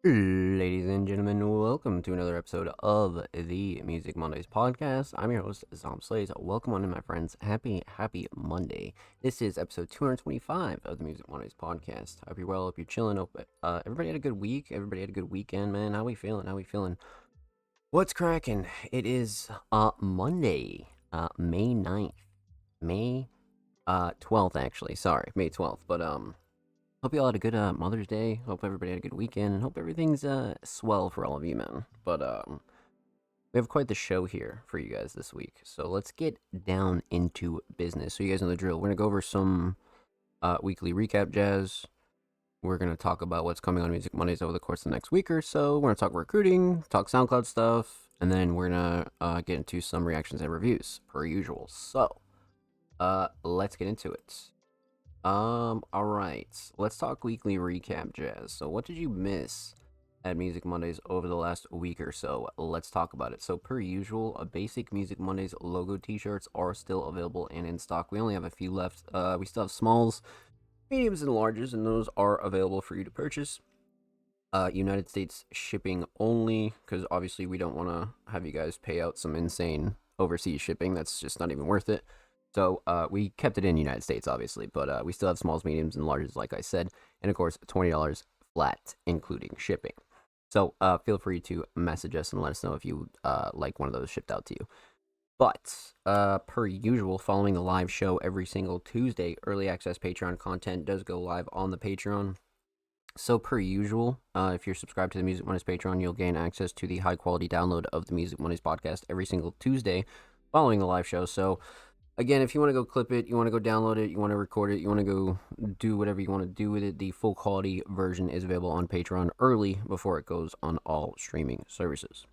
Ladies and gentlemen, welcome to another episode of the Music Mondays podcast. I'm your host, Zom Slays. Welcome on in, my friends. Happy Monday. This is episode 225 of the Music Mondays podcast. Hope you're well, hope you're chilling. Hope everybody had a good week. Everybody had a good weekend, man. How we feeling? What's cracking? It is Monday, May 9th. May 12th, actually. Sorry, May 12th. But hope you all had a good Mother's Day. Hope everybody had a good weekend, and hope everything's swell for all of you, man. But we have quite the show here for you guys this week, so let's get down into business. So you guys know the drill. We're gonna go over some weekly recap jazz. We're gonna talk about what's coming on Music Mondays over the course of the next week or so. We're gonna talk recruiting, talk SoundCloud stuff, and then we're gonna get into some reactions and reviews per usual. So let's get into it. All right. Let's talk weekly recap, Jazz. So, what did you miss at Music Mondays over the last week or so? Let's talk about it. So, per usual, a basic Music Mondays logo T-shirts are still available and in stock. We only have a few left. We still have smalls, mediums, and larges, and those are available for you to purchase. United States shipping only, because obviously we don't want to have you guys pay out some insane overseas shipping. That's just not even worth it. So we kept it in United States, obviously, but we still have smalls, mediums, and larges, like I said, and of course $20 flat, including shipping. So feel free to message us and let us know if you like one of those shipped out to you. But per usual, following the live show every single Tuesday, early access Patreon content does go live on the Patreon. So per usual, if you're subscribed to the Music Mondays Patreon, you'll gain access to the high quality download of the Music Mondays podcast every single Tuesday following the live show. So again, if you want to go clip it, you want to go download it, you want to record it, you want to go do whatever you want to do with it, the full quality version is available on Patreon early before it goes on all streaming services.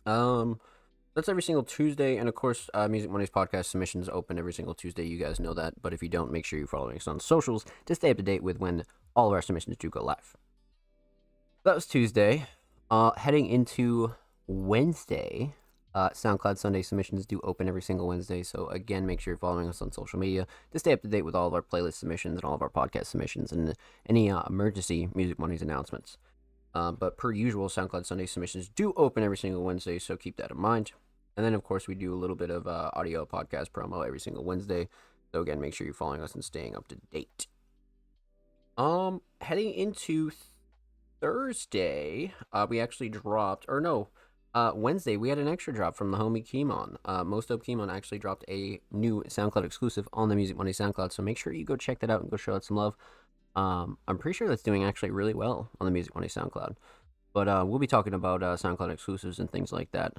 That's every single Tuesday, and of course, Music Mondays podcast submissions open every single Tuesday. You guys know that, but if you don't, make sure you follow us on socials to stay up to date with when all of our submissions do go live. That was Tuesday. Heading into Wednesday, SoundCloud Sunday submissions do open every single Wednesday, so again, make sure you're following us on social media to stay up to date with all of our playlist submissions and all of our podcast submissions and any emergency Music Mondays announcements. But per usual, SoundCloud Sunday submissions do open every single Wednesday, so keep that in mind. And then, of course, we do a little bit of audio podcast promo every single Wednesday. So again, make sure you're following us and staying up to date. Heading into Thursday, we actually dropped, or no, Wednesday, we had an extra drop from the homie Keemon. Most of Keemon actually dropped a new SoundCloud exclusive on the Music Monday SoundCloud, so make sure you go check that out and go show it some love. I'm pretty sure that's doing actually really well on the Music Monday SoundCloud. But we'll be talking about SoundCloud exclusives and things like that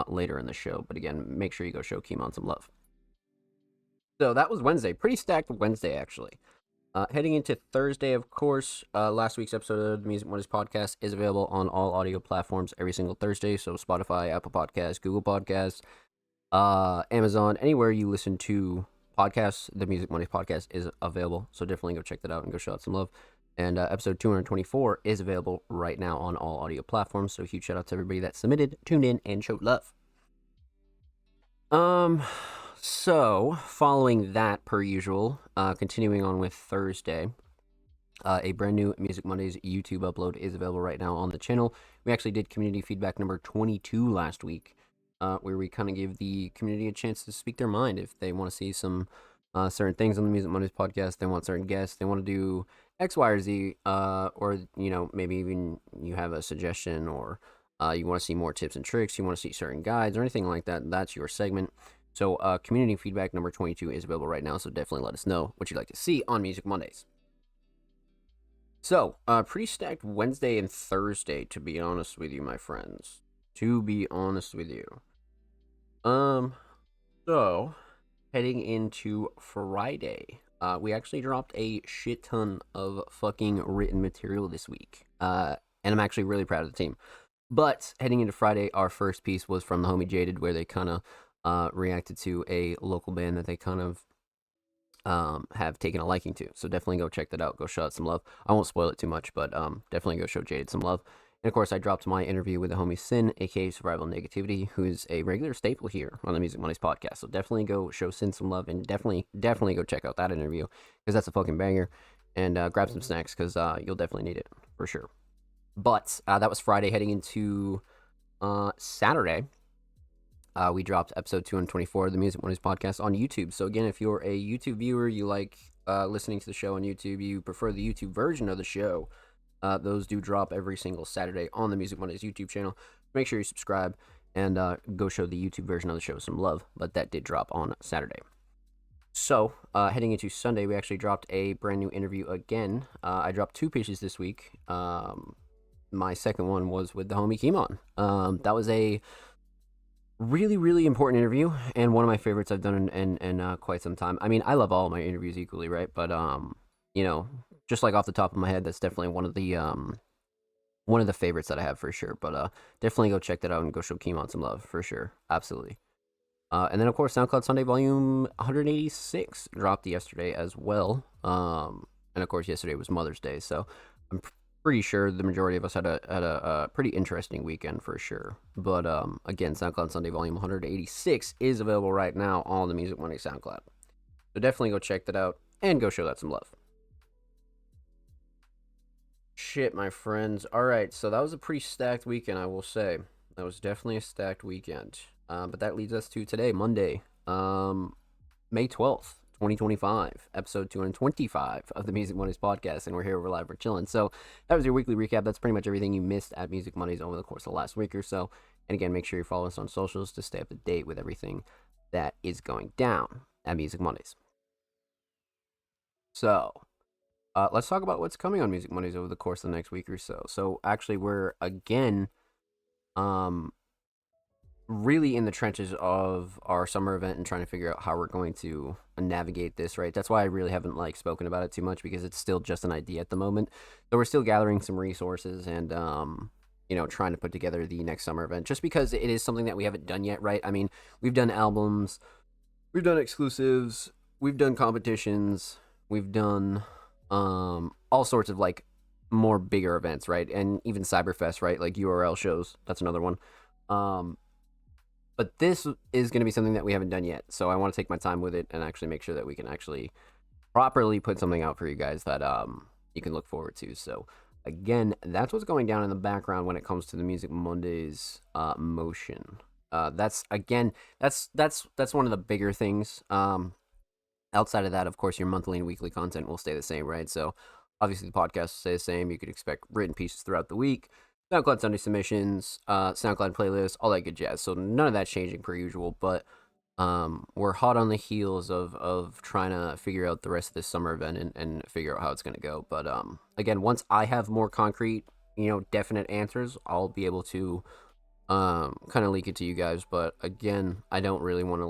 later in the show. But again, make sure you go show Keemon some love. So that was Wednesday. Pretty stacked Wednesday, actually. Heading into Thursday, of course, last week's episode of the Music Mondays podcast is available on all audio platforms every single Thursday. So Spotify, Apple Podcasts, Google Podcasts, Amazon, anywhere you listen to podcasts, the Music Mondays podcast is available. So definitely go check that out and go show out some love. And episode 224 is available right now on all audio platforms. So huge shout out to everybody that submitted, tuned in, and showed love. So following that, per usual, continuing on with Thursday, a brand new Music Mondays YouTube upload is available right now on the channel. We actually did community feedback number 22 last week, where we kind of gave the community a chance to speak their mind if they want to see some certain things on the Music Mondays podcast. They want certain guests. They want to do X, Y, or Z, or maybe even you have a suggestion, or you want to see more tips and tricks. You want to see certain guides or anything like that. That's your segment. So community feedback number 22 is available right now. So definitely let us know what you'd like to see on Music Mondays. So pretty stacked Wednesday and Thursday, to be honest with you, my friends. To be honest with you. So heading into Friday, we actually dropped a shit ton of fucking written material this week. And I'm actually really proud of the team. But heading into Friday, our first piece was from the homie Jaded, where they kind of reacted to a local band that they kind of have taken a liking to. So definitely go check that out. Go show it some love. I won't spoil it too much, but definitely go show Jaded some love. And of course, I dropped my interview with the homie Sin, aka Survival Negativity, who's a regular staple here on the Music Mondays podcast. So definitely go show Sin some love, and definitely go check out that interview, because that's a fucking banger. And grab some snacks, because you'll definitely need it for sure. But that was Friday. Heading into Saturday, we dropped episode 224 of the Music Mondays podcast on YouTube. So again, if you're a YouTube viewer, you like listening to the show on YouTube, you prefer the YouTube version of the show, those do drop every single Saturday on the Music Mondays YouTube channel. Make sure you subscribe and go show the YouTube version of the show some love. But that did drop on Saturday. So, heading into Sunday, we actually dropped a brand new interview again. I dropped 2 pieces this week. My second one was with the homie Kimon. That was a really, really important interview, and one of my favorites I've done in quite some time. I mean, I love all my interviews equally, right? But you know, just like off the top of my head, that's definitely one of the favorites that I have for sure. But definitely go check that out and go show Kimon some love for sure. Absolutely. And then, of course, SoundCloud Sunday Volume 186 dropped yesterday as well. And, of course, yesterday was Mother's Day, so I'm pretty sure the majority of us had a pretty interesting weekend for sure. But, again, SoundCloud Sunday Volume 186 is available right now on the Music Monday SoundCloud. So definitely go check that out and go show that some love. Shit, my friends. All right, so that was a pretty stacked weekend, I will say. That was definitely a stacked weekend. But that leads us to today, Monday, May 12th, 2025, episode 225 of the Music Mondays podcast, and we're here, we're live, we're chilling. So that was your weekly recap. That's pretty much everything you missed at Music Mondays over the course of the last week or so. And again, make sure you follow us on socials to stay up to date with everything that is going down at Music Mondays. So let's talk about what's coming on Music Mondays over the course of the next week or so. So actually, we're again really in the trenches of our summer event and trying to figure out how we're going to navigate this, right? That's why I really haven't spoken about it too much, because it's still just an idea at the moment. So we're still gathering some resources and trying to put together the next summer event, just because it is something that we haven't done yet, right? I mean, we've done albums, we've done exclusives, we've done competitions, we've done all sorts of more bigger events, right? And even Cyberfest, right? Like URL shows, that's another one. But this is going to be something that we haven't done yet. So I want to take my time with it and actually make sure that we can actually properly put something out for you guys that you can look forward to. So again, that's what's going down in the background when it comes to the Music Mondays motion. That's one of the bigger things. Outside of that, of course, your monthly and weekly content will stay the same, right? So obviously the podcast will stay the same. You could expect written pieces throughout the week. SoundCloud Sunday submissions, SoundCloud playlists, all that good jazz. So none of that's changing per usual, but we're hot on the heels of trying to figure out the rest of this summer event and figure out how it's going to go. But again, once I have more concrete, definite answers, I'll be able to kind of leak it to you guys. But again, I don't really want to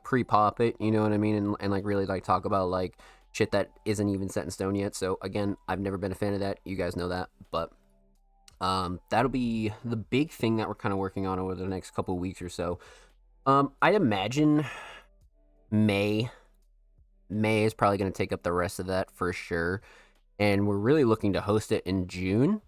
pre-pop it, you know what I mean, and really talk about shit that isn't even set in stone yet. So again, I've never been a fan of that. You guys know that. But that'll be the big thing that we're kind of working on over the next couple of weeks or so. I'd imagine May is probably going to take up the rest of that for sure. And we're really looking to host it in June,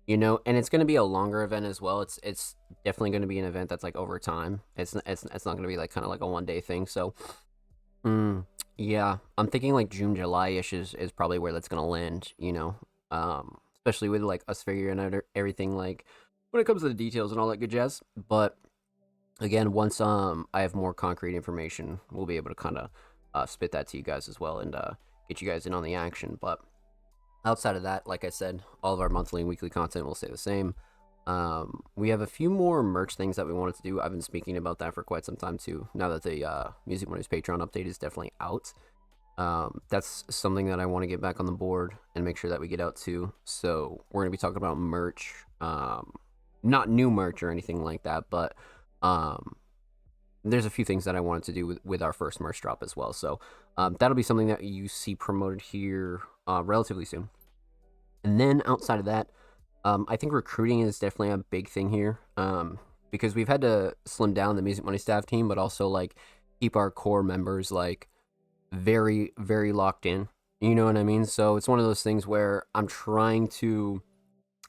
and it's going to be a longer event as well. It's definitely going to be an event that's over time. It's not going to be kind of a one-day thing. So yeah, I'm thinking June, July-ish is probably where that's gonna land, especially with us figuring out everything when it comes to the details and all that good jazz. But again, once I have more concrete information, we'll be able to kind of spit that to you guys as well and get you guys in on the action. But outside of that, like I said, all of our monthly and weekly content will stay the same. We have a few more merch things that we wanted to do. I've been speaking about that for quite some time too, now that the Music Mondays Patreon update is definitely out. That's something that I want to get back on the board and make sure that we get out too. So we're going to be talking about merch, not new merch or anything like that, but there's a few things that I wanted to do with our first merch drop as well. So that'll be something that you see promoted here relatively soon. And then outside of that, I think recruiting is definitely a big thing here, because we've had to slim down the Music Monday staff team, but also keep our core members very, very locked in. You know what I mean? So it's one of those things where I'm trying to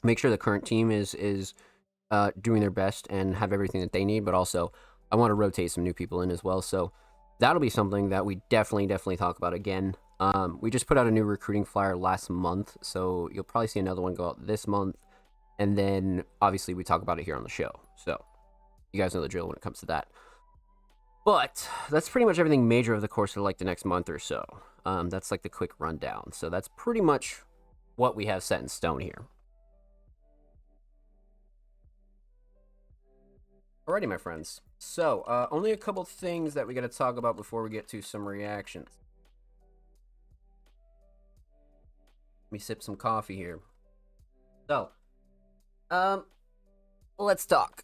make sure the current team is doing their best and have everything that they need, but also I want to rotate some new people in as well. So that'll be something that we definitely talk about again We just put out a new recruiting flyer last month, so you'll probably see another one go out this month. And then obviously we talk about it here on the show. So you guys know the drill when it comes to that. But that's pretty much everything major of the course of like the next month or so. That's like the quick rundown. So that's pretty much what we have set in stone here. Alrighty, my friends. So, only a couple things that we got to talk about before we get to some reactions. Let me sip some coffee here. So, let's talk.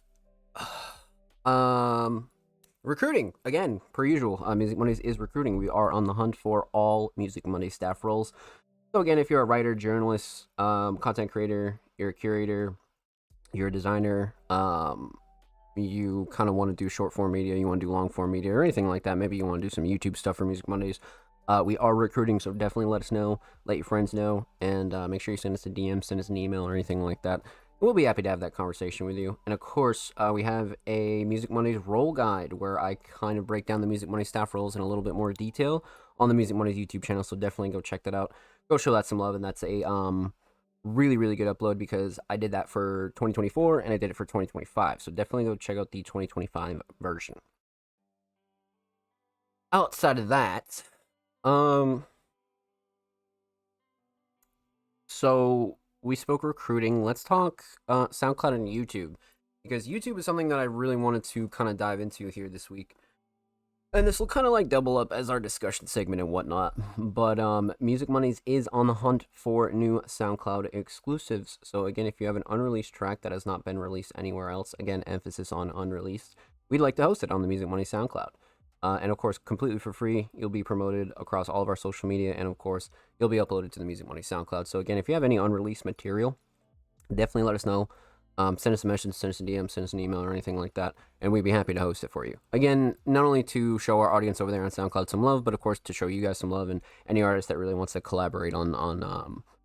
Recruiting again, per usual. Music Mondays is recruiting. We are on the hunt for all Music Monday staff roles. So again, if you're a writer, journalist, content creator, you're a curator, you're a designer, you kind of want to do short form media, you want to do long form media, or anything like that. Maybe you want to do some YouTube stuff for Music Mondays. We are recruiting, so definitely let us know, let your friends know, and make sure you send us a DM, send us an email, or anything like that. We'll be happy to have that conversation with you. And of course, we have a Music Mondays role guide where I kind of break down the Music Monday staff roles in a little bit more detail on the Music Mondays YouTube channel. So definitely go check that out. Go show that some love. And that's a really, really good upload because I did that for 2024 and I did it for 2025. So definitely go check out the 2025 version. Outside of that, so we spoke recruiting. Let's talk SoundCloud and YouTube, because YouTube is something that I really wanted to kind of dive into here this week. And this will kind of like double up as our discussion segment and whatnot. But Music Mondays is on the hunt for new SoundCloud exclusives. So again, if you have an unreleased track that has not been released anywhere else, again, emphasis on unreleased, we'd like to host it on the Music Monday SoundCloud. And of course, completely for free, you'll be promoted across all of our social media, and of course, you'll be uploaded to the Music Monday SoundCloud. So again, if you have any unreleased material, definitely let us know. Send us a message, send us a DM, send us an email, or anything like that, and we'd be happy to host it for you. Again, not only to show our audience over there on SoundCloud some love, but of course to show you guys some love and any artist that really wants to collaborate on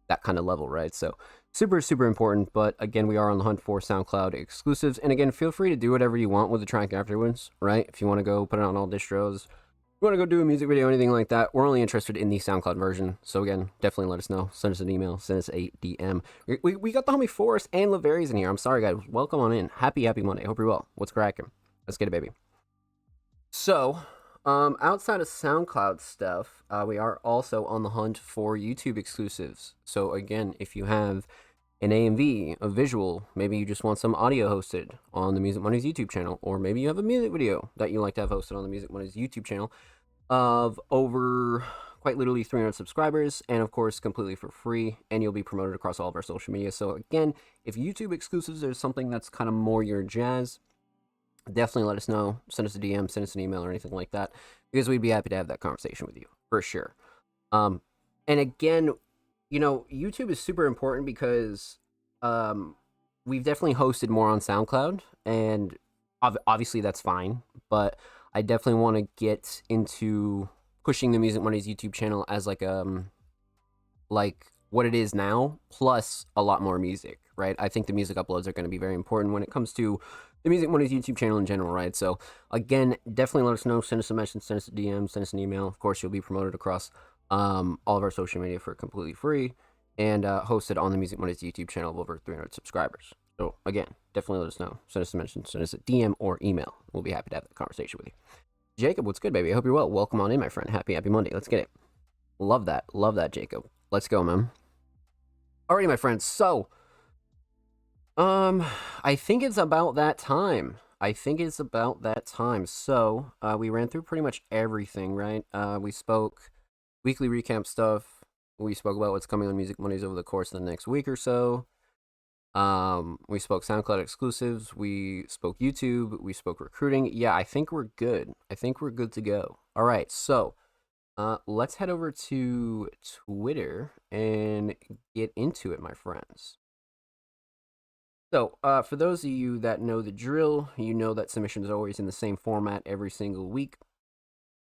that kind of level, right? So super, super important. But again, we are on the hunt for SoundCloud exclusives. And again, feel free to do whatever you want with the track afterwards, right? If you want to go put it on all distros, you want to go do a music video, anything like that, we're only interested in the SoundCloud version. So again, definitely let us know. Send us an email, send us a DM. We got the homie Forrest and Laverius in here. I'm sorry, guys. Welcome on in. Happy Monday. Hope you're well. What's cracking? Let's get it, baby. So, outside of SoundCloud stuff, we are also on the hunt for YouTube exclusives. So again, if you have an AMV, a visual, maybe you just want some audio hosted on the Music Mondays YouTube channel, or maybe you have a music video that you like to have hosted on the Music Mondays YouTube channel of over quite literally 300 subscribers, and of course completely for free, and you'll be promoted across all of our social media. So again, if YouTube exclusives are something that's kind of more your jazz, definitely let us know. Send us a DM, send us an email, or anything like that, because we'd be happy to have that conversation with you for sure. And again, you know, YouTube is super important because we've definitely hosted more on SoundCloud, and obviously that's fine, but I definitely want to get into pushing the Music Mondays YouTube channel as like what it is now, plus a lot more music, right? I think the music uploads are going to be very important when it comes to the Music Mondays YouTube channel in general, right? So again, definitely let us know. Send us a message, send us a DM, send us an email. Of course, you'll be promoted across all of our social media for completely free, and hosted on the Music Mondays YouTube channel of over 300 subscribers. So again, definitely let us know. Send us a mention, send us a DM or email. We'll be happy to have that conversation with you. Jacob, what's good, baby? I hope you're well. Welcome on in, my friend. Happy Monday. Let's get it. Love that, Jacob. Let's go, man. Alrighty, my friends. So, I think it's about that time. So, we ran through pretty much everything, right? We spoke weekly recap stuff. We spoke about what's coming on Music Mondays over the course of the next week or so. We spoke SoundCloud exclusives. We spoke YouTube. We spoke recruiting. Yeah, I think we're good. To go. All right, so let's head over to Twitter and get into it, my friends. So, for those of you that know the drill, you know that submissions are always in the same format every single week,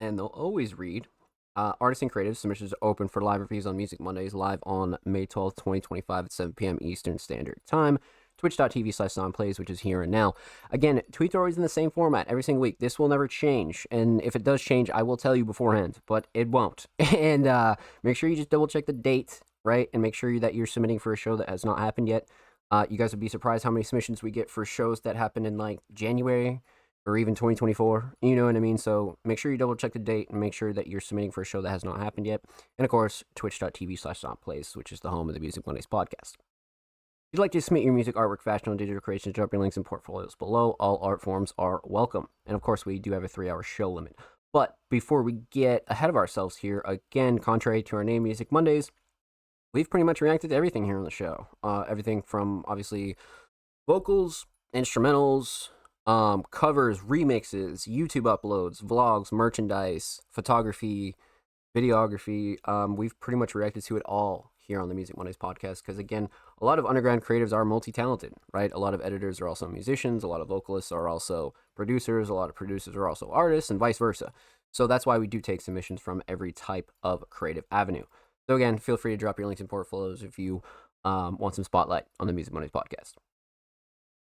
and they'll always read, artists and creatives, submissions are open for live reviews on Music Mondays, live on May 12th, 2025 at 7 p.m. Eastern Standard Time. twitch.tv/SonPlays, which is here and now. Again, tweets are always in the same format every single week. This will never change, and if it does change, I will tell you beforehand, but it won't. And make sure you just double check the date, right? And make sure that you're submitting for a show that has not happened yet. You guys would be surprised how many submissions we get for shows that happen in like January or even 2024. You know what I mean? So make sure you double check the date and make sure that you're submitting for a show that has not happened yet. And of course, twitch.tv/SonPlays, which is the home of the Music Mondays podcast. If you'd like to submit your music, artwork, fashion, and digital creations, drop your links and portfolios below. All art forms are welcome. And of course, we do have a 3-hour show limit. But before we get ahead of ourselves here, again, contrary to our name, Music Mondays, we've pretty much reacted to everything here on the show. Everything from, obviously, vocals, instrumentals, covers, remixes, YouTube uploads, vlogs, merchandise, photography, videography. We've pretty much reacted to it all here on the Music Mondays podcast because, again, a lot of underground creatives are multi-talented, right? A lot of editors are also musicians, a lot of vocalists are also producers, a lot of producers are also artists, and vice versa. So that's why we do take submissions from every type of creative avenue. So again, feel free to drop your links and portfolios if you want some spotlight on the Music Mondays podcast.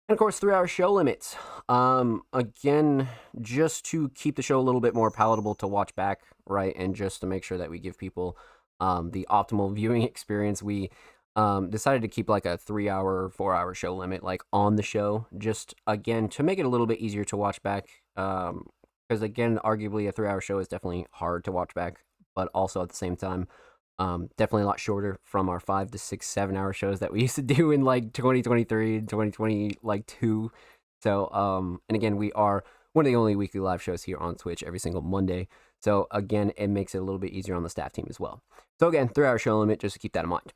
And of course, 3-hour show limits. Again, just to keep the show a little bit more palatable to watch back, right? And just to make sure that we give people the optimal viewing experience, we decided to keep like a 3-hour, 4-hour show limit like on the show. Just, again, to make it a little bit easier to watch back. Because, again, arguably a 3-hour show is definitely hard to watch back. But also at the same time, definitely a lot shorter from our 5 to 6, 7-hour shows that we used to do in like 2023 and 2022. So, and again, we are one of the only weekly live shows here on Twitch every single Monday. So again, it makes it a little bit easier on the staff team as well. So again, 3-hour show limit, just to keep that in mind.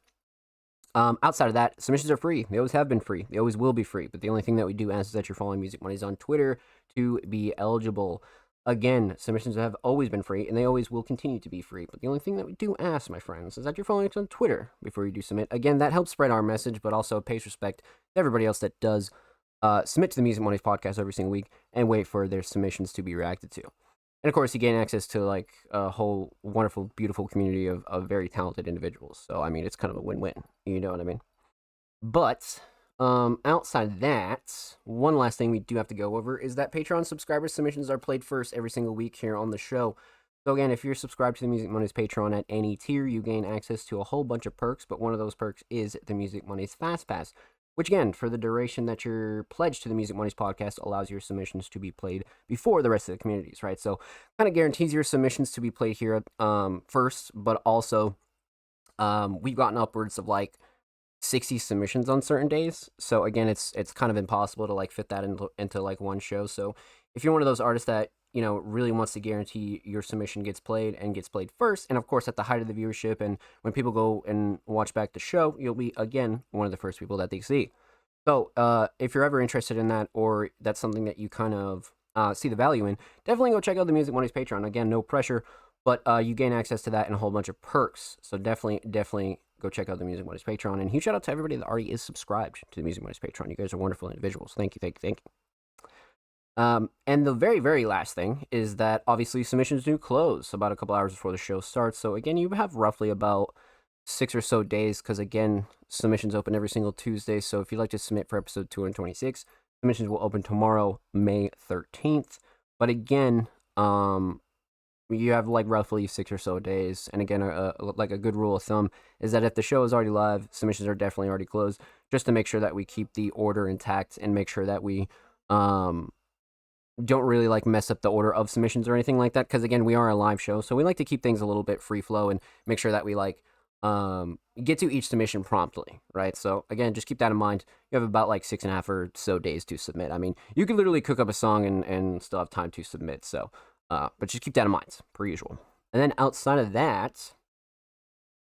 Outside of that, submissions are free. They always have been free. They always will be free. But the only thing that we do ask is that you're following Music Mondays on Twitter to be eligible. Again, submissions have always been free, and they always will continue to be free. But the only thing that we do ask, my friends, is that you're following us on Twitter before you do submit. Again, that helps spread our message, but also pays respect to everybody else that does submit to the Music Mondays podcast every single week and wait for their submissions to be reacted to. And of course, you gain access to like a whole wonderful, beautiful community of very talented individuals. So, I mean, it's kind of a win-win. You know what I mean? But outside of that, one last thing we do have to go over is that Patreon subscriber submissions are played first every single week here on the show. So again, if you're subscribed to the Music Mondays Patreon at any tier, you gain access to a whole bunch of perks, but one of those perks is the Music Mondays Fast Pass, which again, for the duration that you're pledged to the Music Mondays podcast, allows your submissions to be played before the rest of the communities, right? So kind of guarantees your submissions to be played here first, but also we've gotten upwards of like 60 submissions on certain days. So again, it's kind of impossible to like fit that into like one show. So if you're one of those artists that, you know, really wants to guarantee your submission gets played and gets played first, and of course at the height of the viewership and when people go and watch back the show, you'll be again one of the first people that they see. So if you're ever interested in that, or that's something that you kind of see the value in, definitely go check out the Music Mondays Patreon. Again, no pressure, but you gain access to that and a whole bunch of perks. So definitely go check out the Music Mondays Patreon. And huge shout out to everybody that already is subscribed to the Music Mondays Patreon. You guys are wonderful individuals. Thank you. And the very, very last thing is that obviously submissions do close about a couple hours before the show starts. So again, you have roughly about 6 or so days because again, submissions open every single Tuesday. So if you'd like to submit for episode 226, submissions will open tomorrow, May 13th. But again, you have like roughly 6 or so days. And again, like a good rule of thumb is that if the show is already live, submissions are definitely already closed, just to make sure that we keep the order intact and make sure that we don't really like mess up the order of submissions or anything like that. Because again, we are a live show, so we like to keep things a little bit free flow and make sure that we like get to each submission promptly, right? So again, just keep that in mind. You have about like 6.5 or so days to submit. I mean, you could literally cook up a song and still have time to submit. So but just keep that in mind, per usual. And then outside of that,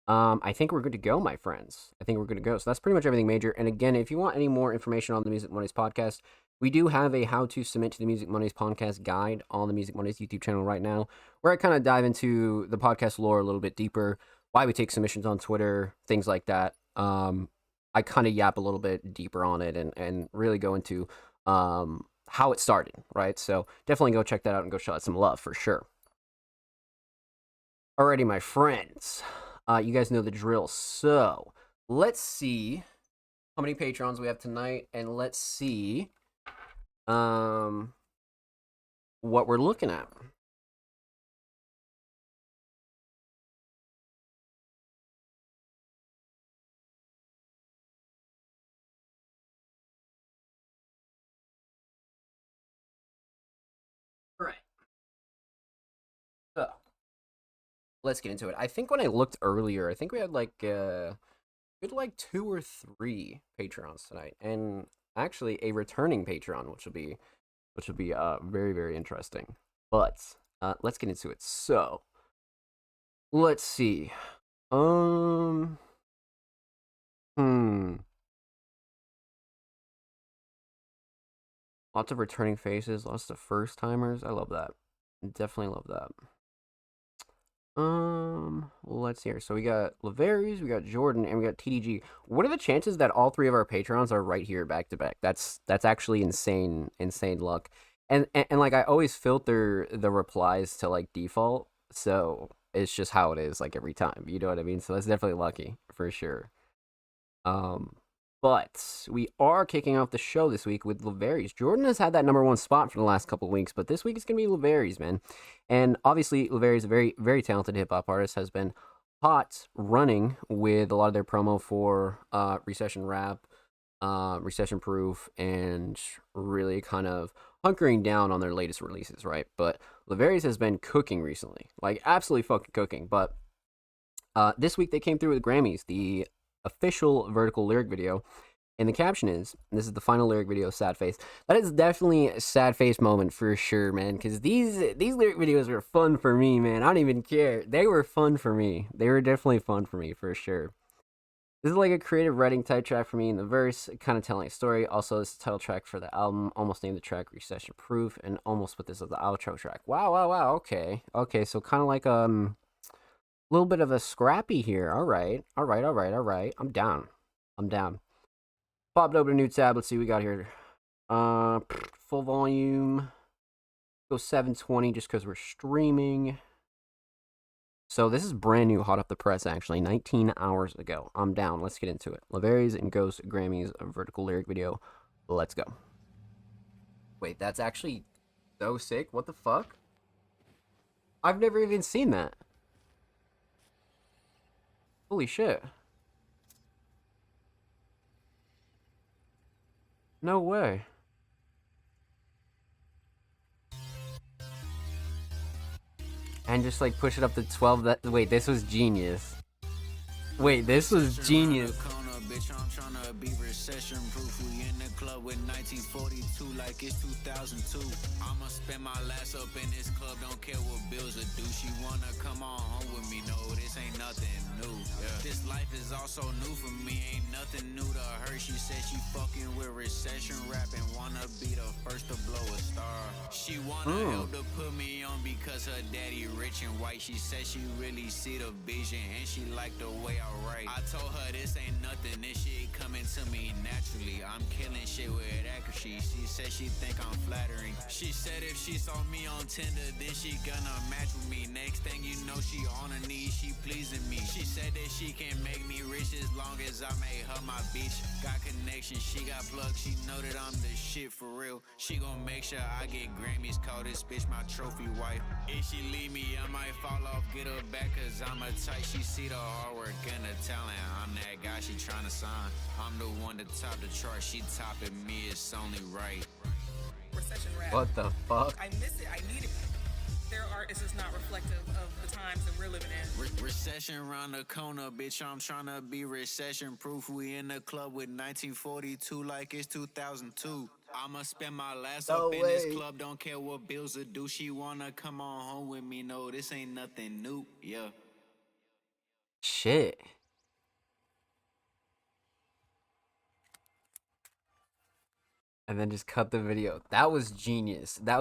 I think we're good to go, my friends. I think we're good to go. So that's pretty much everything major. And again, if you want any more information on the Music Mondays podcast, we do have a how to submit to the Music Mondays podcast guide on the Music Mondays YouTube channel right now, where I kind of dive into the podcast lore a little bit deeper, why we take submissions on Twitter, things like that. I kind of yap a little bit deeper on it and really go into how it started, right? So definitely go check that out and go show it some love for sure. Alrighty, my friends. You guys know the drill. So let's see how many Patrons we have tonight, and let's see um what we're looking at. All right. So let's get into it. I think when I looked earlier, I think we had like like 2 or 3 Patrons tonight, and actually a returning Patron, which will be very very interesting. But let's get into it. So let's see. Um. Hmm. Lots of returning faces, lots of first timers. I love that. Definitely love that. Let's see here. So we got Laveries, we got Jordan, and we got TDG. What are the chances that all 3 of our patrons are right here back to back? That's actually insane luck. And like I always filter the replies to like default, so it's just how it is like every time. You know what I mean? So that's definitely lucky for sure. Um, but we are kicking off the show this week with Laveries. Jordan has had that #1 spot for the last couple of weeks, but this week it's gonna be Laveries, man. And obviously, Laveries, a very very talented hip hop artist, has been hot running with a lot of their promo for Recession Rap, Recession Proof, and really kind of hunkering down on their latest releases, right? But Laveries has been cooking recently, like absolutely fucking cooking. But this week they came through with Grammys, the official vertical lyric video. And the caption is, this is the final lyric video of Sad Face. That is definitely a sad face moment for sure, man. Because these lyric videos were fun for me, man. I don't even care. They were fun for me. They were definitely fun for me, for sure. This is like a creative writing type track for me in the verse, kind of telling a story. Also, it's the title track for the album. Almost named the track Recession Proof, and almost put this as the outro track. Wow. Okay. So kind of like little bit of a scrappy here. All right. I'm down. Popped open a new tab. Let's see what we got here. Full volume. Go 720 just because we're streaming. So this is brand new, hot off the press, actually. 19 hours ago. I'm down. Let's get into it. Laveries and Ghost Grammys, a vertical lyric video. Let's go. Wait, that's actually so sick. What the fuck? I've never even seen that. Holy shit. No way. And just like push it up to 12. Wait, this was genius. Wait, this was genius. Bitch, I'm tryna be recession proof. We in the club with 1942 like it's 2002. I'ma spend my last up in this club, don't care what bills are due. She wanna come on home with me, no, this ain't nothing new. Yeah. This life is also new for me, ain't nothing new to her. She said she fucking with recession rap and wanna be the first to blow a star. She wanna help to put me on because her daddy rich and white. She said she really see the vision and she like the way I write. I told her this ain't nothing. This shit coming to me naturally. I'm killing shit with accuracy. She said she think I'm flattering. She said if she saw me on Tinder, then she gonna match with me. Next thing you know, she on her knees, she pleasing me. She said that she can make me rich as long as I made her my bitch. Got connections, she got plugs, she know that I'm the shit for real. She gon' make sure I get Grammys, call this bitch my trophy wife. If she leave me, I might fall off, get her back, cause I'm a type. She see the hard work and the talent. I'm that guy she tryna sign. I'm the one to top the chart, she topping me, it's only right. Recession rap. What the fuck? I miss it, I need it. Their art is just not reflective of the times that we're living in. Recession round the corner, bitch, I'm tryna be recession proof. We in the club with 1942 like it's 2002. I'ma spend my last up in this club, don't care what bills are due. She wanna come on home with me, no, this ain't nothing new, yeah. Shit. And then just cut the video. That was genius. I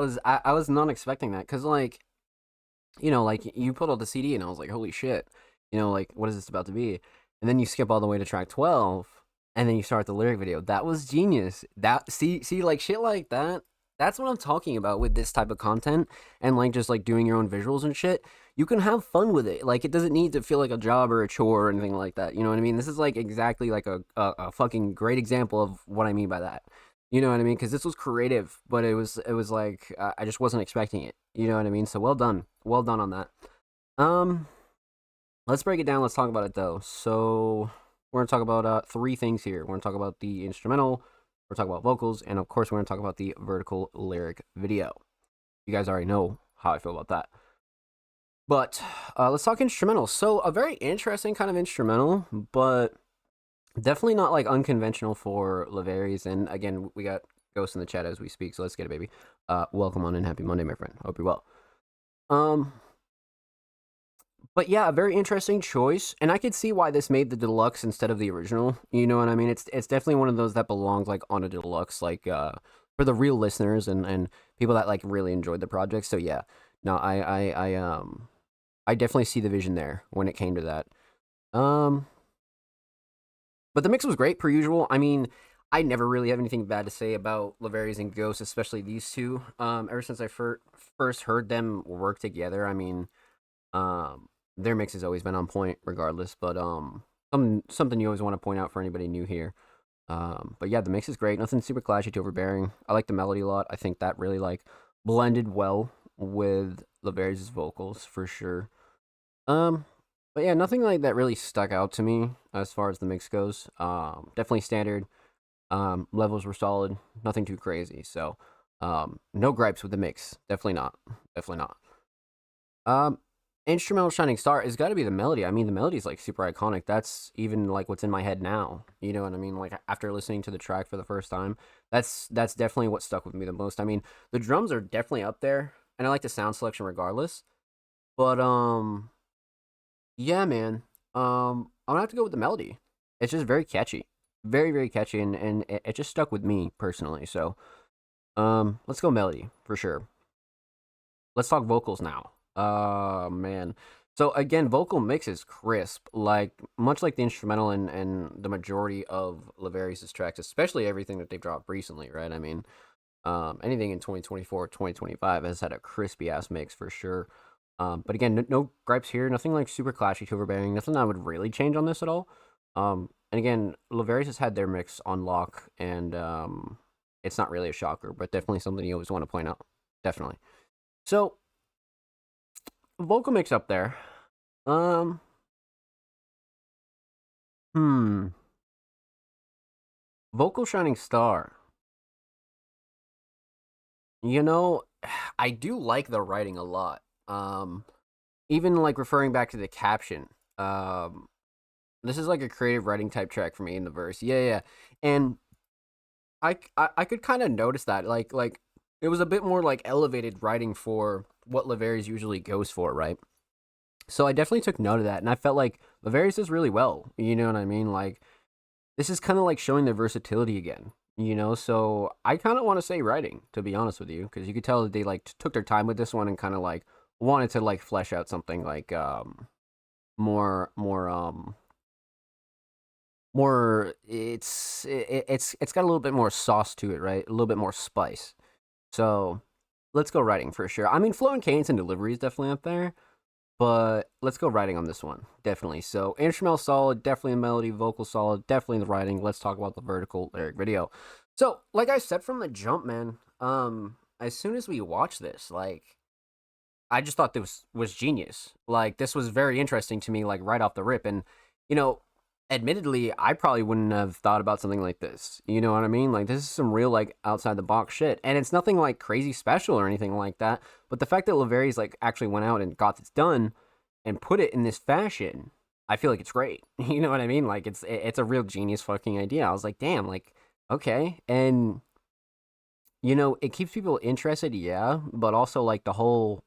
was not expecting that, because like, like you put out the CD and I was like, holy shit, like what is this about to be? And then you skip all the way to track 12 and then you start the lyric video. That was genius. That see like shit like that That's what I'm talking about with this type of content and like just like doing your own visuals and shit. You can have fun with it. Like it doesn't need to feel like a job or a chore or anything like that. You know what I mean? This is like exactly like a fucking great example of what I mean by that. You know what I mean? Because this was creative, but it was like I just wasn't expecting it. You know what I mean? So well done on that. Um, let's break it down. Let's talk about it though. So we're gonna talk about three things here. We're gonna talk about the instrumental. We're gonna talk about vocals, and of course, we're gonna talk about the vertical lyric video. You guys already know how I feel about that. But let's talk instrumental. So a very interesting kind of instrumental, but definitely not like unconventional for Laverius. And again, we got Ghost in the chat as we speak, so let's get it, baby. Welcome on and happy Monday, my friend. Hope you're well. Um, but yeah, a very interesting choice, and I could see why this made the deluxe instead of the original. You know what I mean? It's definitely one of those that belongs like on a deluxe, like for the real listeners and people that like really enjoyed the project. So yeah, no, I definitely see the vision there when it came to that. Um, but the mix was great per usual. I mean, I never really have anything bad to say about Laverius and Ghost, especially these two. Ever since I first heard them work together, I mean, um, their mix has always been on point, regardless. But something you always want to point out for anybody new here. But yeah, the mix is great. Nothing super clashy to overbearing. I like the melody a lot. I think that really like blended well with Laverius' vocals for sure. Um, but yeah, nothing like that really stuck out to me as far as the mix goes. Definitely standard. Levels were solid. Nothing too crazy. So, no gripes with the mix. Definitely not. Definitely not. Um, Instrumental Shining Star has got to be the melody. I mean, the melody is like super iconic. That's even like what's in my head now. You know what I mean? Like after listening to the track for the first time, that's definitely what stuck with me the most. I mean, the drums are definitely up there, and I like the sound selection regardless. But yeah, man. I'm gonna have to go with the melody. It's just very catchy, very catchy, and it just stuck with me personally. So, let's go melody for sure. Let's talk vocals now. Man. So again, vocal mix is crisp, like much like the instrumental and the majority of Laverius's tracks, especially everything that they've dropped recently, right? I mean, anything in 2024, 2025 has had a crispy ass mix for sure. But again, no gripes here. Nothing like super clashy to overbearing. Nothing I would really change on this at all. And again, Laverius has had their mix on lock, and it's not really a shocker, but definitely something you always want to point out. Definitely. So vocal mix up there. Um, hmm. Vocal shining star. You know, I do like the writing a lot. Even like referring back to the caption. This is like a creative writing type track for me in the verse. Yeah, yeah. And I could kind of notice that like it was a bit more like elevated writing for what Laverius usually goes for, right? So I definitely took note of that, and I felt like Laverius does really well. You know what I mean? Like this is kind of like showing their versatility again. You know, so I kind of want to say writing, to be honest with you, because you could tell that they like took their time with this one and kind of like wanted to like flesh out something like more more it's got a little bit more sauce to it, right? A little bit more spice. So let's go writing for sure. I mean, flow and cadence and delivery is definitely up there, but let's go writing on this one, definitely. So instrumental solid, definitely the melody, vocal solid, definitely the writing. Let's talk about the vertical lyric video. So, like I said from the jump, man, as soon as we watched this, like I just thought this was genius. Like this was very interesting to me, like right off the rip. And you know, admittedly, I probably wouldn't have thought about something like this. You know what I mean? Like this is some real like outside the box shit, and it's nothing like crazy special or anything like that. But the fact that Laverius like actually went out and got this done and put it in this fashion, I feel like it's great. You know what I mean? Like it's a real genius fucking idea. I was like, damn, like okay, and you know, it keeps people interested, yeah, but also like the whole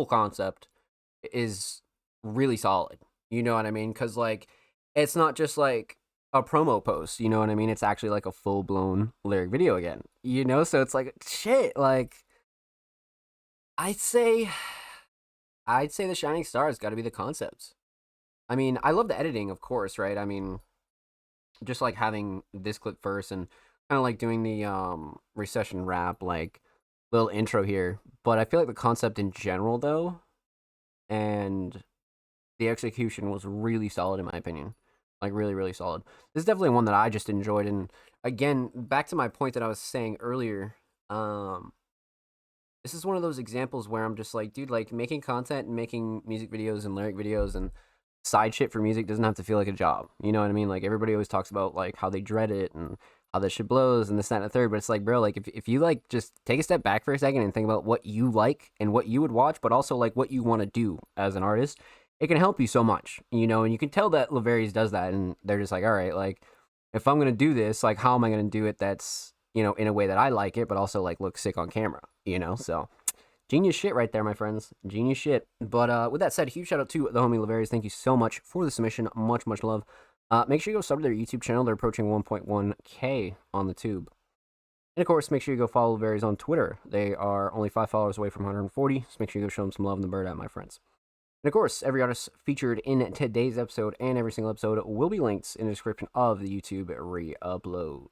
concept is really solid. You know what I mean? Because like it's not just like a promo post. You know what I mean? It's actually like a full blown lyric video again. You know, so it's like shit. Like I'd say, I'd say the shining star has got to be the concepts. I mean, I love the editing, of course, right? I mean, just like having this clip first and kind of like doing the recession rap, like little intro here. But I feel like the concept in general, though, and the execution was really solid in my opinion. Like really, really solid. This is definitely one that I just enjoyed. And again, back to my point that I was saying earlier, um, this is one of those examples where I'm just like, dude, like making content and making music videos and lyric videos and side shit for music doesn't have to feel like a job. You know what I mean? Like everybody always talks about like how they dread it and how this shit blows and this, that, and the third. But it's like, bro, like if you like just take a step back for a second and think about what you like and what you would watch, but also like what you want to do as an artist, it can help you so much, you know, and you can tell that Laverius does that and they're just like, all right, like if I'm gonna do this, like how am I gonna do it that's, you know, in a way that I like it, but also like look sick on camera, you know? So genius shit right there, my friends. Genius shit. But with that said, huge shout out to the homie Laverius. Thank you so much for the submission. Much, much love. Make sure you go sub to their YouTube channel. They're approaching 1.1K on the tube. And of course, make sure you go follow Laverius on Twitter. They are only 5 followers away from 140, so make sure you go show them some love in the bird at my friends. And of course, every artist featured in today's episode and every single episode will be linked in the description of the YouTube re-upload.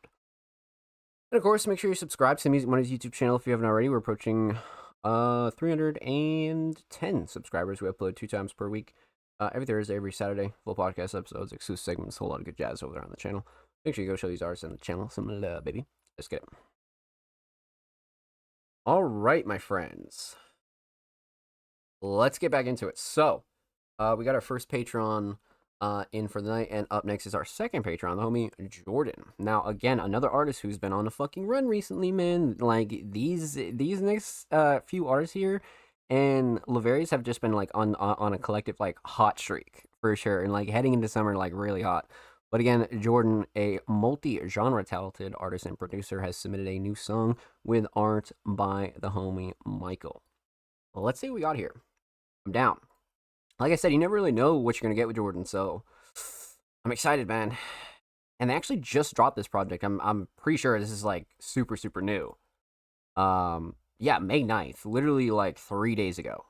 And of course, make sure you subscribe to the Music Mondays YouTube channel if you haven't already. We're approaching 310 subscribers. We upload 2 times per week, every Thursday, every Saturday. Full podcast episodes, exclusive segments, a whole lot of good jazz over there on the channel. Make sure you go show these artists on the channel some love, baby. Let's get it. All right, my friends. Let's get back into it. So, we got our first Patreon in for the night, and up next is our second Patreon, the homie Jordan. Now, again, another artist who's been on a fucking run recently, man. Like these next few artists here, and Laverius have just been like on a collective like hot streak for sure, and like heading into summer like really hot. But again, Jordan, a multi-genre talented artist and producer, has submitted a new song with art by the homie Michael. Well, let's see what we got here. I'm down. Like I said, you never really know what you're gonna get with Jordan, so I'm excited, man. And they actually just dropped this project. I'm pretty sure this is like super, super new. Yeah, May 9th, literally like 3 days ago.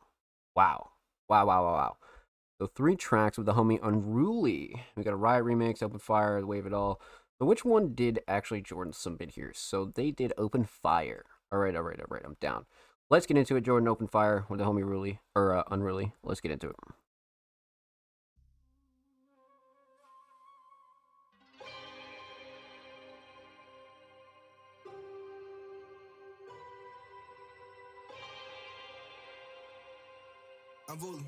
Wow. Wow. So 3 tracks with the homie Unruly. We got a Riot remix, Open Fire, The Wave It All. So which one did actually Jordan submit here? So they did Open Fire. All right, I'm down. Let's get into it. Jordan, Open Fire with the homie Unruly. Let's get into it. Unruly.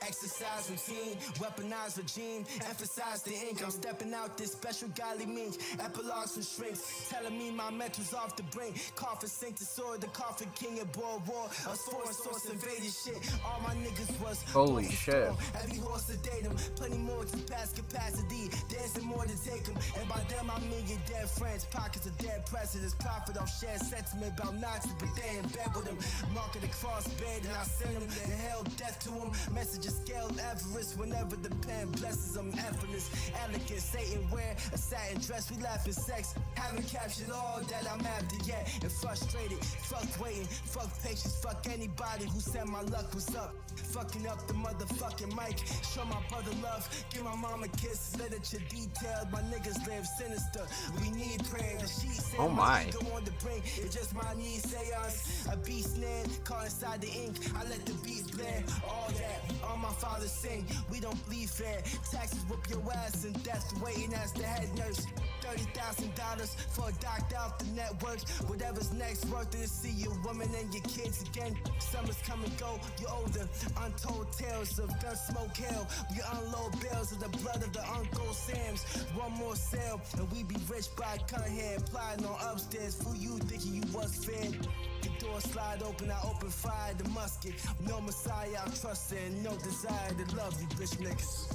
Exercise routine, weaponized regime, emphasize the ink. I'm stepping out this special godly mink. Epilogues for shrinks, telling me my mental's off the brink. Coffin sink the sword, the coffin king at war. A foreign source invaded shit. All my niggas was holy shit. Every horse to date them, plenty more to pass capacity. Dancing more to take them, and by them I mean your dead friends. Pockets of dead presidents, profit off shared sentiment about Nazis, but they in bed with them. Marking the cross bed, and I send them to hell, death to them. Messages scale Everest whenever the pen blesses them. Effortless, elegant, Satan wear a satin dress. We laugh at sex, haven't captured all that I'm after yet. And frustrated, fuck waiting, fuck patience, fuck anybody who said my luck was up. Fucking up the motherfucking mic. Show my brother love, give my mama kisses. Literature detailed, my niggas live sinister. We need prayer. The sheet said oh my. Go on the brink. It's just my knees say us. A beast land, caught inside the ink. I let the beats blare. All that, all my father sing. We don't bleed fair. Taxes whoop your ass and death waiting as the head nurse. $30,000 for a doctor off the network. Whatever's next, worth it to see your woman and your kids again. Summers come and go, you're older. Untold tales of gun smoke hell. We unload bales of the blood of the Uncle Sam's. One more sale, and we be rich by cut hair. Plotting on upstairs, fool you thinking you was fed. The door slide open, I open fire, the musket. No messiah, I trust in, no desire to love you, bitch niggas.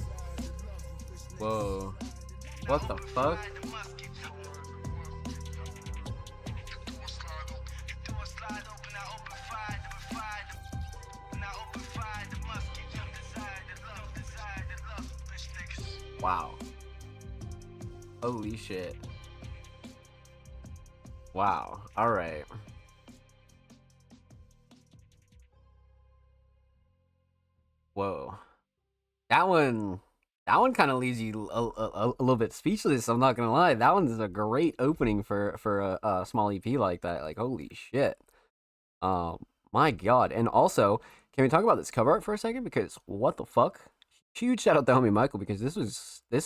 Whoa. What the fuck? Wow. Holy shit. Wow. Alright. Whoa. That one That one kind of leaves you a little bit speechless. I'm not gonna lie. That one's a great opening for a small EP like that. Like holy shit. My God. And also, can we talk about this cover art for a second? Because what the fuck? Huge shout out to homie Michael because this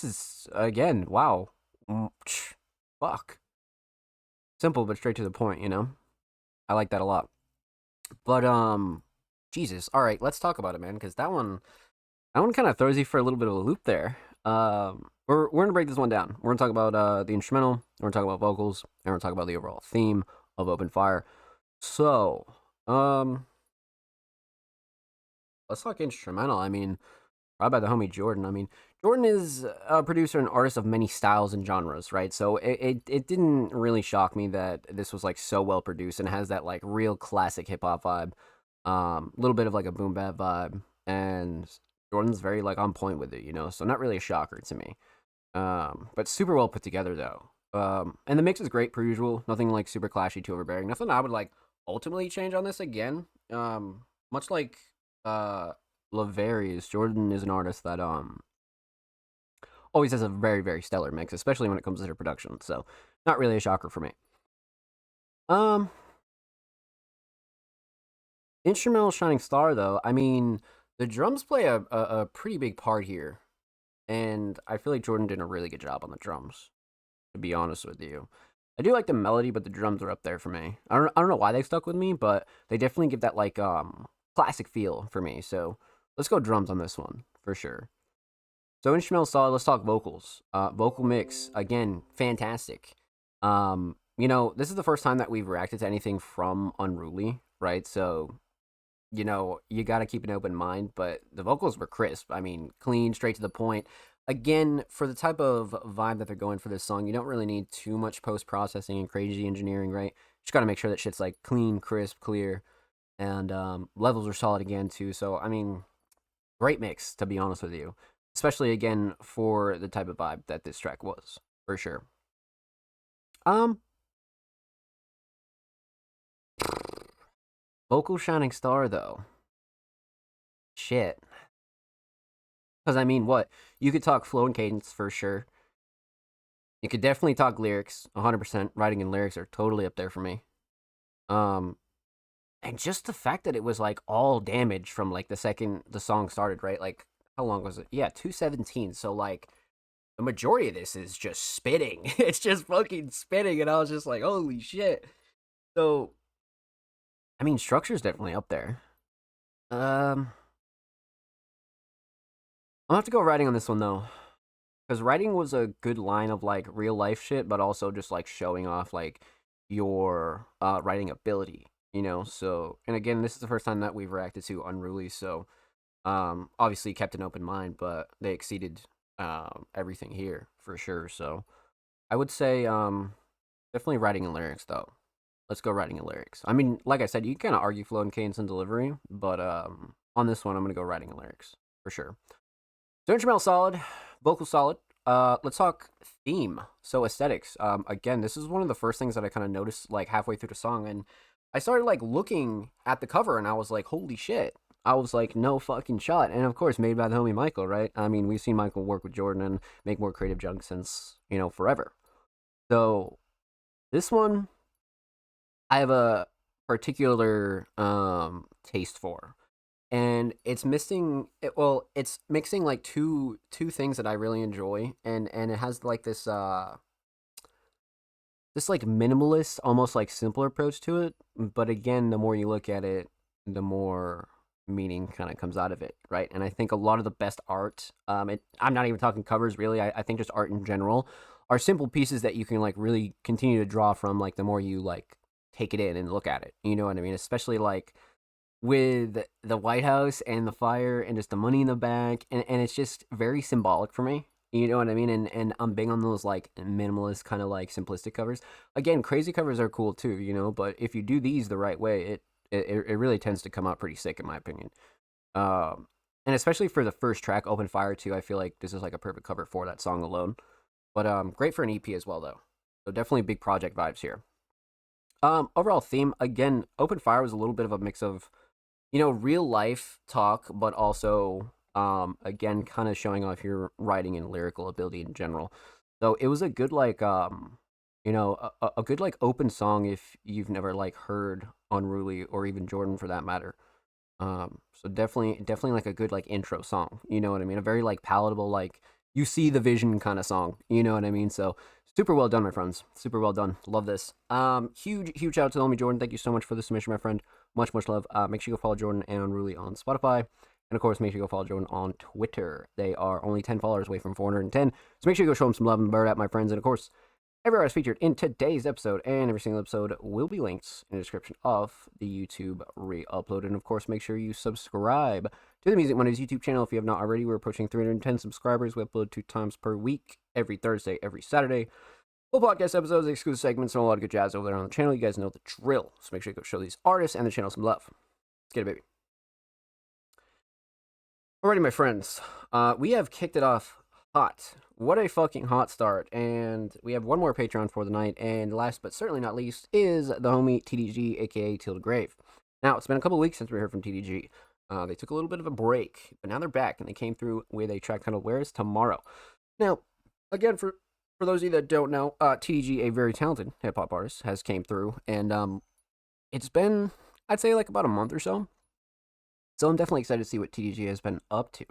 is again wow. Fuck. Simple but straight to the point. You know. I like that a lot. But Jesus. All right, let's talk about it, man. Because that one kind of throws you for a little bit of a loop there. We're gonna break this one down. We're gonna talk about the instrumental. We're gonna talk about vocals, and we're gonna talk about the overall theme of Open Fire. So, let's talk instrumental. I mean, right by the homie Jordan. I mean, Jordan is a producer and artist of many styles and genres, right? So it didn't really shock me that this was like so well produced and has that like real classic hip hop vibe, a little bit of like a boom bap vibe, and Jordan's very like on point with it, you know. So not really a shocker to me, but super well put together though. And the mix is great per usual. Nothing like super clashy, too overbearing. Nothing I would like ultimately change on this again. Much like Laverius, Jordan is an artist that always has a very, very stellar mix, especially when it comes to their production. So not really a shocker for me. Um Instrumental Shining Star though, I mean the drums play a pretty big part here. And I feel like Jordan did a really good job on the drums, to be honest with you. I do like the melody, but the drums are up there for me. I don't know why they stuck with me, but they definitely give that like classic feel for me. So let's go drums on this one for sure. So instrumental solid. Let's talk vocals. Vocal mix again, fantastic. You know, this is the first time that we've reacted to anything from Unruly, right? So you know, you got to keep an open mind, but the vocals were crisp. I mean, clean, straight to the point. Again, for the type of vibe that they're going for this song, you don't really need too much post processing and crazy engineering, right? Just got to make sure that shit's like clean, crisp, clear, and levels are solid again, too. So, I mean, great mix, to be honest with you, especially again for the type of vibe that this track was, for sure. Um, Vocal Shining Star, though. Shit. Because, I mean, what? You could talk flow and cadence for sure. You could definitely talk lyrics, 100%. Writing and lyrics are totally up there for me. Um, and just the fact that it was, like, all damage from, like, the second the song started, right? Like, how long was it? Yeah, 2:17. So, like, the majority of this is just spitting. It's just fucking spitting. And I was just like, holy shit. So, I mean, structure's definitely up there. I'll have to go writing on this one though, because writing was a good line of like real life shit, but also just like showing off like your writing ability, you know. So, and again, this is the first time that we've reacted to Unruly, so obviously kept an open mind, but they exceeded everything here for sure. So, I would say definitely writing and lyrics though. Let's go writing and lyrics. I mean, like I said, you can kind of argue flow and cadence and delivery, but on this one, I'm gonna go writing and lyrics for sure. So instrumental solid, vocal solid. Let's talk theme. So aesthetics. Again, this is one of the first things that I kind of noticed like halfway through the song, and I started like looking at the cover, and I was like, holy shit. I was like, no fucking shot. And of course, made by the homie Michael, right? I mean, we've seen Michael work with Jordan and make more creative junk since, you know, forever. So this one, I have a particular taste for, and it's missing it's mixing like two things that I really enjoy, and it has like this like minimalist, almost like simpler approach to it, but again, the more you look at it, the more meaning kind of comes out of it, right? And I think a lot of the best art, I'm not even talking covers really, I think just art in general are simple pieces that you can like really continue to draw from, like the more you like take it in and look at it, you know what I mean? Especially like with the White House and the fire and just the money in the bank, and it's just very symbolic for me. You know what I mean? And I'm big on those like minimalist kind of like simplistic covers. Again, crazy covers are cool too, you know, but if you do these the right way, it really tends to come out pretty sick in my opinion. And especially for the first track, Open Fire too, I feel like this is like a perfect cover for that song alone. But great for an EP as well though. So definitely big project vibes here. Overall theme, again, Open Fire was a little bit of a mix of, you know, real life talk, but also Again, kind of showing off your writing and lyrical ability in general. So it was a good like a good like open song if you've never like heard Unruly or even Jordan for that matter. So definitely like a good like intro song. You know what I mean? A very like palatable, like you see the vision kind of song. You know what I mean? So super well done, my friends. Super well done. Love this. Huge shout out to Homie Jordan. Thank you so much for the submission, my friend. Much love. Make sure you go follow Jordan and Unruly on Spotify. And of course, make sure you go follow Jordan on Twitter. They are only 10 followers away from 410. So make sure you go show them some love and bird at my friends. And of course, every artist featured in today's episode and every single episode will be linked in the description of the YouTube re-upload. And of course, make sure you subscribe to the Music Mondays YouTube channel if you have not already. We're approaching 310 subscribers. We upload 2 times per week, every Thursday, every Saturday. Full podcast episodes, exclusive segments, and a lot of good jazz over there on the channel. You guys know the drill. So make sure you go show these artists and the channel some love. Let's get it, baby. Alrighty, my friends. We have kicked it off hot. What a fucking hot start. And we have one more Patreon for the night. And last but certainly not least is the homie TDG, aka Tilda Grave. Now, it's been a couple weeks since we heard from TDG. They took a little bit of a break, but now they're back and they came through with a track titled Where Is Tomorrow. Now, again, for those of you that don't know, TDG, a very talented hip hop artist, has came through. And it's been, I'd say, like about a month or so. So I'm definitely excited to see what TDG has been up to.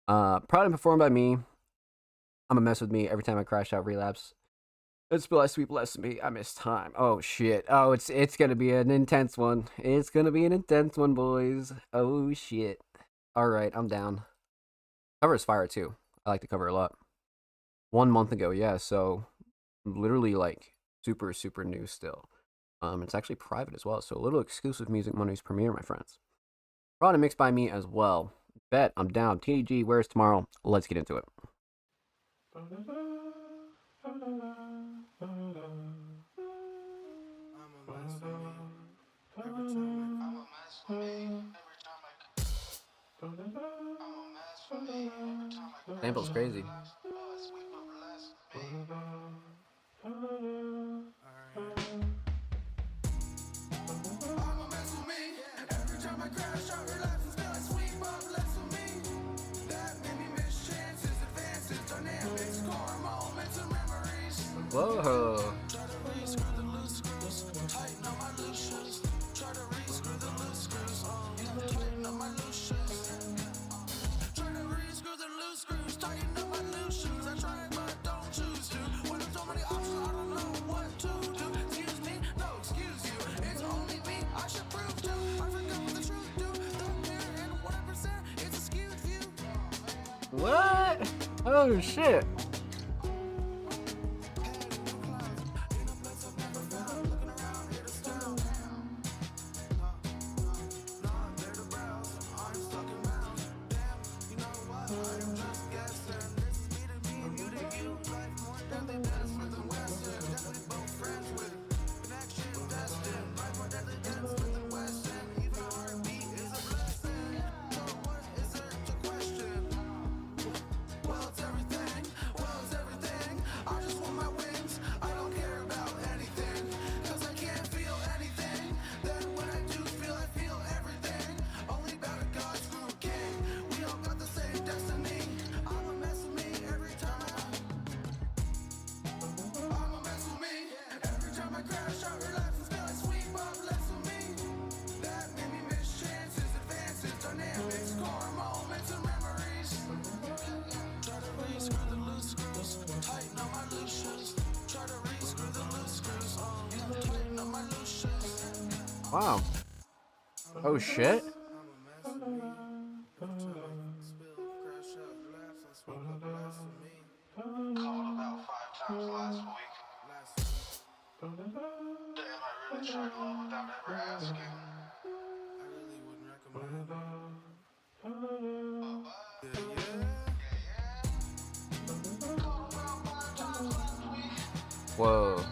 Proud and performed by me. I'm a mess with me every time I crash out, relapse. It's blessed, sweet, blessed me. I miss time. Oh shit. Oh, it's gonna be an intense one. It's gonna be an intense one, boys. Oh shit. All right, I'm down. Cover is fire too. I like the cover a lot. 1 month ago, yeah. So literally like super new still. It's actually private as well. So a little exclusive Music Mondays premiere, my friends. Brought and mixed by me as well. Bet I'm down. TDG, Where's Tomorrow? Let's get into it. Sample's crazy. Whoa. What? Oh shit. Wow. Oh shit. Whoa.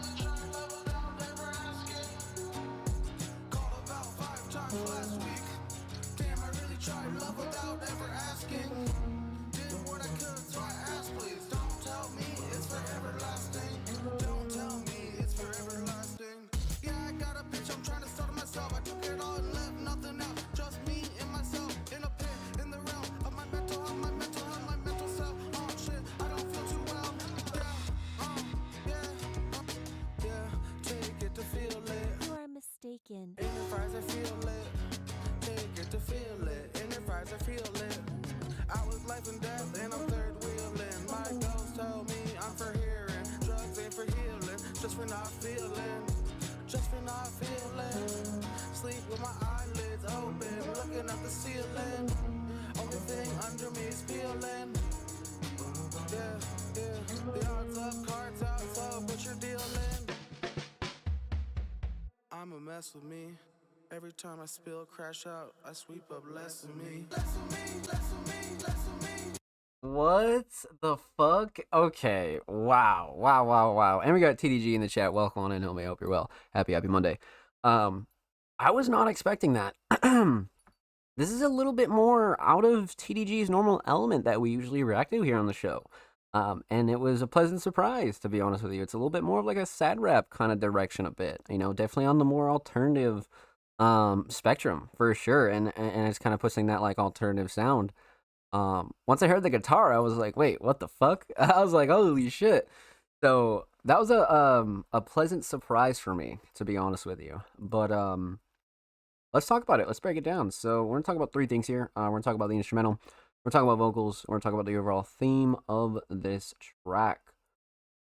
just for not feeling, just for not feeling. Sleep with my eyelids open, looking at the ceiling. Only thing under me is feeling. Yeah, the odds up, cards out, so what you're dealing. I'm a mess with me. Every time I spill, crash out, I sweep up less of me. Less of me, less of me, less of me. What the fuck? Okay. Wow. And we got TDG in the chat. Welcome on in, homie. I hope you're well. Happy Monday. I was not expecting that. This is a little bit more out of TDG's normal element that we usually react to here on the show. And it was a pleasant surprise, to be honest with you. It's a little bit more of like a sad rap kind of direction a bit. You know, definitely on the more alternative spectrum for sure. And it's kind of pushing that like alternative sound. Once I heard the guitar, I was like, wait, what the fuck? I was like, holy shit. So that was a pleasant surprise for me, to be honest with you. But let's talk about it. Let's break it down. So we're gonna talk about three things here. We're gonna talk about the instrumental. We're talking about vocals. We're gonna talk about the overall theme of this track.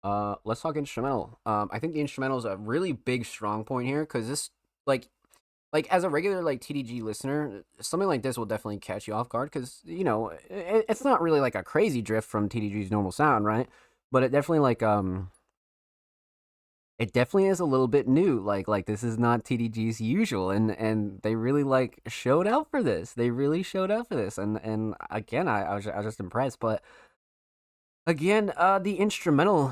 Let's talk instrumental. I think the instrumental is a really big strong point here because this, like as a regular like TDG listener, something like this will definitely catch you off guard because you know it's not really like a crazy drift from TDG's normal sound, right? But it definitely like it definitely is a little bit new. Like this is not TDG's usual, and they really like showed out for this. They really showed out for this, and again, I was just impressed. But again, the instrumental,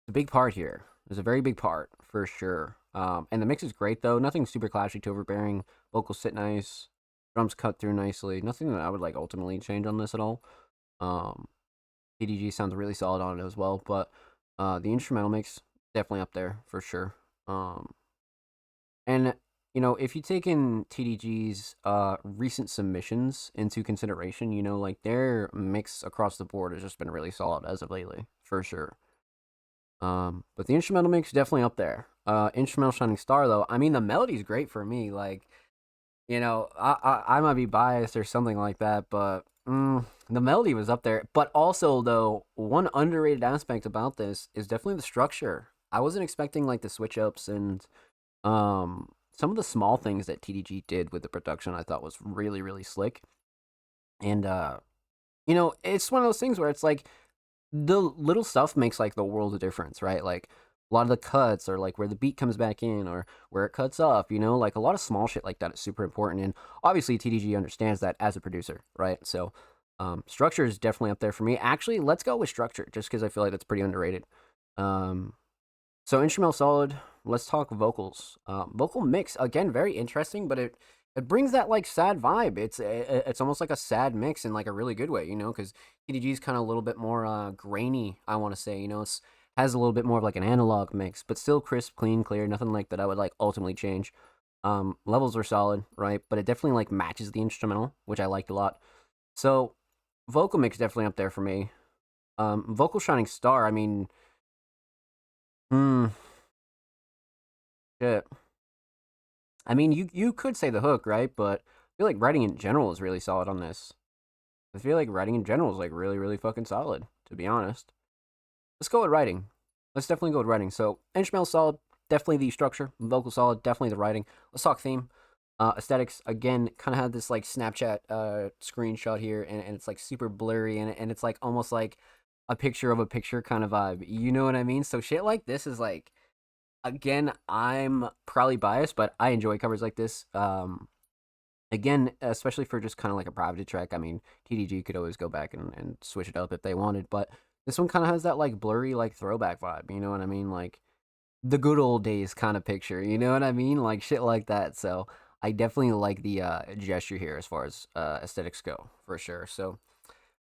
the big part here. There's a very big part for sure. And the mix is great though. Nothing super clashy to overbearing. Vocals sit nice. Drums cut through nicely. Nothing that I would like ultimately change on this at all. TDG sounds really solid on it as well, but the instrumental mix definitely up there for sure. And you know, if you take in TDG's recent submissions into consideration, you know, like their mix across the board has just been really solid as of lately, for sure. But the instrumental mix definitely up there. Instrumental Shining Star though, I mean the melody's great for me. Like, you know, I might be biased or something like that, but the melody was up there. But also though, one underrated aspect about this is definitely the structure. I wasn't expecting like the switch ups and some of the small things that TDG did with the production. I thought was really really slick. And you know, it's one of those things where it's like the little stuff makes like the world of difference, right? Like a lot of the cuts or like where the beat comes back in or where it cuts off, you know, like a lot of small shit like that is super important. And obviously TDG understands that as a producer, right? So structure is definitely up there for me. Actually, let's go with structure just because I feel like that's pretty underrated. So instrumental solid. Let's talk vocals. Vocal mix, again, very interesting, but it brings that like sad vibe. It's almost like a sad mix in like a really good way, you know, because TDG is kind of a little bit more grainy, I want to say, you know. It's has a little bit more of like an analog mix, but still crisp, clean, clear, nothing like that I would like ultimately change. Levels are solid, right? But it definitely like matches the instrumental, which I liked a lot. So vocal mix definitely up there for me. Vocal Shining Star, I mean, shit. I mean, you could say the hook, right? But I feel like writing in general is really solid on this. I feel like writing in general is like really, really fucking solid, to be honest. Let's go with writing. Let's definitely go with writing. So instrumental solid, definitely the structure. Vocal solid, definitely the writing. Let's talk theme. Aesthetics, again, kind of had this like Snapchat screenshot here, and it's like super blurry, and it's like almost like a picture of a picture kind of vibe. You know what I mean? So shit like this is like, again, I'm probably biased, but I enjoy covers like this. Again, especially for just kind of like a private track. I mean, TDG could always go back and switch it up if they wanted, but this one kind of has that like blurry like throwback vibe. You know what I mean? Like the good old days kind of picture. You know what I mean? Like shit like that. So I definitely like the gesture here as far as aesthetics go, for sure. So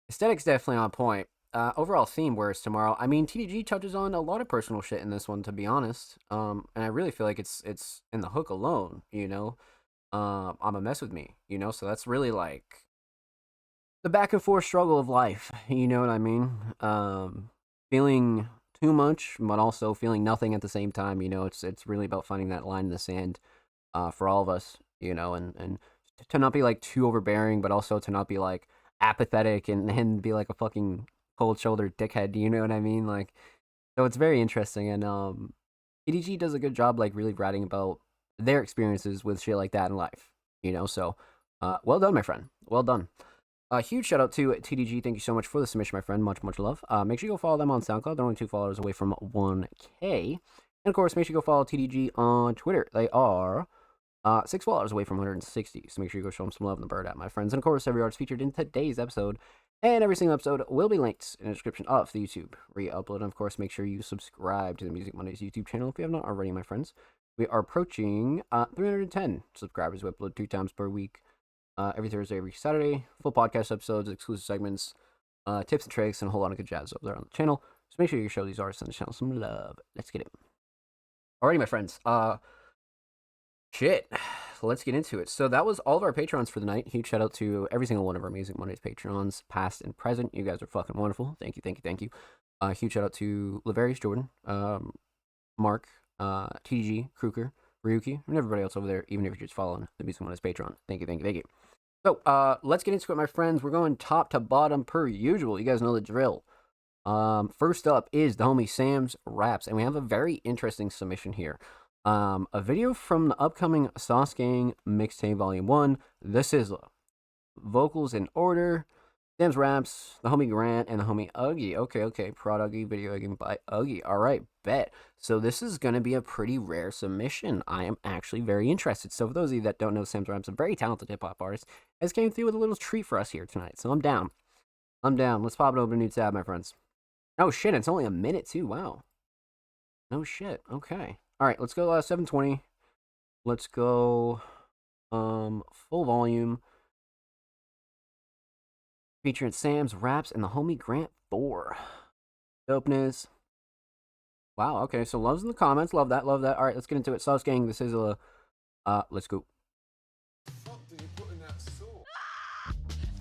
aesthetics definitely on point. Overall theme, Where's Tomorrow? I mean, TDG touches on a lot of personal shit in this one, to be honest. And I really feel like it's in the hook alone, you know. I'm a mess with me, you know. So that's really like the back and forth struggle of life. You know what I mean? Feeling too much, but also feeling nothing at the same time. You know, it's really about finding that line in the sand, for all of us. You know, and to not be like too overbearing, but also to not be like apathetic and be like a fucking cold shouldered dickhead. You know what I mean? Like, so it's very interesting, and TDG does a good job, like, really writing about their experiences with shit like that in life, you know? So, well done, my friend. Well done. A huge shout out to TDG. Thank you so much for the submission, my friend. Much, much love. Make sure you go follow them on SoundCloud. They're only 2 followers away from 1K. And of course, make sure you go follow TDG on Twitter. They are 6 followers away from 160. So make sure you go show them some love in the bird app, my friends. And of course, every artist featured in today's episode and every single episode will be linked in the description of the YouTube re-upload. And of course, make sure you subscribe to the Music Mondays YouTube channel if you have not already, my friends. We are approaching 310 subscribers. We upload 2 times per week. Every Thursday, every Saturday, full podcast episodes, exclusive segments, tips and tricks, and a whole lot of good jazz over there on the channel. So make sure you show these artists on the channel some love. Let's get it. Alrighty, my friends. Shit. Let's get into it. So that was all of our patrons for the night. Huge shout out to every single one of our Music Mondays patrons, past and present. You guys are fucking wonderful. Thank you, thank you, thank you. Huge shout out to Lavarius Jordan, Mark, TG, Kruger, Ryuki, and everybody else over there, even if you're just following the Music Mondays Patreon. Thank you, thank you, thank you. So, let's get into it, my friends. We're going top to bottom per usual. You guys know the drill. First up is the homie Sam's Raps, and we have a very interesting submission here. A video from the upcoming Sauce Gang Mixtape Volume 1, The Sizzla. Vocals in order, Sam's Raps, the homie Grant, and the homie Uggy. Okay, Prod Uggy, video editing by Uggy. Alright, bet. So this is going to be a pretty rare submission. I am actually very interested. So for those of you that don't know, Sam's Raps, a very talented hip-hop artist, has came through with a little treat for us here tonight. So I'm down. Let's pop it open a new tab, my friends. Oh shit, it's only a minute too. Wow. No shit. Okay. Alright, let's go 720. Let's go full volume. Featuring Sam's Raps and the homie Grant Thor. Dopeness. Wow, okay, so loves in the comments. Love that, love that. Alright, let's get into it. Sauce Gang, this is a let's go.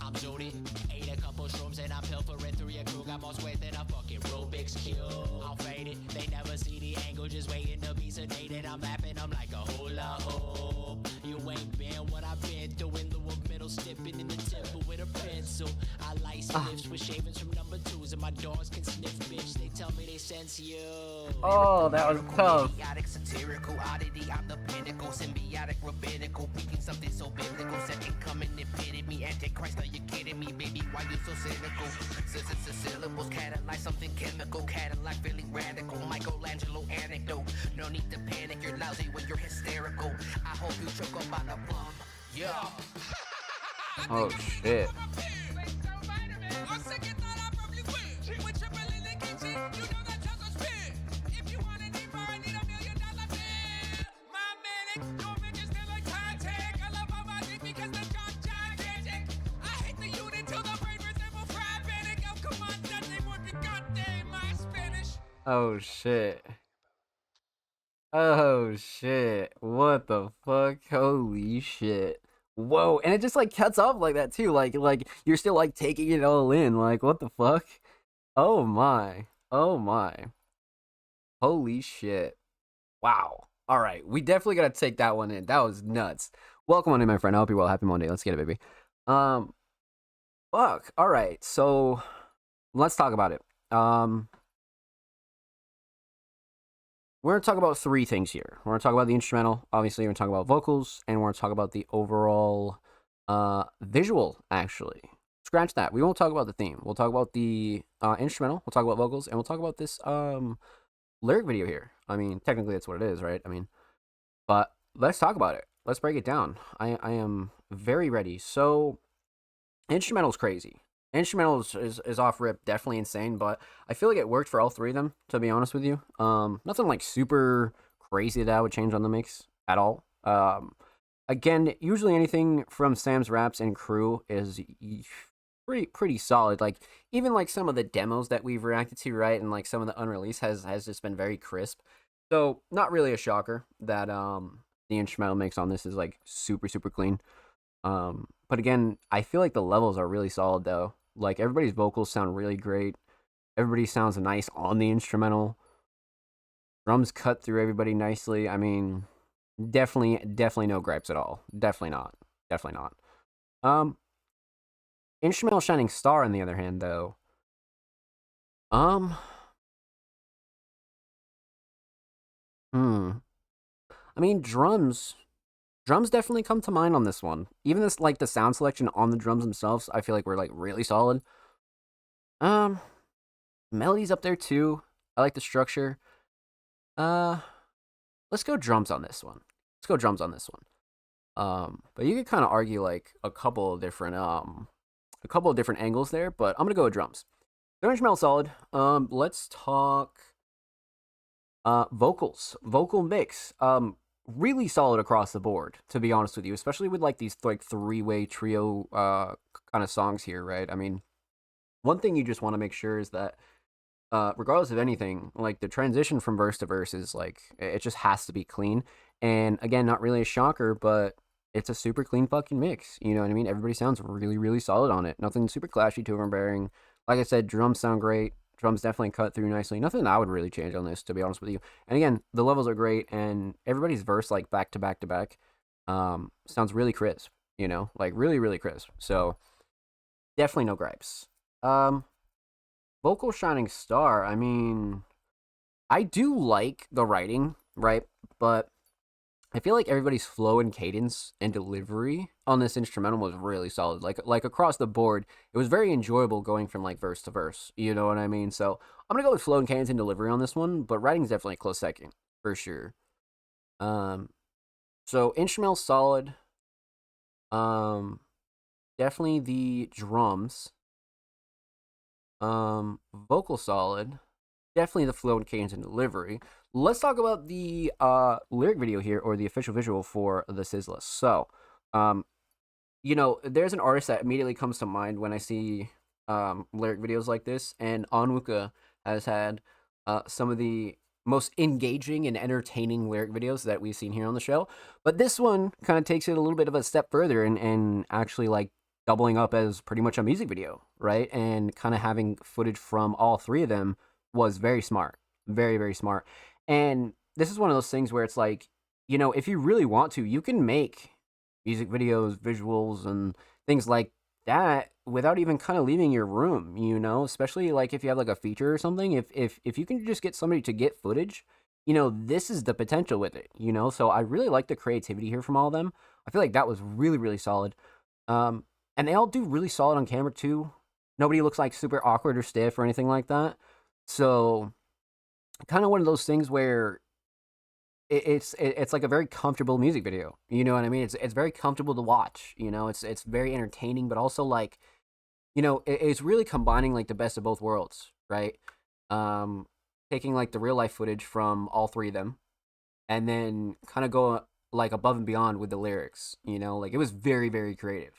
I'm Jody, ate a couple shrooms and I'm pilfering through your crew. Got more sweat than a fucking Rubik's Cube. I'm faded, they never see the angle, just waiting to be sedated. I'm lapping, I'm like a hula hoop. You ain't been what I've been through in the middle, snipping in the temple with a pencil. I like sniffs with shavings from number 2s, and my dogs can sniff, bitch. They tell me they sense you. Oh, that was tough. Satirical oddity, I'm the pinnacle, symbiotic, rabbinical, picking something so biblical. Second coming, epitome, antichrist. Are you kidding me, baby? Why you so cynical? Syllables, catalyze something chemical, Cadillac, feeling radical. Michelangelo anecdote. No need to panic, you're lousy when you're hysterical. I hope you choke up on the plum. Yeah. Oh shit. Oh shit. Oh shit. What the fuck? Holy shit. Whoa, and it just like cuts off like that too. Like you're still like taking it all in. Like, what the fuck? Oh my. Oh my. Holy shit. Wow. Alright, we definitely gotta take that one in. That was nuts. Welcome on in, my friend. I hope you're well. Happy Monday. Let's get it, baby. Fuck. Alright, so let's talk about it. We're going to talk about 3 things here. We're going to talk about the instrumental, obviously. We're going to talk about vocals, and we're going to talk about the overall visual, actually. Scratch that. We won't talk about the theme. We'll talk about the instrumental, we'll talk about vocals, and we'll talk about this lyric video here. I mean, technically that's what it is, right? I mean, but let's talk about it. Let's break it down. I am very ready. So, instrumental's crazy. Instrumental is off rip, definitely insane, but I feel like it worked for all 3 of them, to be honest with you. Nothing like super crazy that I would change on the mix at all. Again, usually anything from Sam's Raps and crew is pretty solid. Like, even like some of the demos that we've reacted to, right, and like some of the unreleased has just been very crisp. So, not really a shocker that the instrumental mix on this is like super clean. But again, I feel like the levels are really solid though. Like, everybody's vocals sound really great. Everybody sounds nice on the instrumental. Drums cut through everybody nicely. I mean, definitely no gripes at all. Definitely not. Instrumental Shining Star, on the other hand, though. Hmm. I mean, drums definitely come to mind on this one. Even this, like, the sound selection on the drums themselves, I feel like were like really solid. Um, Melodies up there too. I like the structure. Uh, let's go drums on this one. Let's go drums on this one. But you could kind of argue like a couple of different angles there, but I'm gonna go with drums. The instrumental solid. Let's talk vocals, vocal mix. Really solid across the board, to be honest with you, especially with like these like three-way trio kind of songs here, right? I mean, one thing you just want to make sure is that regardless of anything, like the transition from verse to verse is like it just has to be clean. And again, not really a shocker, but it's a super clean fucking mix. You know what I mean? Everybody sounds really, really solid on it. Nothing super clashy to overbearing. Like I said, drums sound great. Drums definitely cut through nicely. Nothing I would really change on this, to be honest with you. And again, the levels are great, and everybody's verse like back to back to back sounds really crisp. You know, like really, really crisp. So definitely no gripes. Um, Vocal shining star. I mean, I do like the writing, right? But I feel like everybody's flow and cadence and delivery on this instrumental was really solid. Like across the board, it was very enjoyable going from like verse to verse. You know what I mean? So I'm gonna go with flow and cadence and delivery on this one, but writing's definitely a close second for sure. Um, so instrumental solid. Um, Definitely the drums. Vocal solid. Definitely the flow and cadence and delivery. Let's talk about the lyric video here, or the official visual for the Sizzla. So, um, there's an artist that immediately comes to mind when I see lyric videos like this, and Onwuka has had some of the most engaging and entertaining lyric videos that we've seen here on the show. But this one kind of takes it a little bit of a step further, and actually like doubling up as pretty much a music video, right? And kind of having footage from all three of them was very smart. Very, very smart. And this is one of those things where it's like, if you really want to, you can make music videos, visuals, and things like that without even kind of leaving your room, especially like if you have like a feature or something. If you can just get somebody to get footage, this is the potential with it. So I really like the creativity here from all of them. I feel like that was really, really solid. And they all do really solid on camera too. Nobody looks like super awkward or stiff or anything like that. So kind of one of those things where it's like a very comfortable music video. You know what I mean? It's very comfortable to watch. It's very entertaining, but also like, it's really combining like the best of both worlds, right? Um, Taking like the real life footage from all three of them, and then kind of go like above and beyond with the lyrics. Like it was very, very creative.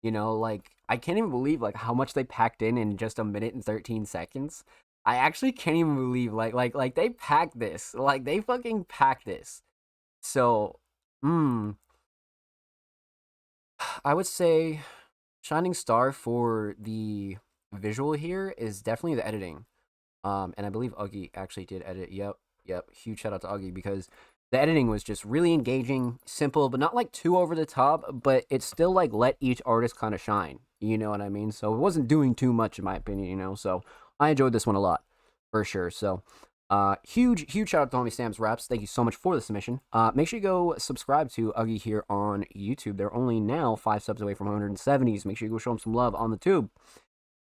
Like I can't even believe like how much they packed in just a minute and 13 seconds. I actually can't even believe like they packed this. Like they fucking packed this. So, I would say shining star for the visual here is definitely the editing. And I believe Uggy actually did edit. Yep. Huge shout out to Uggy, because the editing was just really engaging, simple, but not like too over the top, but it still like let each artist kind of shine. You know what I mean? So it wasn't doing too much in my opinion. So I enjoyed this one a lot for sure. So huge shout out to homie Sam's Raps. Thank you so much for the submission. Make sure you go subscribe to Uggy here on YouTube. They're only now 5 subs away from 170s. Make sure you go show them some love on the tube.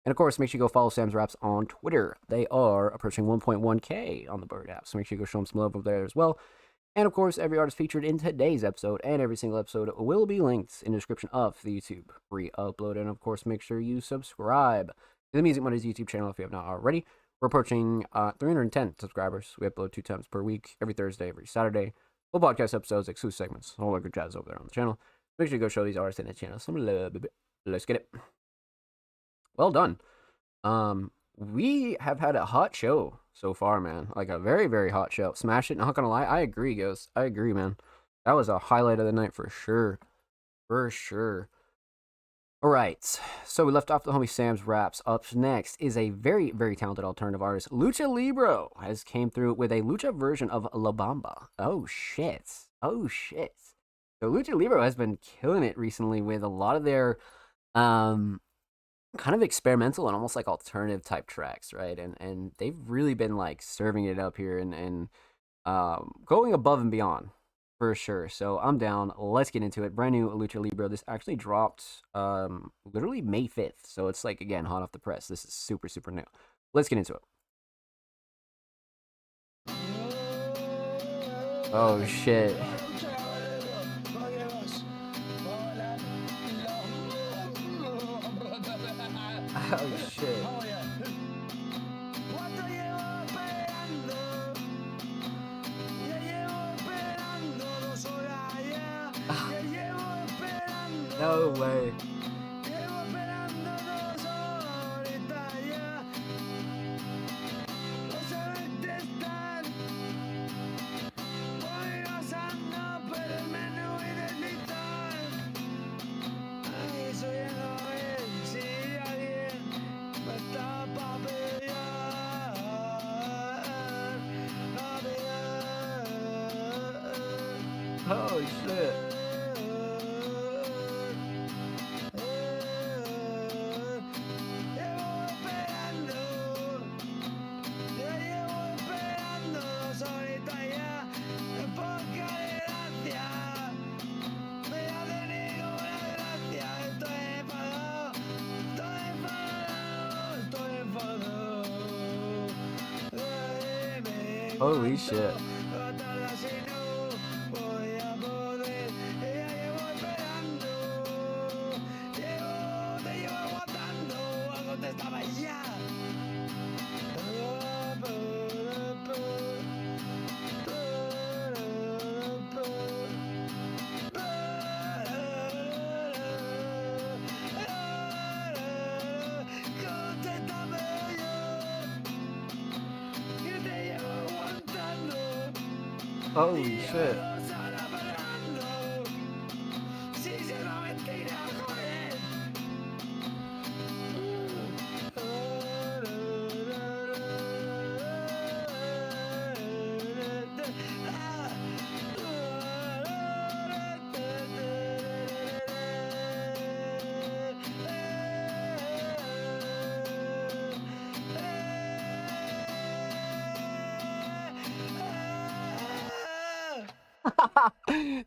And of course, make sure you go follow Sam's Raps on Twitter. They are approaching 1.1K on the Bird app, so make sure you go show them some love over there as well. And of course, every artist featured in today's episode and every single episode will be linked in the description of the YouTube re-upload. And of course, make sure you subscribe to the Music Mondays YouTube channel if you have not already. We're approaching 310 subscribers. We upload 2 times per week, every Thursday, every Saturday. Full podcast episodes, exclusive segments, all that good jazz over there on the channel. Make sure you go show these artists in the channel some love. Let's get it. Well done. We have had a hot show so far, man. Like a very, very hot show. Smash it, not gonna lie. I agree, Ghost. I agree, man. That was a highlight of the night for sure. For sure. Alright, so we left off the homie Sam's Raps. Up next is a very, very talented alternative artist. Lucha Libro has came through with a Lucha version of La Bamba. Oh shit. So Lucha Libro has been killing it recently with a lot of their kind of experimental and almost like alternative type tracks, right? And they've really been like serving it up here, and going above and beyond for sure. So I'm down. Let's get into it. Brand new Lucha Libre. This actually dropped literally May 5th. So it's like, again, hot off the press. This is super, super new. Let's get into it. Oh shit. Oh shit. No way. Oh shit. Holy shit. Holy shit.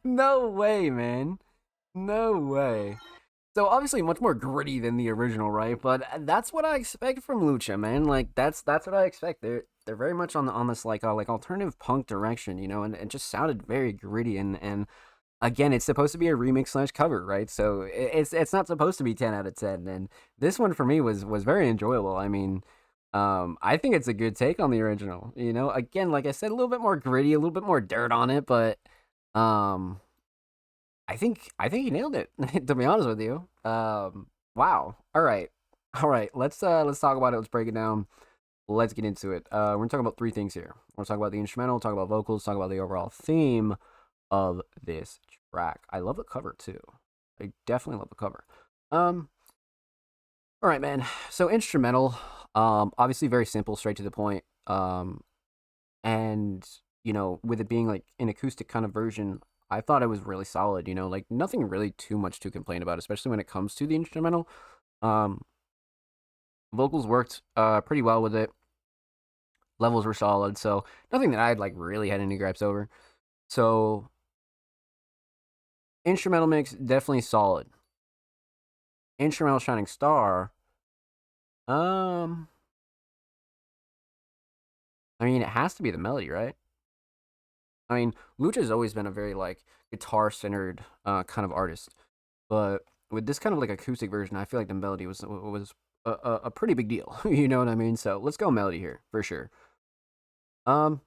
No way, man. No way. So obviously much more gritty than the original, right? But that's what I expect from Lucha, man. Like that's what I expect. They're very much on this like alternative punk direction, you know, and it just sounded very gritty and again, it's supposed to be a remix / cover, right? So it's not supposed to be 10 out of 10. And this one for me was very enjoyable. I mean, I think it's a good take on the original. You know, again, like I said, a little bit more gritty, a little bit more dirt on it, but um, I think he nailed it. To be honest with you, wow. All right. Let's talk about it. Let's break it down. Let's get into it. We're gonna talk about three things here. We're gonna talk about the instrumental, talk about vocals, talk about the overall theme of this track. I love the cover too. I definitely love the cover. Um, all right, man. So instrumental, obviously very simple, straight to the point. And you know, with it being like an acoustic kind of version, I thought it was really solid. You know, like nothing really too much to complain about, especially when it comes to the instrumental. Um, vocals worked pretty well with it. Levels were solid, so nothing that I'd like really had any gripes over. So instrumental mix definitely solid. Instrumental shining star. Um, I mean, it has to be the melody, right? I mean, Lucha's always been a very like guitar centered kind of artist, but with this kind of like acoustic version, I feel like the melody was a pretty big deal. You know what I mean? So let's go melody here for sure. Um,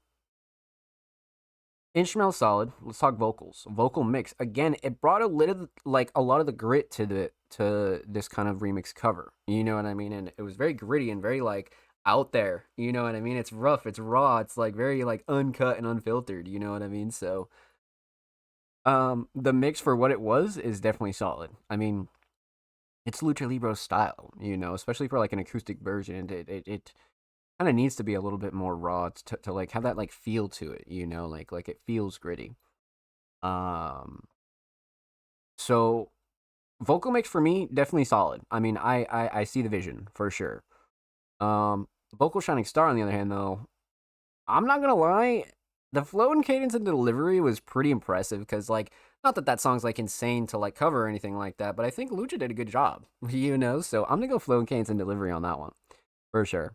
Instrumental solid. Let's talk vocals. Vocal mix again. It brought a little like a lot of the grit to this kind of remix cover. You know what I mean? And it was very gritty and very like out there. You know what I mean? It's rough. It's raw. It's like very like uncut and unfiltered. You know what I mean? So the mix for what it was is definitely solid. I mean, it's Lucha Libre style. You know, especially for like an acoustic version. It kind of needs to be a little bit more raw to like have that like feel to it, you know, like it feels gritty. Um, so vocal mix for me definitely solid. I mean, I see the vision for sure. Vocal shining star on the other hand though, I'm not gonna lie, the flow and cadence and delivery was pretty impressive because, like, not that that song's, like, insane to, like, cover or anything like that, but I think Lucha did a good job, you know? So I'm gonna go flow and cadence and delivery on that one, for sure.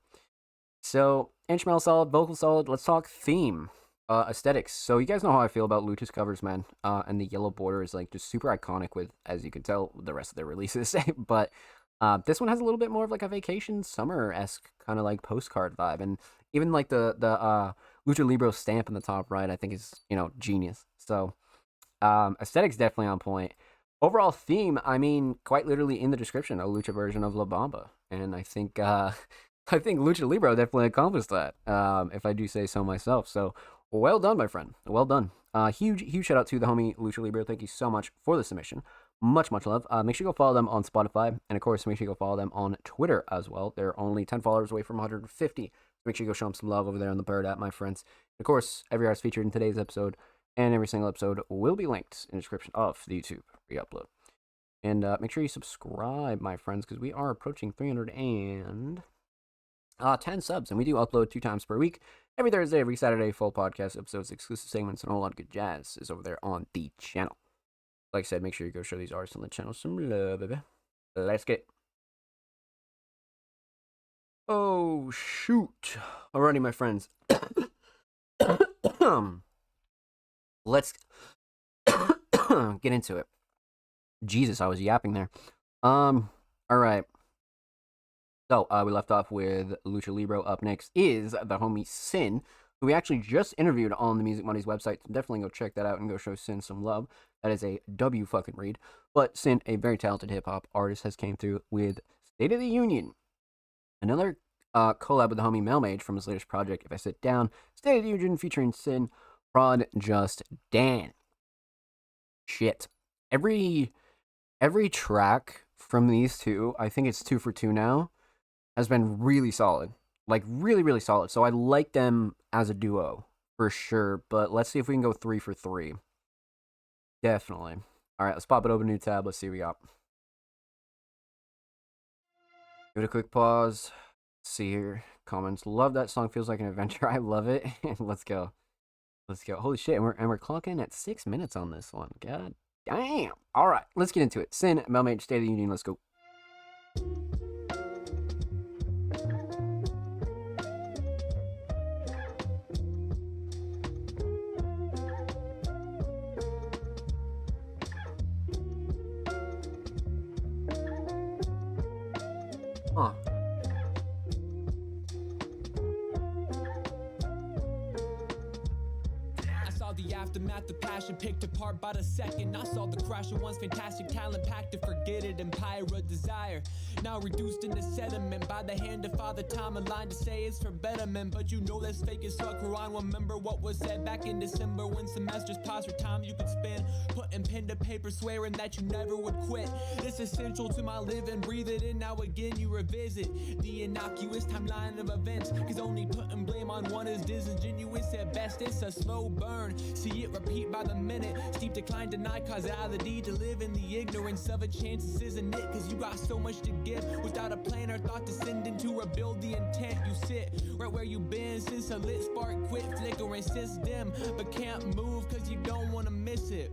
So, instrumental solid, vocal solid, let's talk theme. Aesthetics. So you guys know how I feel about Lucha's covers, man. And the yellow border is, like, just super iconic with, as you can tell, the rest of their releases. But this one has a little bit more of, like, a vacation summer-esque kind of, like, postcard vibe. And even, like, the Lucha Libre stamp in the top right, I think is, you know, genius. So aesthetics definitely on point. Overall theme, I mean, quite literally in the description, a Lucha version of La Bamba. And I think Lucha Libre definitely accomplished that, if I do say so myself. So well done, my friend. Well done. Huge shout out to the homie Lucha Libre. Thank you so much for the submission. Much love. Make sure you go follow them on Spotify. And of course, make sure you go follow them on Twitter as well. They're only 10 followers away from 150. Make sure you go show them some love over there on the Bird app, my friends. And of course, every artist featured in today's episode and every single episode will be linked in the description of the YouTube re-upload. And make sure you subscribe, my friends, because we are approaching 310 subs. And we do upload 2 times per week. Every Thursday, every Saturday, full podcast episodes, exclusive segments, and a whole lot of good jazz is over there on the channel. Like I said, make sure you go show these artists on the channel some love, baby. Let's get it. Oh, shoot. Alrighty, my friends. Let's get into it. Jesus, I was yapping there. Alright. So, we left off with Lucha Libre. Up next is the homie Sin, who we actually just interviewed on the Music Mondays website. So definitely go check that out and go show Sin some love. That is a W fucking read. But Sin, a very talented hip-hop artist, has came through with State of the Union. Another collab with the homie Melmage from his latest project, If I Sit Down. State of the Union featuring Sin, Prod, Just Dan. Shit. Every track from these two, I think it's 2 for 2 now, has been really solid. Like, really solid. So I like them as a duo, for sure. But let's see if we can go 3 for 3. Definitely. Alright, let's pop it open, new tab. Let's see what we got. Give it a quick pause. Let's see here. Comments. Love that song. Feels like an adventure. I love it. Let's go. Holy shit. And we're clocking at 6 minutes on this one. God damn. Alright, let's get into it. Sin, Melmage, State of the Union. Let's go. Huh. The aftermath of passion picked apart by the second. I saw the crash of once fantastic talent packed to forget it. Empire of desire now reduced into sediment by the hand of Father Time. A line to say it's for betterment, but you know that's fake as fuck. Quran, remember what was said back in December when semesters paused for time you could spend putting pen to paper, swearing that you never would quit. It's essential to my living, breathe it in. Now again you revisit the innocuous timeline of events, cause only putting blame on one is disingenuous at best. It's a slow burn, see it repeat by the minute. Steep decline, deny causality, to live in the ignorance of a chance. This isn't it, cause you got so much to give without a plan or thought to send into rebuild the intent. You sit right where you been since a lit spark quit flickering, since dim, but can't move cause you don't wanna miss it.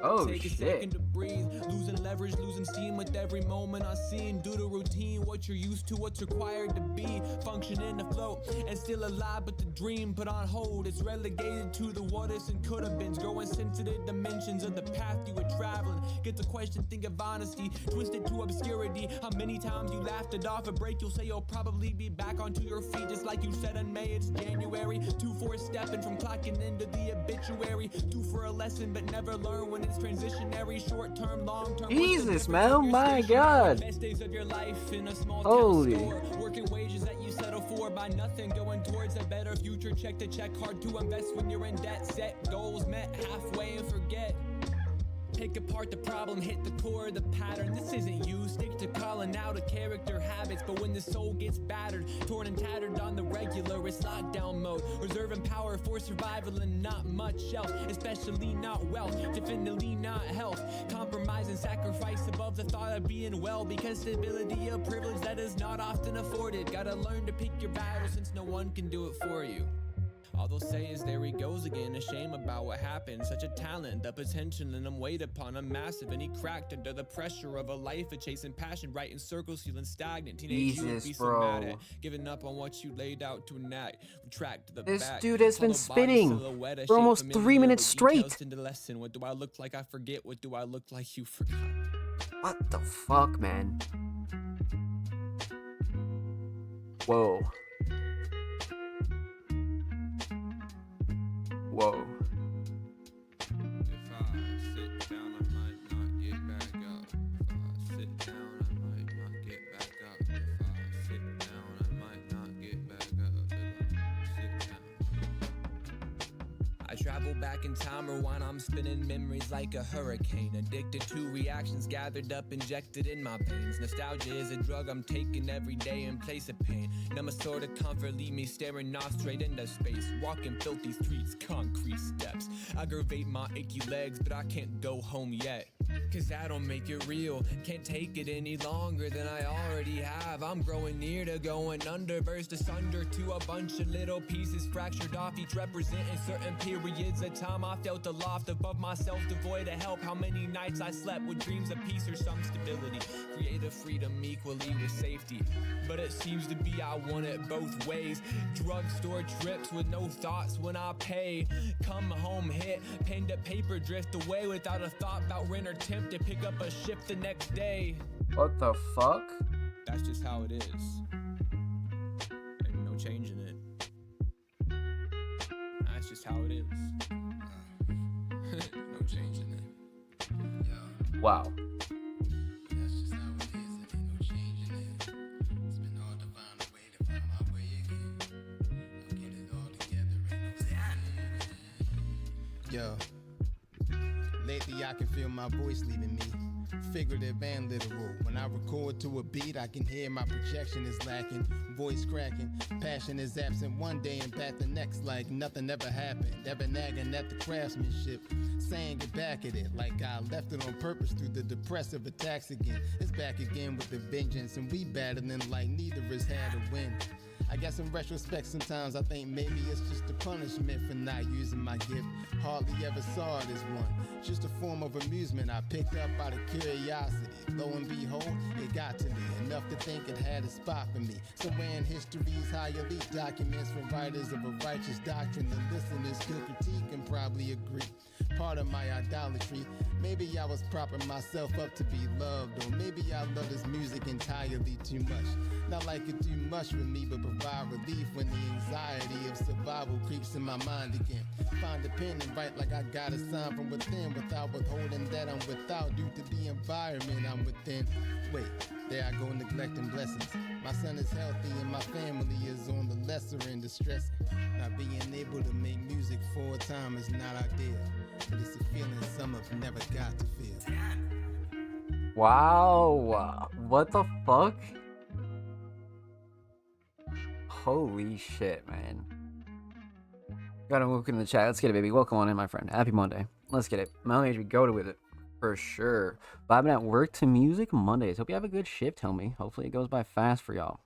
Oh, Take a shit. second to breathe, losing leverage, losing steam with every moment unseen. Due to routine, what you're used to, what's required to be, functioning afloat and still alive, but the dream put on hold. It's relegated to the what ifs and could have beens, growing sensitive dimensions of the path you were traveling. Get the question, think of honesty, twisted to obscurity. How many times you laughed it off, a break you'll say you'll probably be back onto your feet, just like you said in May. It's January, 2 for a stepping from clocking into the obituary, 2 for a lesson but never learn when it's transitionary, short term, long term. Jesus, man, oh my God. Best days of your life in a small Holy. town store, working wages that you settle for by nothing, going towards a better future. Check to check, hard to invest when you're in debt. Set goals met halfway and forget. Pick apart the problem, hit the core of the pattern. This isn't you, stick to calling out a character habits. But when the soul gets battered, torn and tattered on the regular, it's lockdown mode. Reserving power for survival and not much else, especially not wealth, definitely not health. Compromise and sacrifice above the thought of being well, because stability a privilege that is not often afforded. Gotta learn to pick your battles since no one can do it for you. All they'll say is there he goes again, a shame about what happened. Such a talent, the potential in him weighed upon him massive, and he cracked under the pressure of a life of chasing passion, right in circles, feeling stagnant. Teenage you would be so mad at, giving up on what you laid out to enact. Retract to the This back. dude has been Hollow body spinning silhouette, for almost shape 3 familiar minutes with straight. details into lesson. What do I look like? I forget. What do I look like? You forgot. What the fuck, man? Whoa. Whoa. If I sit down, I might not get back up. If I sit down, I might not get back up. If I sit down, I might not get back up. If I sit down. I travel back in time, rewind, I'm spinning memories like a hurricane. Addicted to reactions gathered up, injected in my veins. Nostalgia is a drug I'm taking every day in place of pain. Numb a sort of comfort, leave me staring off straight into space. Walking filthy streets, concrete steps. Aggravate my achy legs, but I can't go home yet. Cause I don't make it real. Can't take it any longer than I already have. I'm growing near to going under, burst asunder to a bunch of little pieces fractured off, each representing certain periods of time. I felt aloft above myself, devoid of help. How many nights I slept with dreams of peace or some stability. Creative freedom equally with safety. But it seems to be I want it both ways. Drugstore trips with no thoughts when I pay. Come home hit, pen to paper, drift away without a thought about rent or temp to pick up a shift the next day. What the fuck? That's just how it is. Ain't no changing it. That's just how it is. No changing it. Wow. That's just how it is. It ain't no changing it. It's been hard to find a way to find my way again. I'll get it all together. Ain't no Yo, lately I can feel my voice leaving me, figurative and literal. When I record to a beat, I can hear my projection is lacking, voice cracking, passion is absent one day and back the next like nothing ever happened. Ever nagging at the craftsmanship, saying get back at it like I left it on purpose through the depressive attacks again. It's back again with the vengeance and we battling like neither of us had a win. I guess in retrospect sometimes I think maybe it's just a punishment for not using my gift. Hardly ever saw it as one, just a form of amusement I picked up out of curiosity. Lo and behold, it got to me, enough to think it had a spot for me. Somewhere in history's high elite documents from writers of a righteous doctrine. The listeners could critique and probably agree. Part of my idolatry, maybe I was propping myself up to be loved, or maybe I love this music entirely too much. Not like it too much for me, but provide relief when the anxiety of survival creeps in my mind again. Find a pen and write like I got a sign from within, without withholding that I'm without due to the environment I'm within. Wait, there I go neglecting blessings. My son is healthy and my family is on the lesser end of stress. Not being able to make music full time is not ideal, but it's a feeling some have never got to feel. Wow. What the fuck? Holy shit, man. Got a look in the chat. Let's get it, baby. Welcome on in, my friend. Happy Monday. Let's get it. Mel we go to with it. For sure. Vibing at work to music Mondays. Hope you have a good shift, homie. Hopefully it goes by fast for y'all.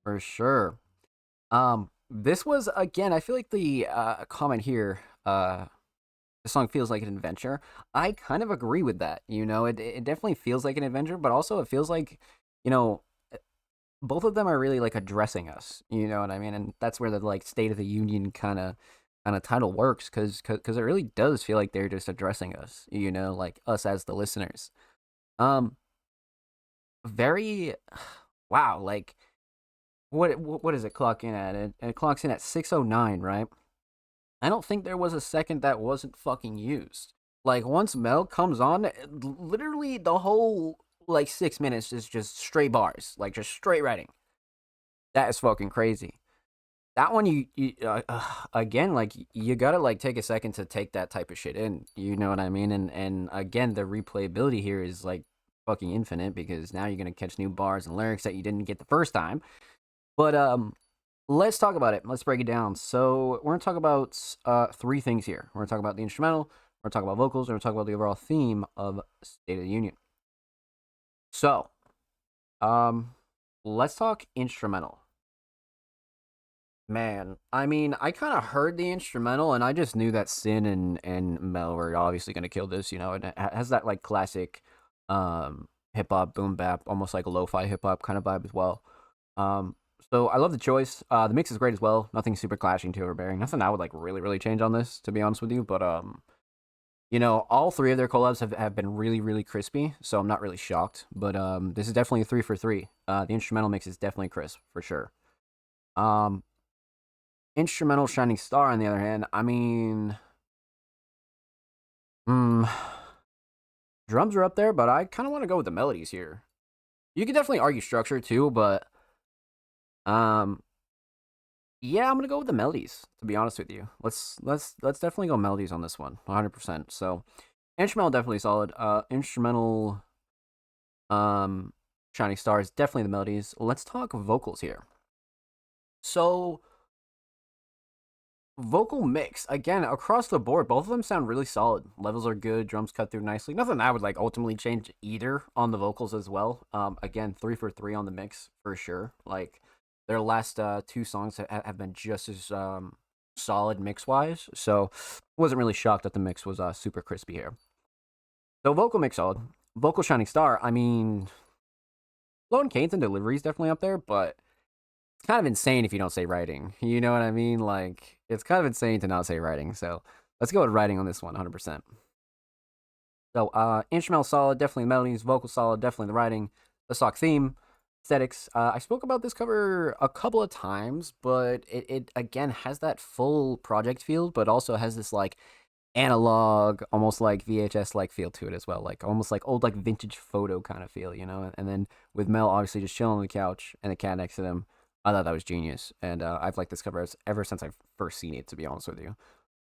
For sure. This was, again, I feel like the comment here, the song feels like an adventure. I kind of agree with that. You know, it definitely feels like an adventure, but also it feels like, you know, both of them are really like addressing us. You know what I mean? And that's where the like State of the Union kind of title works, because it really does feel like they're just addressing us. You know, like us as the listeners. Very, wow. Like, what is it clocking at? It clocks in at 6:09, right? I don't think there was a second that wasn't fucking used. Like, once Mel comes on, literally the whole, like, 6 minutes is just straight bars. Like, just straight writing. That is fucking crazy. That one, you again, like, you gotta, like, take a second to take that type of shit in. You know what I mean? And again, the replayability here is, like, fucking infinite, because now you're gonna catch new bars and lyrics that you didn't get the first time. But, let's talk about it. Let's break it down. So we're going to talk about 3 things here. We're going to talk about the instrumental, we're going to talk about vocals, and we're going to talk about the overall theme of State of the Union. So, let's talk instrumental. Man, I mean, I kind of heard the instrumental, and I just knew that Sin and Mel were obviously gonna kill this. And it has that like classic, hip hop boom bap, almost like a lo-fi hip hop kind of vibe as well. Um, so I love the choice. The mix is great as well. Nothing super clashing, too overbearing. Nothing I would like really change on this, to be honest with you. But all three of their collabs have been really crispy, so I'm not really shocked. But this is definitely a 3 for 3. The instrumental mix is definitely crisp for sure. Um, Instrumental Shining Star, on the other hand, I mean, hmm, drums are up there, but I kind of want to go with the melodies here. You could definitely argue structure too, but um, yeah, I'm gonna go with the melodies. To be honest with you, let's definitely go melodies on this one, 100%. So instrumental definitely solid. Instrumental, um, Shining Star is definitely the melodies. Let's talk vocals here. So vocal mix again across the board, both of them sound really solid. Levels are good, drums cut through nicely. Nothing I would like ultimately change either on the vocals as well. Again, 3 for 3 on the mix for sure. Like their last two songs have been just as solid mix wise, so wasn't really shocked that the mix was super crispy here. So vocal mix solid, vocal Shining Star. I mean, flow and cadence and delivery is definitely up there, but it's kind of insane if you don't say writing. You know what I mean? Like, it's kind of insane to not say writing. So let's go with writing on this one, 100%. So, instrumental solid, definitely the melodies. Vocal solid, definitely the writing. The stock theme, aesthetics. I spoke about this cover a couple of times, but it again has that full project feel, but also has this like analog, almost like VHS like feel to it as well. Like almost like old like vintage photo kind of feel, And then with Mel obviously just chilling on the couch and the cat next to them. I thought that was genius, and I've liked this cover ever since I've first seen it. To be honest with you,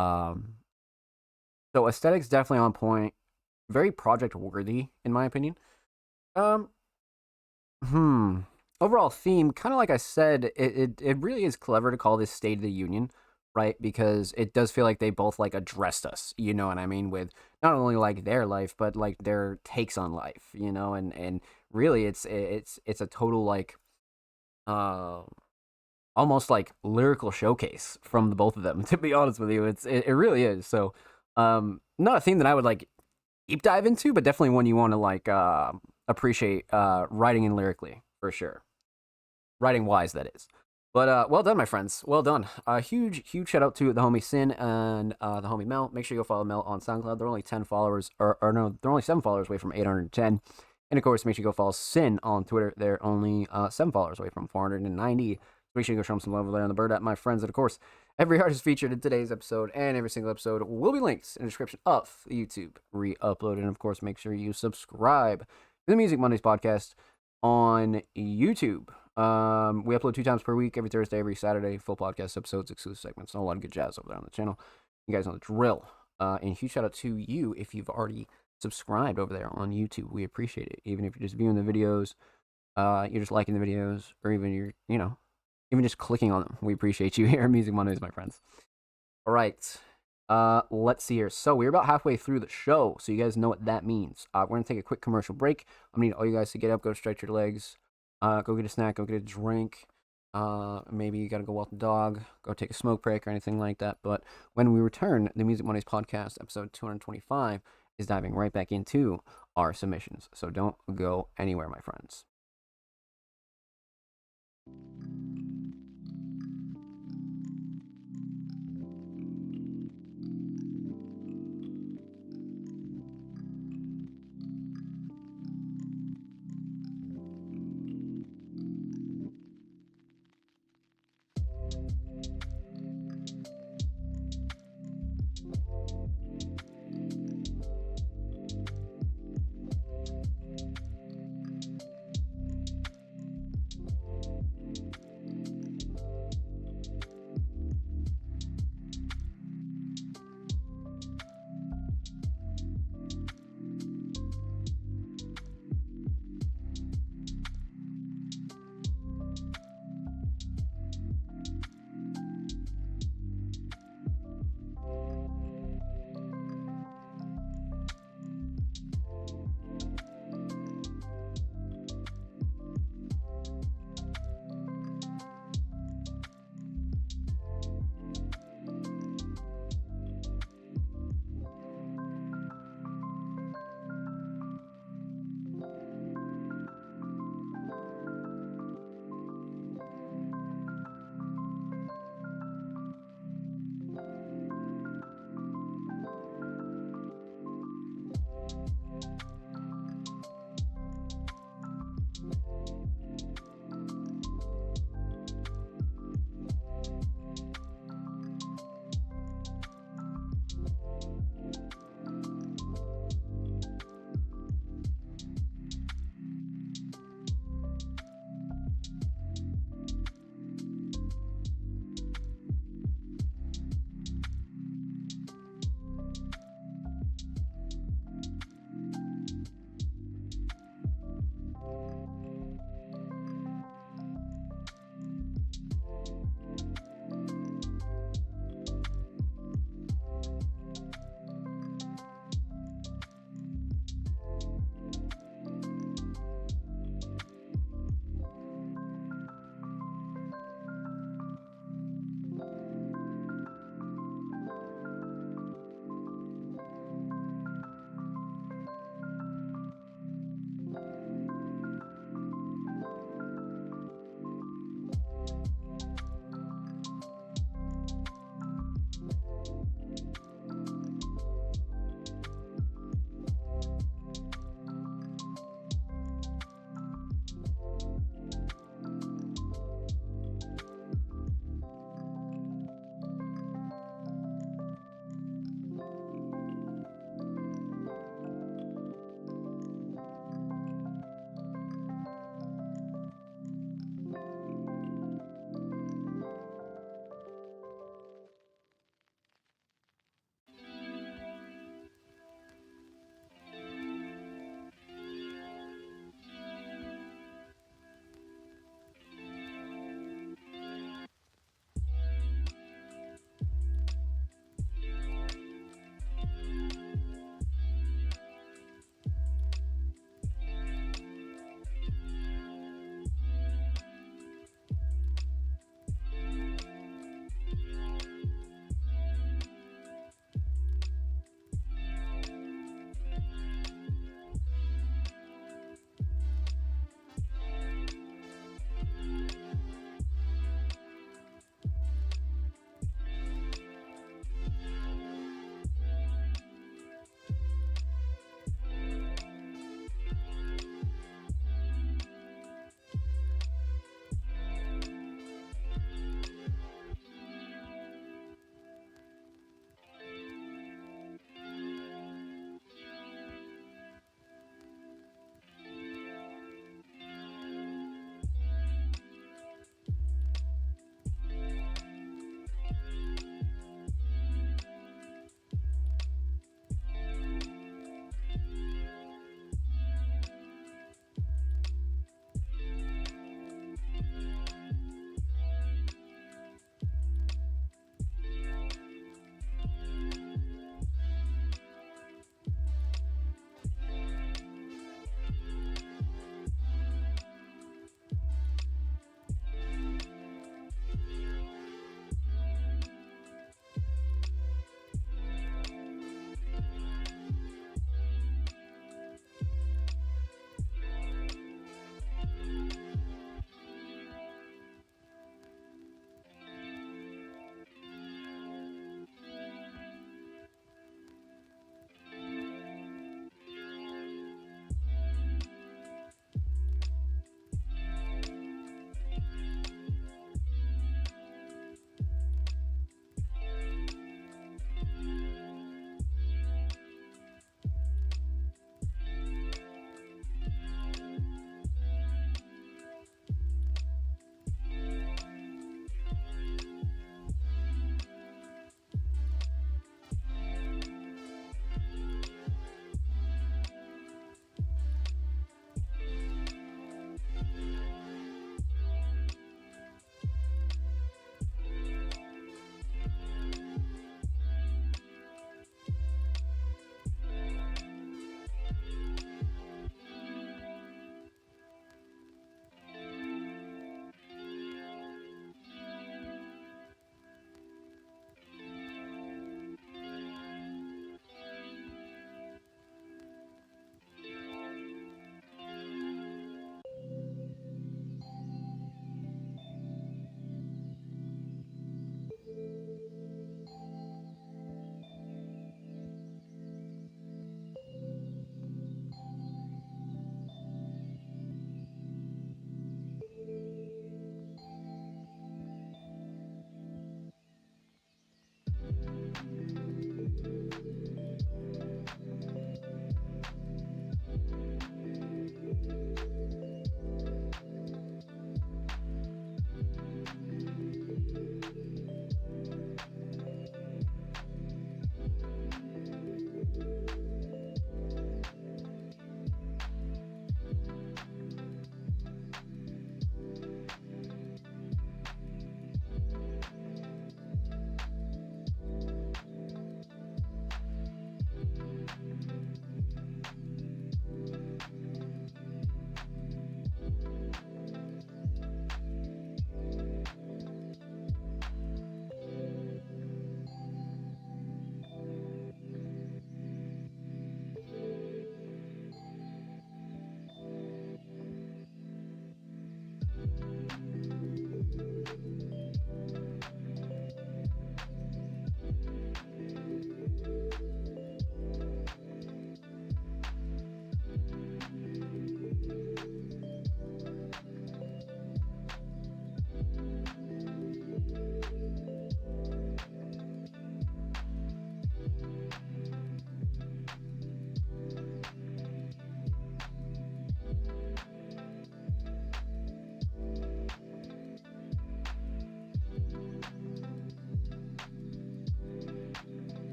um, so aesthetics definitely on point, very project worthy in my opinion. Um, hmm. Overall theme, kind of like I said, it really is clever to call this State of the Union, right? Because it does feel like they both like addressed us, you know what I mean, with not only like their life but like their takes on life, and really it's a total like uh almost like lyrical showcase from the both of them. To be honest with you, it really is. So, not a theme that I would like deep dive into, but definitely one you want to like appreciate writing and lyrically for sure. Writing wise, that is. But well done, my friends. Well done. Huge shout out to the homie Sin and the homie Mel. Make sure you go follow Mel on SoundCloud. They're only 10 followers, or no, they're only 7 followers away from 810. And of course, make sure you go follow Sin on Twitter. They're only 7 followers away from 490. Make sure you go show them some love over there on the bird at my friends. And of course, every artist featured in today's episode and every single episode will be linked in the description of the YouTube re-upload. And of course, make sure you subscribe to the Music Mondays podcast on YouTube. We upload 2 times per week, every Thursday, every Saturday, full podcast episodes, exclusive segments, and a lot of good jazz over there on the channel. You guys know the drill. And huge shout out to you if you've already subscribed over there on YouTube. We appreciate it. Even if you're just viewing the videos, you're just liking the videos, or even you're, even just clicking on them. We appreciate you here at Music Mondays, my friends. All right. Let's see here. So we're about halfway through the show, so you guys know what that means. We're going to take a quick commercial break. I'm going to need all you guys to get up, go stretch your legs, go get a snack, go get a drink. Maybe you got to go walk the dog, go take a smoke break or anything like that. But when we return, the Music Mondays podcast, episode 225, is diving right back into our submissions. So don't go anywhere, my friends.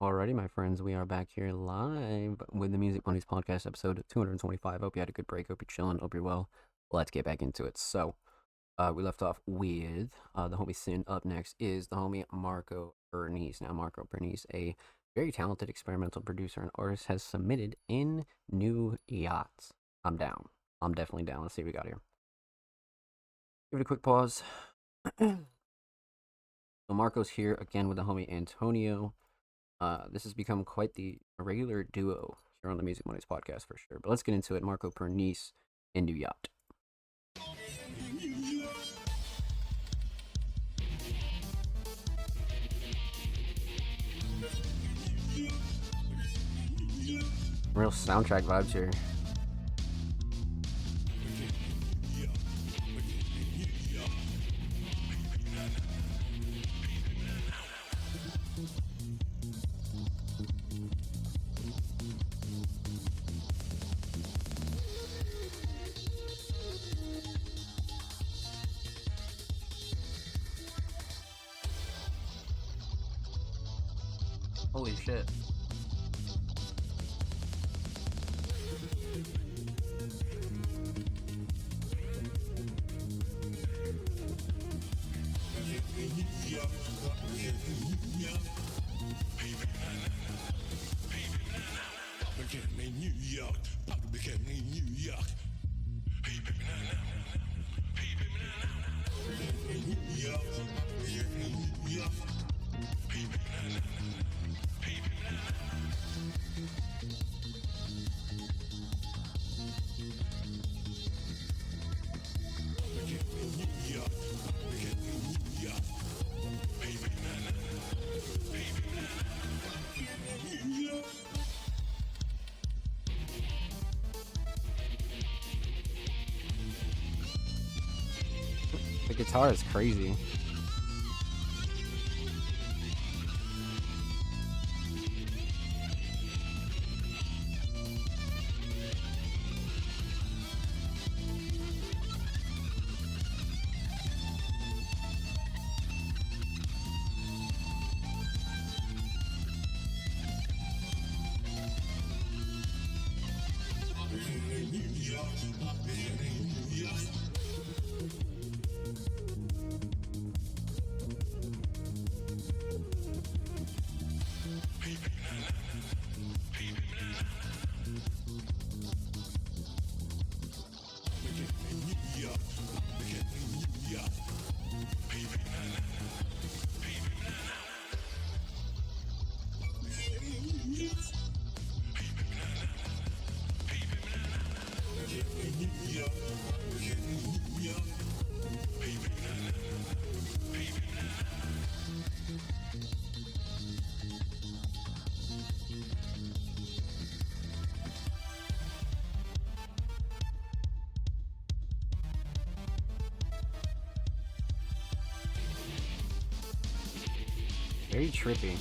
Alrighty, my friends, we are back here live with the Music Mondays podcast, episode 225. Hope you had a good break. Hope you're chilling. Hope you're well. Let's get back into it. So, we left off with the homie Sin. Up next is the homie Marco Pernice. Now, Marco Pernice, a very talented experimental producer and artist, has submitted in New Yachts. I'm down. I'm definitely down. Let's see what we got here. Give it a quick pause. So Marco's here again with the homie Antonio. This has become quite the regular duo here on the Music Mondays podcast for sure. But let's get into it. Marco Pernice in New Yacht. Real soundtrack vibes here. Holy shit. The guitar is crazy. Very trippy.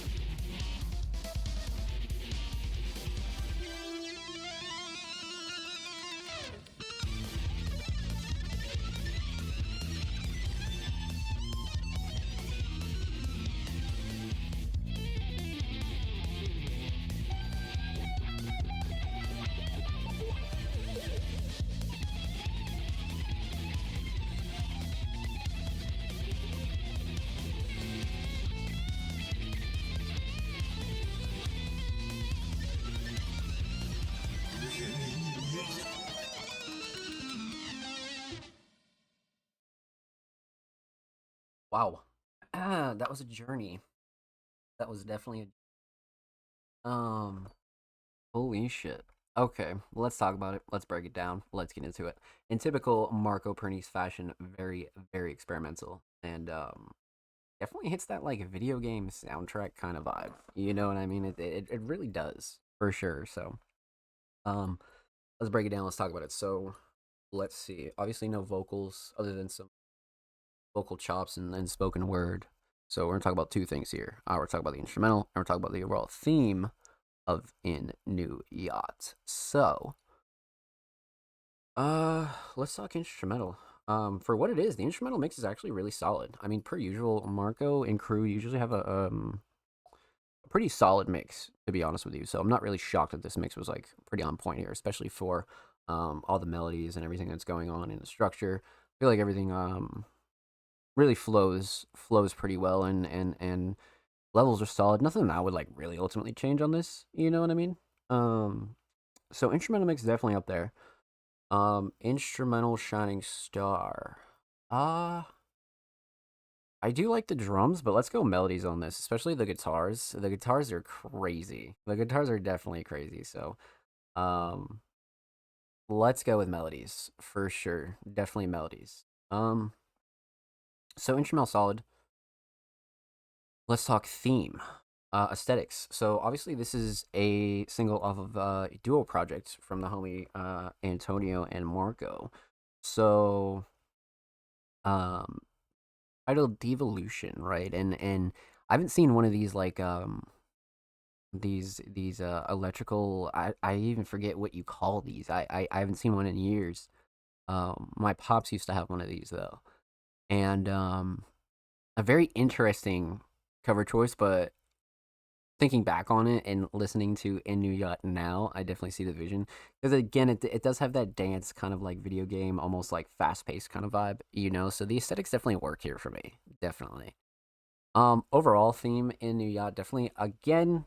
Wow. That was a journey. That was definitely holy shit. Okay, let's talk about it. Let's break it down. Let's get into it. In typical Marco Pernice fashion, very, very experimental. And definitely hits that like video game soundtrack kind of vibe. You know what I mean? It really does, for sure. So let's break it down. Let's talk about it. So let's see. Obviously no vocals other than some vocal chops and then spoken word. So we're gonna talk about two things here. We're talking about the instrumental and we're talking about the overall theme of In New Yacht. So let's talk instrumental. For what it is, the instrumental mix is actually really solid. I mean, per usual, Marco and crew usually have a a pretty solid mix, to be honest with you. So I'm not really shocked that this mix was like pretty on point here, especially for all the melodies and everything that's going on in the structure. I feel like everything really flows pretty well, and levels are solid. Nothing that would like really ultimately change on this. You know what I mean? So instrumental mix definitely up there. Instrumental shining star. I do like the drums, but let's go melodies on this, especially the guitars. The guitars are crazy. The guitars are definitely crazy. So, let's go with melodies for sure. Definitely melodies. So instrumental solid. Let's talk theme. Aesthetics. So obviously this is a single off of a duo project from the homie Antonio and Marco. So titled Devolution, right? And I haven't seen one of these like these electrical, I even forget what you call these. I haven't seen one in years. My pops used to have one of these though. And a very interesting cover choice, but thinking back on it and listening to In New Yacht now, I definitely see the vision. Because again, it does have that dance kind of like video game, almost like fast paced kind of vibe, you know. So the aesthetics definitely work here for me, definitely. Overall theme In New Yacht definitely again,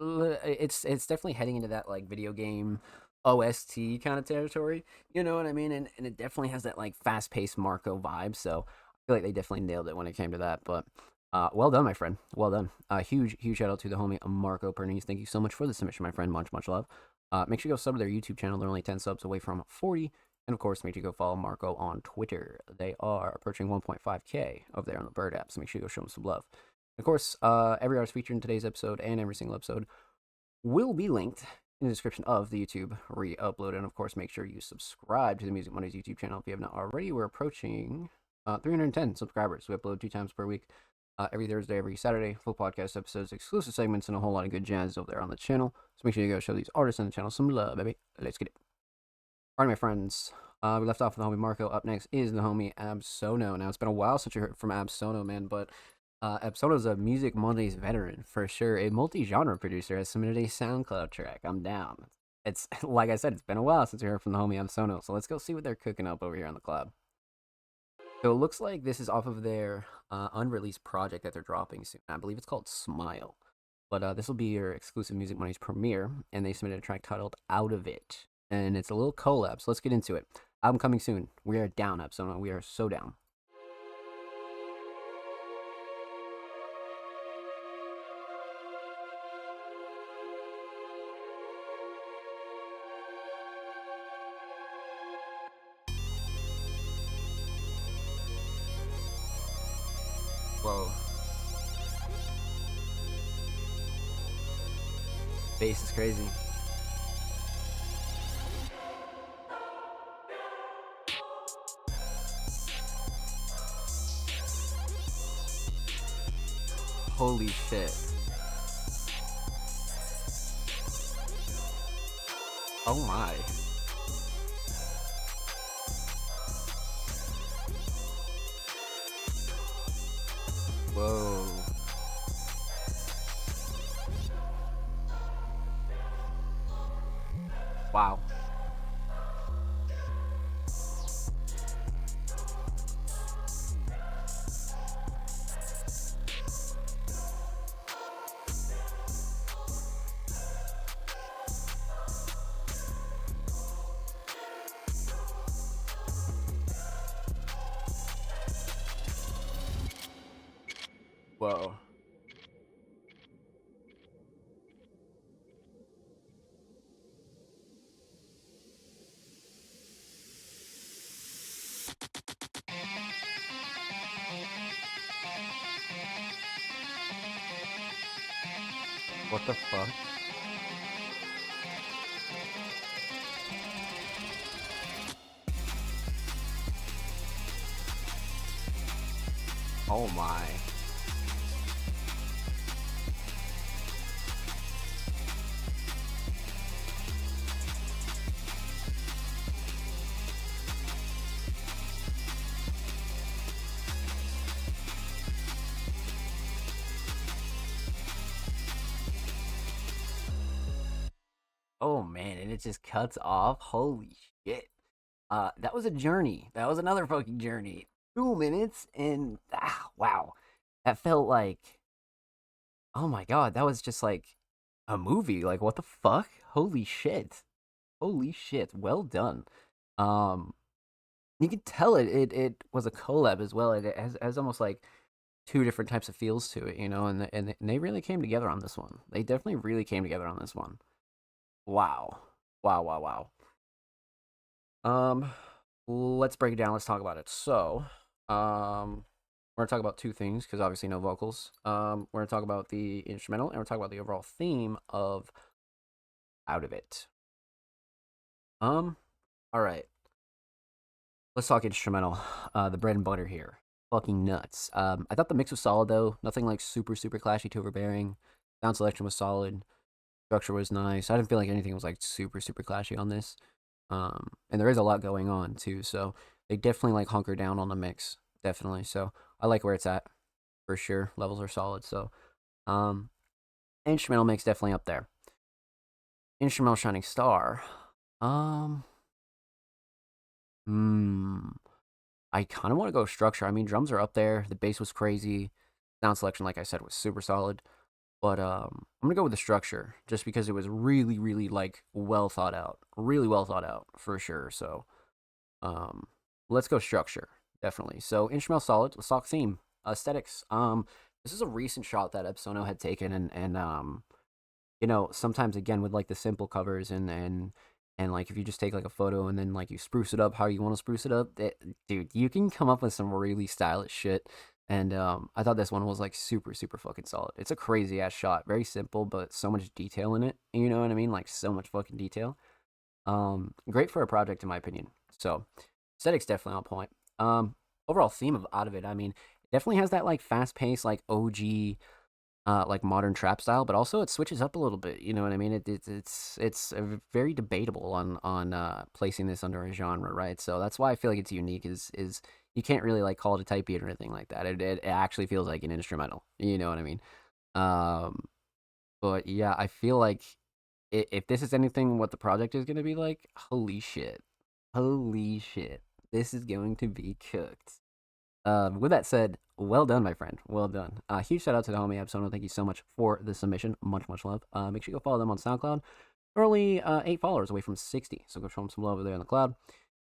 it's definitely heading into that like video game OST kind of territory, you know what I mean? And it definitely has that like fast paced Marco vibe. So I feel like they definitely nailed it when it came to that, but. Well done, my friend. Well done. Huge shout out to the homie Marco Pernice. Thank you so much for the submission, my friend. Much love. Make sure you go sub to their YouTube channel. They're only 10 subs away from 40. And of course, make sure you go follow Marco on Twitter. They are approaching 1.5K over there on the Bird app. So make sure you go show them some love. Of course, every artist featured in today's episode and every single episode will be linked in the description of the YouTube re-upload. And of course, make sure you subscribe to the Music Mondays YouTube channel if you have not already. We're approaching 310 subscribers. We upload 2 times per week. Every Thursday, every Saturday, full podcast episodes, exclusive segments, and a whole lot of good jazz over there on the channel. So make sure you go show these artists on the channel some love, baby. Let's get it. All right, my friends. We left off with the homie Marco. Up next is the homie Absolno. Now, it's been a while since you heard from Absolno, man, but Absolno's a Music Mondays veteran, for sure. A multi-genre producer has submitted a SoundCloud track. I'm down. It's, like I said, it's been a while since you heard from the homie Absolno, so let's go see what they're cooking up over here on the club. So it looks like this is off of their unreleased project that they're dropping soon. I believe it's called Smile. But this will be your exclusive Music Mondays premiere, and they submitted a track titled Out of It. And it's a little collab, so let's get into it. Album coming soon. We are down, Absolno. We are so down. Whoa. Bass is crazy. Holy shit. Oh my. Whoa. Wow. Whoa. What the fuck? Oh my. and it just cuts off. Holy shit. That was a journey. That was another fucking journey. 2 minutes and wow. That felt like, oh my god, that was just like a movie. Like, what the fuck? Holy shit. Holy shit. Well done. You could tell it was a collab as well. It has almost like two different types of feels to it, you know, and they really came together on this one. They definitely really came together on this one. Wow. Let's break it down. Let's talk about it. So, we're gonna talk about two things because obviously no vocals. We're gonna talk about the instrumental and we're talking about the overall theme of Out of It. All right. Let's talk instrumental. The bread and butter here. Fucking nuts. I thought the mix was solid though. Nothing like super clashy to overbearing. Sound selection was solid. Structure was nice. I didn't feel like anything was like super clashy on this. And there is a lot going on too, so they definitely like hunker down on the mix. Definitely. So I like where it's at for sure. Levels are solid. So instrumental mix definitely up there. Instrumental shining star. I kind of want to go structure. I mean, drums are up there. The bass was crazy. Sound selection, like I said, was super solid. But I'm gonna go with the structure just because it was really like well thought out. Really well thought out for sure. So let's go structure. Definitely. So instrumental solid. Let's talk theme. Aesthetics. This is a recent shot that Epsono had taken and you know, sometimes again with like the simple covers and like if you just take like a photo and then like you spruce it up how you want to spruce it up, dude, you can come up with some really stylish shit. And I thought this one was like super fucking solid. It's a crazy ass shot, very simple, but so much detail in it. You know what I mean? Like so much fucking detail. Great for a project in my opinion. So aesthetics definitely on point. Overall theme of Out of It, I mean, it definitely has that like fast paced like OG like modern trap style, but also it switches up a little bit. You know what I mean? It's very debatable on placing this under a genre, right? So that's why I feel like it's unique. Is you can't really like call it a type beat or anything like that. It actually feels like an instrumental. You know what I mean? But yeah, I feel like if this is anything what the project is gonna be like, holy shit, this is going to be cooked. With that said, well done, my friend. Well done. Huge shout out to the homie Epsono. Thank you so much for the submission. Much love. Make sure you go follow them on SoundCloud. They're only 8 followers away from 60, so go show them some love over there in the cloud.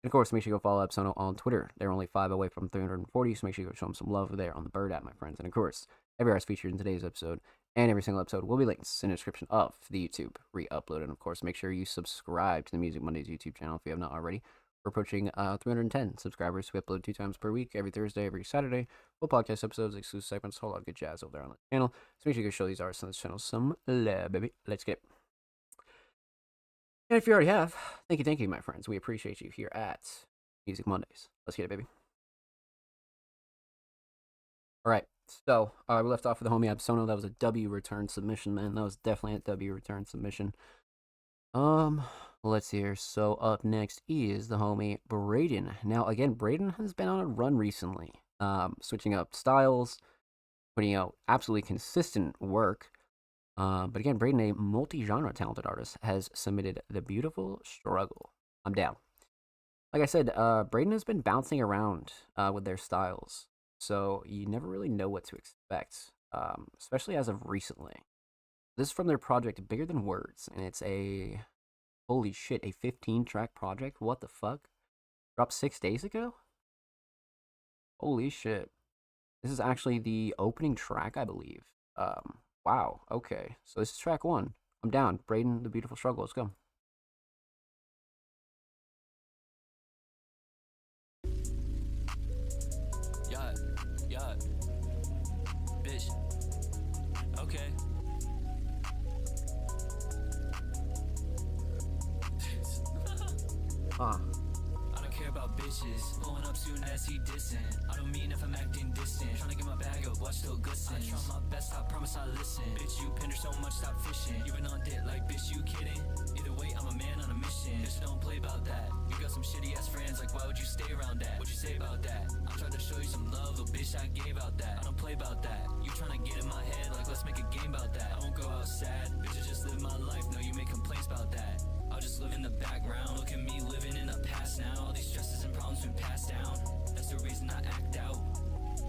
And of course, make sure you go follow Epsono on Twitter. They're only 5 away from 340, so make sure you go show them some love over there on the Bird app, my friends. And of course, every artist featured in today's episode and every single episode will be linked in the description of the YouTube re-upload. And of course, make sure you subscribe to the Music Mondays YouTube channel if you have not already. We're approaching 310 subscribers. We upload 2 times per week, every Thursday, every Saturday. Full podcast episodes, exclusive segments, a whole lot of good jazz over there on the channel. So make sure you go show these artists on this channel some love, baby. Let's get it. And if you already have, thank you, my friends. We appreciate you here at Music Mondays. Let's get it, baby. All right. So we left off with the homie Epsono. That was a W return submission, man. That was definitely a W return submission. Let's see here. So up next is the homie Braden. Now again, Braden has been on a run recently, switching up styles, putting out absolutely consistent work. But again, Braden, a multi-genre talented artist, has submitted The Beautiful Struggle. I'm down. Like I said, Braden has been bouncing around with their styles, so you never really know what to expect, especially as of recently. This is from their project Bigger Than Words, and it's a, holy shit, a 15-track project? What the fuck? Dropped 6 days ago? Holy shit. This is actually the opening track, I believe. Wow, okay. So this is track 1. I'm down. Braden, The Beautiful Struggle. Let's go. Yeah. Bitch. Okay. I don't care about bitches. Blowing up soon as he dissing. I don't mean if I'm acting distant. Trying to get my bag up, watch still good sense. I try my best, I promise I listen. Bitch, you pinder so much, stop fishing. You been on dit like, bitch, you kidding? Either way, I'm a man on a mission. Bitch, don't play about that. You got some shitty ass friends, like, why would you stay around that? What'd you say about that? I tried to show you some love, little bitch, I gave out that. I don't play about that. You trying to get in my head, like, let's make a game about that. I won't go out sad, bitches just live my life. No, you make complaints about that. I'll just just live in the background. Look at me living in the past now. All these stresses and problems been passed down. That's the reason I act out.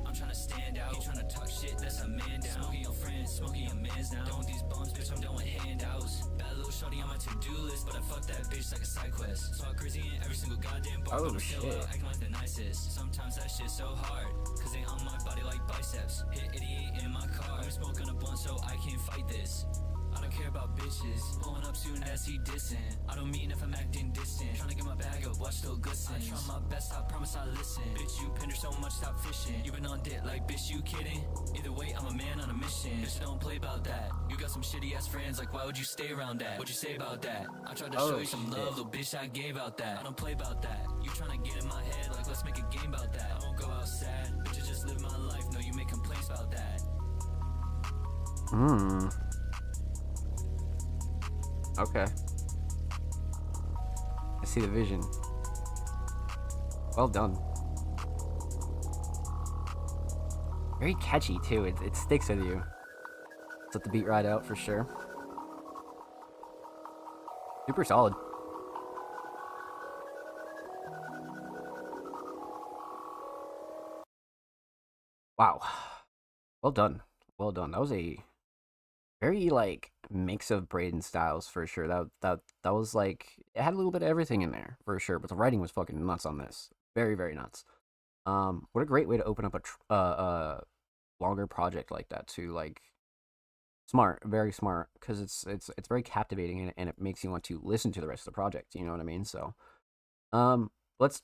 I'm trying to stand out. You trying to talk shit, that's a man down. Smoking your friends, smoking your mans now. Done with these bums, bitch, I'm done with handouts. Bad little shorty on my to-do list, but I fuck that bitch like a side quest. So I'm crazy in every single goddamn bar. Oh, but still shit. acting like the nicest. Sometimes that shit's so hard, cause they on my body like biceps. Hit idiot in my car. I'm smoking a blunt so I can't fight this. I don't care about bitches. Pulling up soon as he dissing. I don't mean if I'm acting distant. Trying to get my bag up, watch still glisten. I try my best, I promise I listen. Bitch, you pinder so much, stop fishing. You been on dick like, bitch, you kidding? Either way, I'm a man on a mission. Bitch, don't play about that. You got some shitty ass friends, like, why would you stay around that? What'd you say about that? I tried to show you some love, little bitch, I gave out that. I don't play about that. You trying to get in my head, like, let's make a game about that. I won't go out sad. Bitch, I just live my life. No, you make complaints about that. Okay. I see the vision. Well done. Very catchy too. It sticks with you. Let the beat ride out for sure. Super solid. Wow. Well done. Well done. That was a very like mix of Braden styles for sure. That was like, it had a little bit of everything in there for sure, but the writing was fucking nuts on this. Very, very nuts. What a great way to open up a longer project like that too. Like, smart, very smart, because it's very captivating, and it makes you want to listen to the rest of the project. You know what I mean? So, let's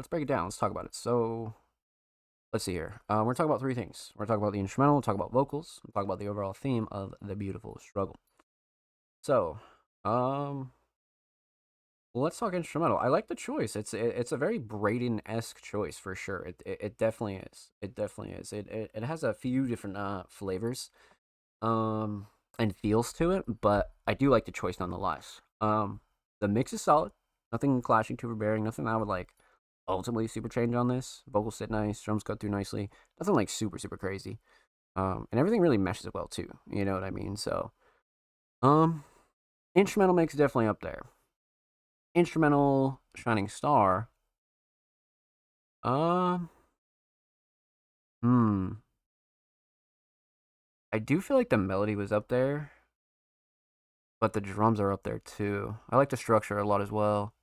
break it down. Let's talk about it. So, let's see here. We're talking about three things. We're talking about the instrumental, we'll talk about vocals, we'll talk about the overall theme of The Beautiful Struggle. So, let's talk instrumental. I like the choice. It's a very Braden-esque choice for sure. It definitely is. It definitely is. It has a few different flavors and feels to it, but I do like the choice nonetheless. The mix is solid. Nothing clashing, too overbearing. Nothing I would like ultimately super change on this. Vocals sit nice, drums cut through nicely. Nothing like super crazy. And everything really meshes well too. You know what I mean? So, instrumental mix definitely up there. Instrumental Shining Star. I do feel like the melody was up there, but the drums are up there too. I like the structure a lot as well.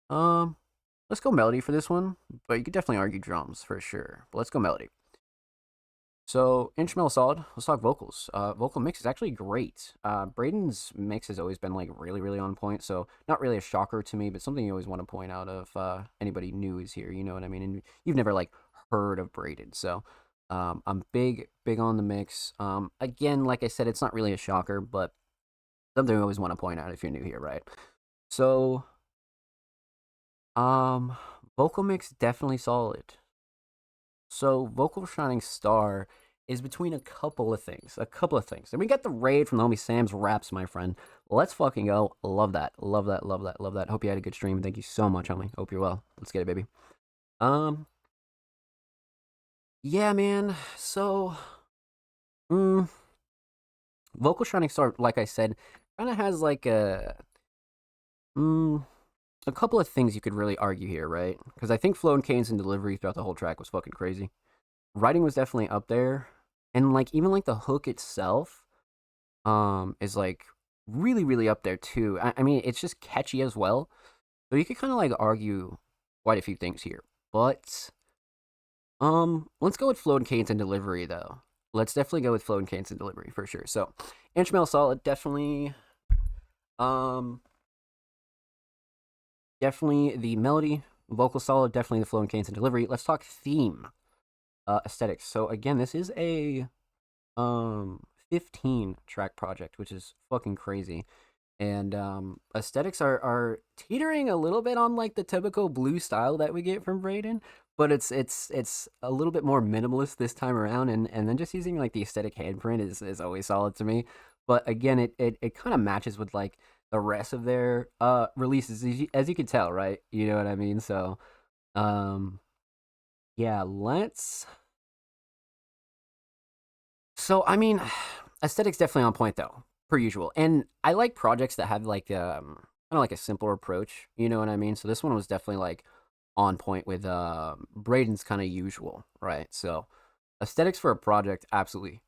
Let's go melody for this one, but you could definitely argue drums for sure. But let's go melody. So, instrumental solid. Let's talk vocals. Vocal mix is actually great. Braden's mix has always been like really on point, so not really a shocker to me, but something you always want to point out if anybody new is here, you know what I mean? And you've never like heard of Braden, so I'm big on the mix. Again, like I said, it's not really a shocker, but something I always want to point out if you're new here, right? So, vocal mix definitely solid. So, Vocal Shining Star is between a couple of things. And we got the raid from the homie Sam's Raps, my friend. Let's fucking go. Love that. Hope you had a good stream. Thank you so much, homie. Hope you're well. Let's get it, baby. Yeah, man. So, Vocal Shining Star, like I said, kind of has like a couple of things you could really argue here, right? Because I think flow and cadence and delivery throughout the whole track was fucking crazy. Writing was definitely up there, and like even like the hook itself, is like really up there too. I mean, it's just catchy as well. So you could kind of like argue quite a few things here, but let's go with flow and cadence and delivery though. Let's definitely go with flow and cadence and delivery for sure. So, instrumental solid, definitely. Definitely the melody, vocal solid, definitely the flow and cadence and delivery. Let's talk theme, aesthetics. So again, this is a 15 track project, which is fucking crazy. And aesthetics are teetering a little bit on like the typical blue style that we get from Braden, but it's a little bit more minimalist this time around, and then just using like the aesthetic handprint is always solid to me. But again, it kind of matches with like the rest of their releases, as you can tell, right? You know what I mean? So, yeah, So, I mean, aesthetics definitely on point though, per usual. And I like projects that have like of like a simpler approach. You know what I mean? So this one was definitely like on point with Braden's kind of usual, right? So aesthetics for a project, absolutely.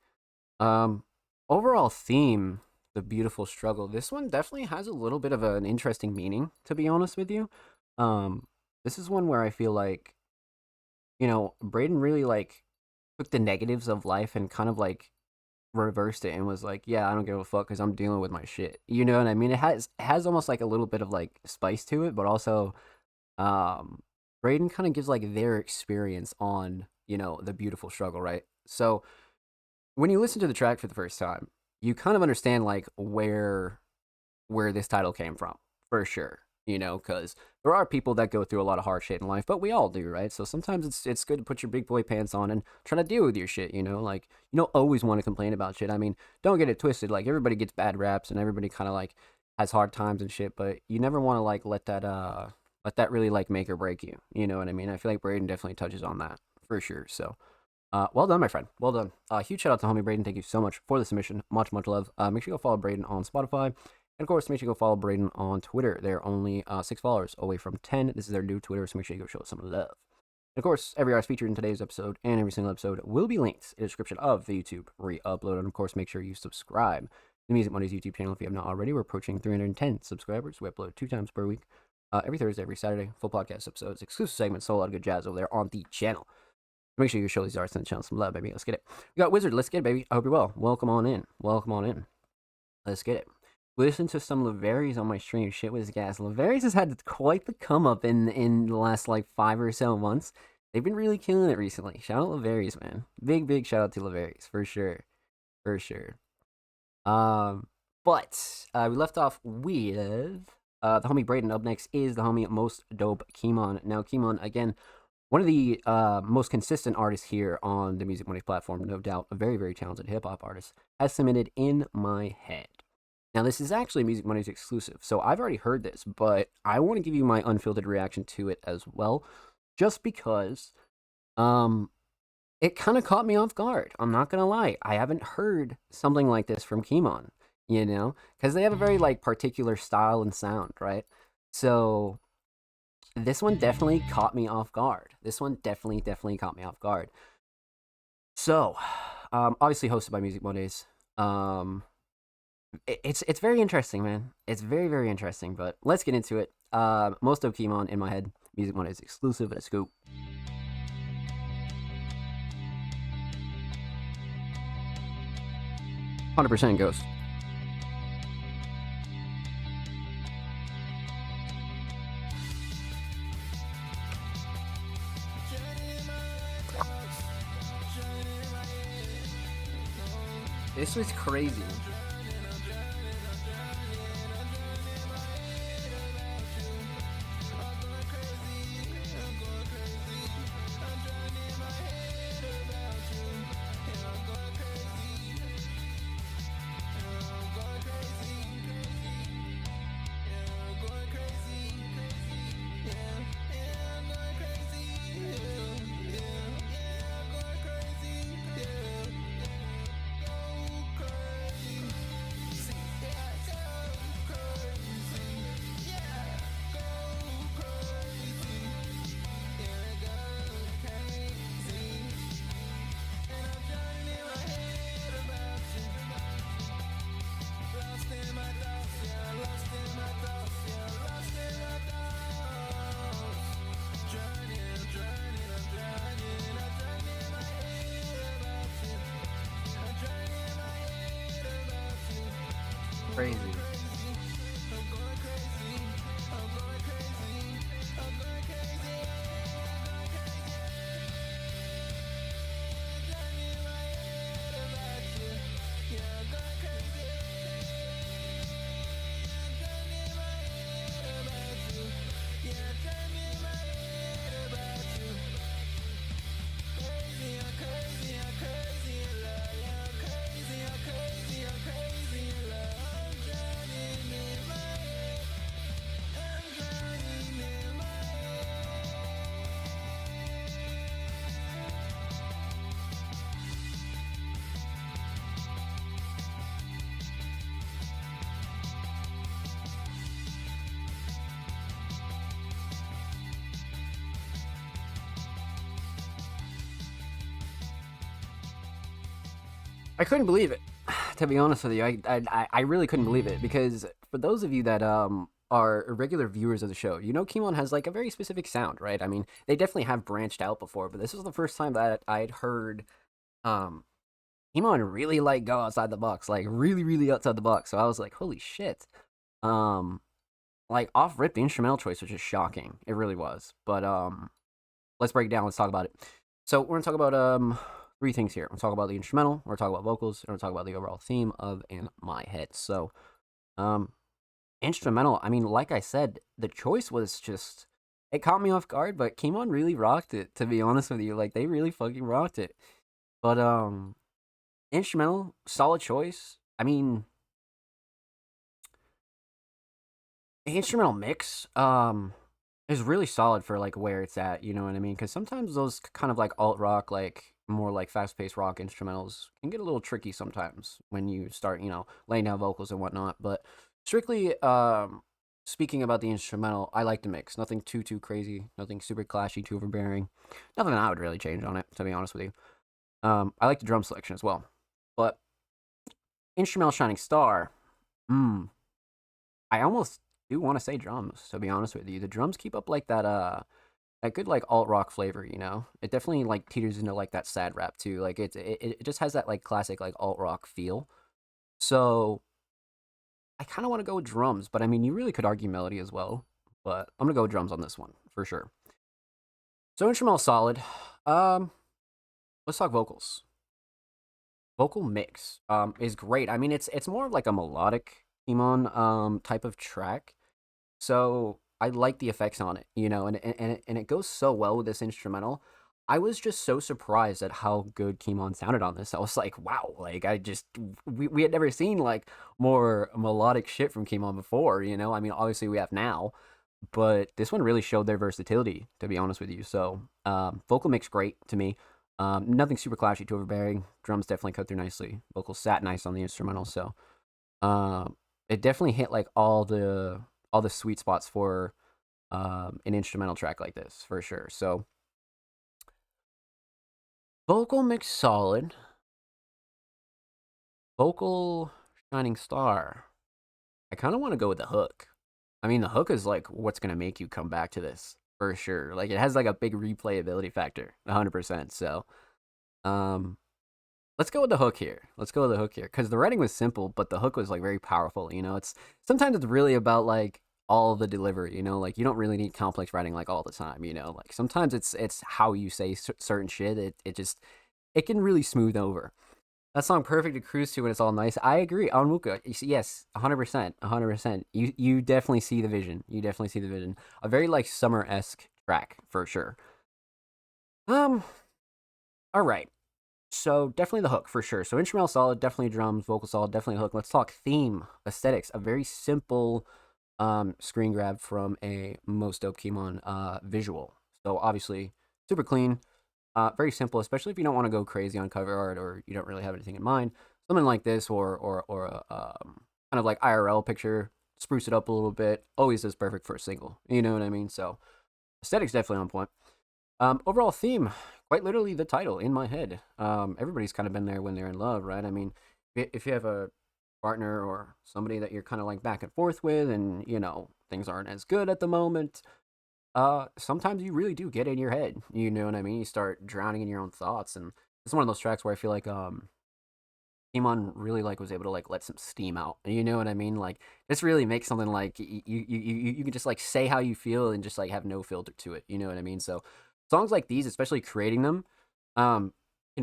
Um, Overall theme, the beautiful struggle. This one definitely has a little bit of an interesting meaning, to be honest with you. Um, this is one where I feel like, Braden really like took the negatives of life and kind of like reversed it and was like, yeah, I don't give a fuck because I'm dealing with my shit. You know what I mean? It has almost like a little bit of like spice to it, but also um Braden kind of gives like their experience on, the beautiful struggle, right? So when you listen to the track for the first time, you kind of understand like where this title came from, for sure. Because there are people that go through a lot of hard shit in life, but we all do, right? So sometimes it's good to put your big boy pants on and try to deal with your shit. Like you don't always want to complain about shit. I mean, don't get it twisted. Like everybody gets bad raps and everybody kind of like has hard times and shit, but you never want to like let that really like make or break you. You know what I mean? I feel like Braden definitely touches on that for sure. So well done, my friend. Well done. Huge shout out to homie Braden. Thank you so much for the submission. Much, much love. Make sure you go follow Braden on Spotify. And of course, make sure you go follow Braden on Twitter. They're only 6 followers away from 10. This is their new Twitter, so make sure you go show some love. And of course, every artist featured in today's episode and every single episode will be linked in the description of the YouTube re-upload. And of course, make sure you subscribe to the Music Mondays YouTube channel if you have not already. We're approaching 310 subscribers. We upload 2 times per week, every Thursday, every Saturday. Full podcast episodes, exclusive segments, so a lot of good jazz over there on the channel. Make sure you show these artists on the channel some love, baby. Let's get it. We got Wizard. Let's get it, baby. I hope you're well. Welcome on in. Welcome on in. Let's get it. Listen to some Laverius on my stream. Shit was gas. Laverius has had quite the come up in the last like 5 or so months. They've been really killing it recently. Shout out Laverius, man. Big shout out to Laverius for sure. For sure. But we left off with the homie Braden. Up next is the homie Most Dope Kimon. Now Kimon, again, one of the most consistent artists here on the Music Mondays platform, no doubt, a very, very talented hip-hop artist, has submitted In My Head. Now, this is actually Music Mondays exclusive, so I've already heard this, but I want to give you my unfiltered reaction to it as well, just because it kind of caught me off guard. I'm not going to lie. I haven't heard something like this from Kimon, because they have a very, like, particular style and sound, right? So this one definitely caught me off guard. This one definitely caught me off guard. So, obviously hosted by Music Mondays. It's very interesting, man. It's very, very interesting, but let's get into it. Most of Kimon In My Head, Music Mondays exclusive. Let's go. %, Ghost. This was crazy. Crazy. I couldn't believe it. To be honest with you, I really couldn't believe it, because for those of you that are regular viewers of the show, you know Kimon has like a very specific sound, right? I mean, they definitely have branched out before, but this was the first time that I'd heard Kimon really like go outside the box, like really, really outside the box. So I was like, holy shit. Like off rip, the instrumental choice was just shocking. It really was. But let's break it down. Let's talk about it. So we're gonna talk about three things here. We're gonna talk about the instrumental. We're gonna talk about vocals. And we're gonna talk about the overall theme of In My Head. So, instrumental. I mean, like I said, the choice was just, it caught me off guard. But Kimon really rocked it. To be honest with you, like they really fucking rocked it. But instrumental, solid choice. I mean, the instrumental mix is really solid for like where it's at, you know what I mean? Because sometimes those kind of like alt rock, like more like fast paced rock instrumentals can get a little tricky sometimes when you start, you know, laying down vocals and whatnot. But strictly speaking about the instrumental, I like the mix. Nothing too crazy, nothing super clashy, too overbearing. Nothing that I would really change on it, to be honest with you. I like the drum selection as well. But instrumental shining star, I almost do want to say drums, to be honest with you. The drums keep up like that good like alt rock flavor, you know. It definitely like teeters into like that sad rap too. Like it just has that like classic like alt rock feel. So I kind of want to go with drums, but I mean you really could argue melody as well. But I'm gonna go with drums on this one for sure. So instrumental solid. Let's talk vocals. Vocal mix is great. I mean it's more of like a melodic Kimon type of track. So I like the effects on it, you know, and it goes so well with this instrumental. I was just so surprised at how good Kimon sounded on this. I was like, wow, like we had never seen like more melodic shit from Kimon before, you know. I mean, obviously we have now, but this one really showed their versatility, to be honest with you. So vocal mix great to me. Nothing super clashy, too overbearing. Drums definitely cut through nicely. Vocals sat nice on the instrumental, so it definitely hit like all the sweet spots for an instrumental track like this, for sure. So vocal mix solid. Vocal shining star. I kind of want to go with the hook. I mean, the hook is like what's going to make you come back to this, for sure. Like it has like a big replayability factor, 100%. So let's go with the hook here. Because the writing was simple, but the hook was like very powerful. You know, sometimes it's really about like all the delivery. You know, like you don't really need complex writing like all the time. You know, like sometimes it's how you say certain shit. It can really smooth over. That song perfect to cruise to when it's all nice. I agree. Onwuka, yes, 100%, 100%. You definitely see the vision. A very like summer-esque track for sure. All right. So definitely the hook for sure. So instrumental solid, definitely drums, vocal solid, definitely hook. Let's talk theme, aesthetics. A very simple screen grab from a Most Dope Kimon visual. So obviously super clean, very simple, especially if you don't want to go crazy on cover art or you don't really have anything in mind. Something like this or a kind of like IRL picture, spruce it up a little bit. Always is perfect for a single. You know what I mean? So aesthetics definitely on point. Overall theme, quite literally the title, In My Head. Everybody's kind of been there when they're in love, right? I mean, if you have a partner or somebody that you're kind of like back and forth with and, you know, things aren't as good at the moment, sometimes you really do get in your head. You know what I mean? You start drowning in your own thoughts. And it's one of those tracks where I feel like Kimon really like was able to like let some steam out. You know what I mean? Like this really makes something like you can just like say how you feel and just like have no filter to it. You know what I mean? So songs like these, especially creating them, can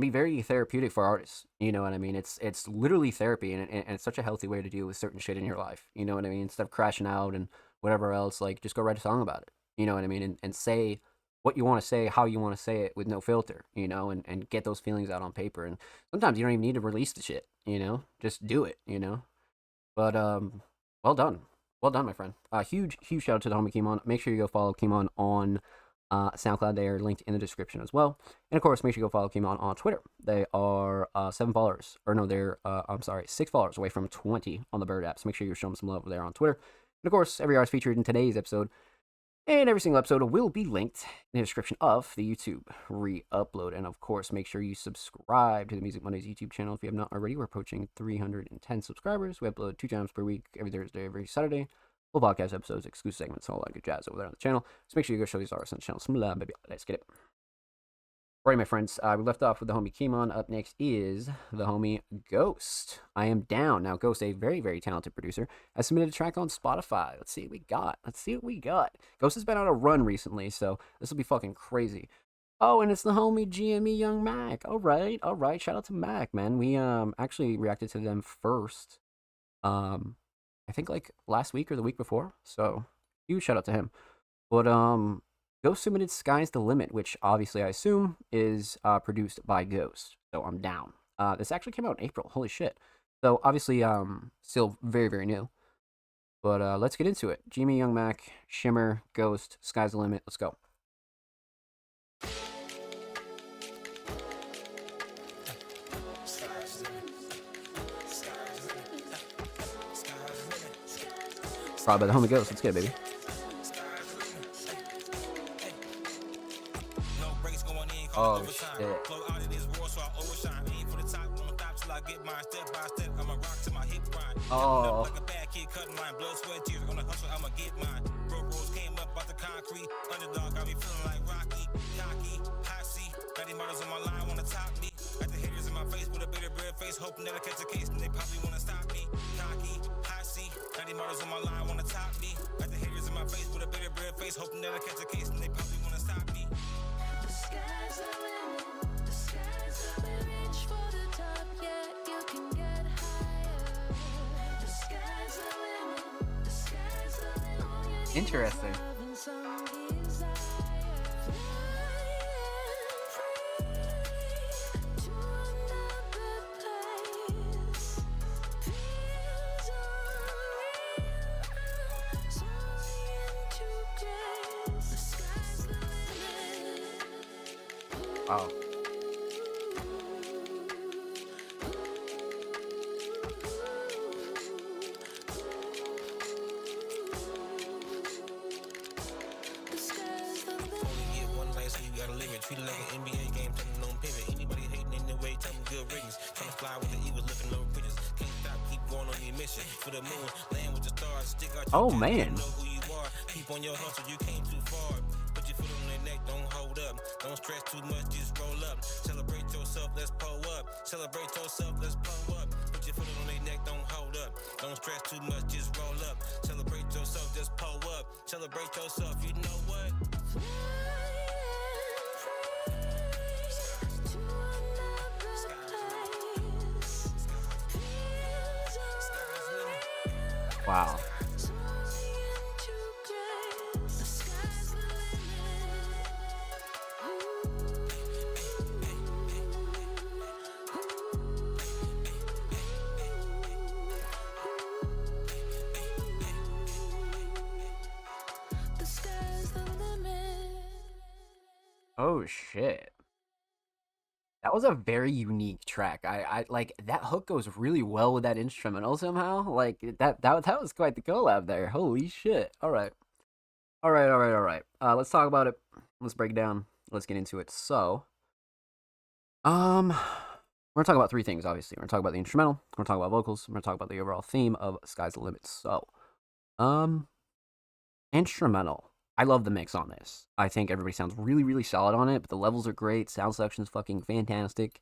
be very therapeutic for artists. You know what I mean? It's literally therapy, and it's such a healthy way to deal with certain shit in your life. You know what I mean? Instead of crashing out and whatever else, like just go write a song about it. You know what I mean? And say what you want to say, how you want to say it with no filter, you know, and get those feelings out on paper. And sometimes you don't even need to release the shit, you know, just do it, you know. But well done, my friend. Huge shout out to the homie Kimon. Make sure you go follow Kimon on SoundCloud. They are linked in the description as well. And of course, make sure you go follow Kimon on Twitter. They are 7 followers, or no, they're 6 followers away from 20 on the Bird app. So make sure you show them some love there on Twitter. And of course, every artist featured in today's episode And every single episode will be linked in the description of the YouTube re-upload. And of course, make sure you subscribe to the Music Mondays YouTube channel if you have not already. We're approaching 310 subscribers. We upload 2 times per week, every Thursday, every Saturday. Full podcast episodes, exclusive segments, all that good jazz over there on the channel. So make sure you go show these artists on the channel some love, baby. Let's get it. Alright, my friends, we left off with the homie Kimon. Up next is the homie Ghost. I Am Down. Now, Ghost, a very, very talented producer, has submitted a track on Spotify. Let's see what we got. Ghost has been on a run recently, so this will be fucking crazy. Oh, and it's the homie GME Young Mac. Alright. Shout out to Mac, man. We actually reacted to them first. I think like last week or the week before. So, huge shout out to him. But, Ghost submitted Sky's the Limit, which obviously I assume is produced by Ghost. So I'm down. This actually came out in April. Holy shit. So obviously still very, very new. But let's get into it. Jimmy Young Mac, Shimmer, Ghost, Sky's the Limit. Let's go. Probably by the homie Ghost. Let's get it, baby. Oh, shit. Oh. Hoping that I catch a case and they probably wanna stop me. Cocky, high C, 90 models on my line wanna top me. Got the haters in my face with a bitter bread face, hoping that I catch a case and they probably wanna stop me. The sky's the limit, the sky's the limit. Reach for the top, yeah, you can get higher. The sky's the limit, the sky's the limit. All you need Interesting. is love and some desire. Wow. Treat it like an NBA game, turning on pivot. Anybody hating in the way, tell them good riddance. Trying to fly with the Eagles, looking no bridges. Can't stop, keep going on your mission. For the moon, land with the stars, stick out your Oh, man. know who you are. Keep on your hustle, you came too far. Put your foot on their neck, don't hold up. Don't stress too much, just roll up. Celebrate yourself, let's pull up. Celebrate yourself, let's pull up. Put your foot on their neck, don't hold up. Don't stress too much, just roll up. Celebrate yourself, just pull up. Celebrate yourself, you know what? Wow. Oh shit. That was a very unique track. I like that hook goes really well with that instrumental somehow. Like that was quite the collab there. Holy shit. All right. Let's talk about it. Let's break it down. Let's get into it. So, we're gonna talk about 3 things, obviously. We're gonna talk about the instrumental, we're gonna talk about vocals, we're gonna talk about the overall theme of Sky's the Limit. So, instrumental. I love the mix on this. I think everybody sounds really, really solid on it, but the levels are great. Sound selection is fucking fantastic.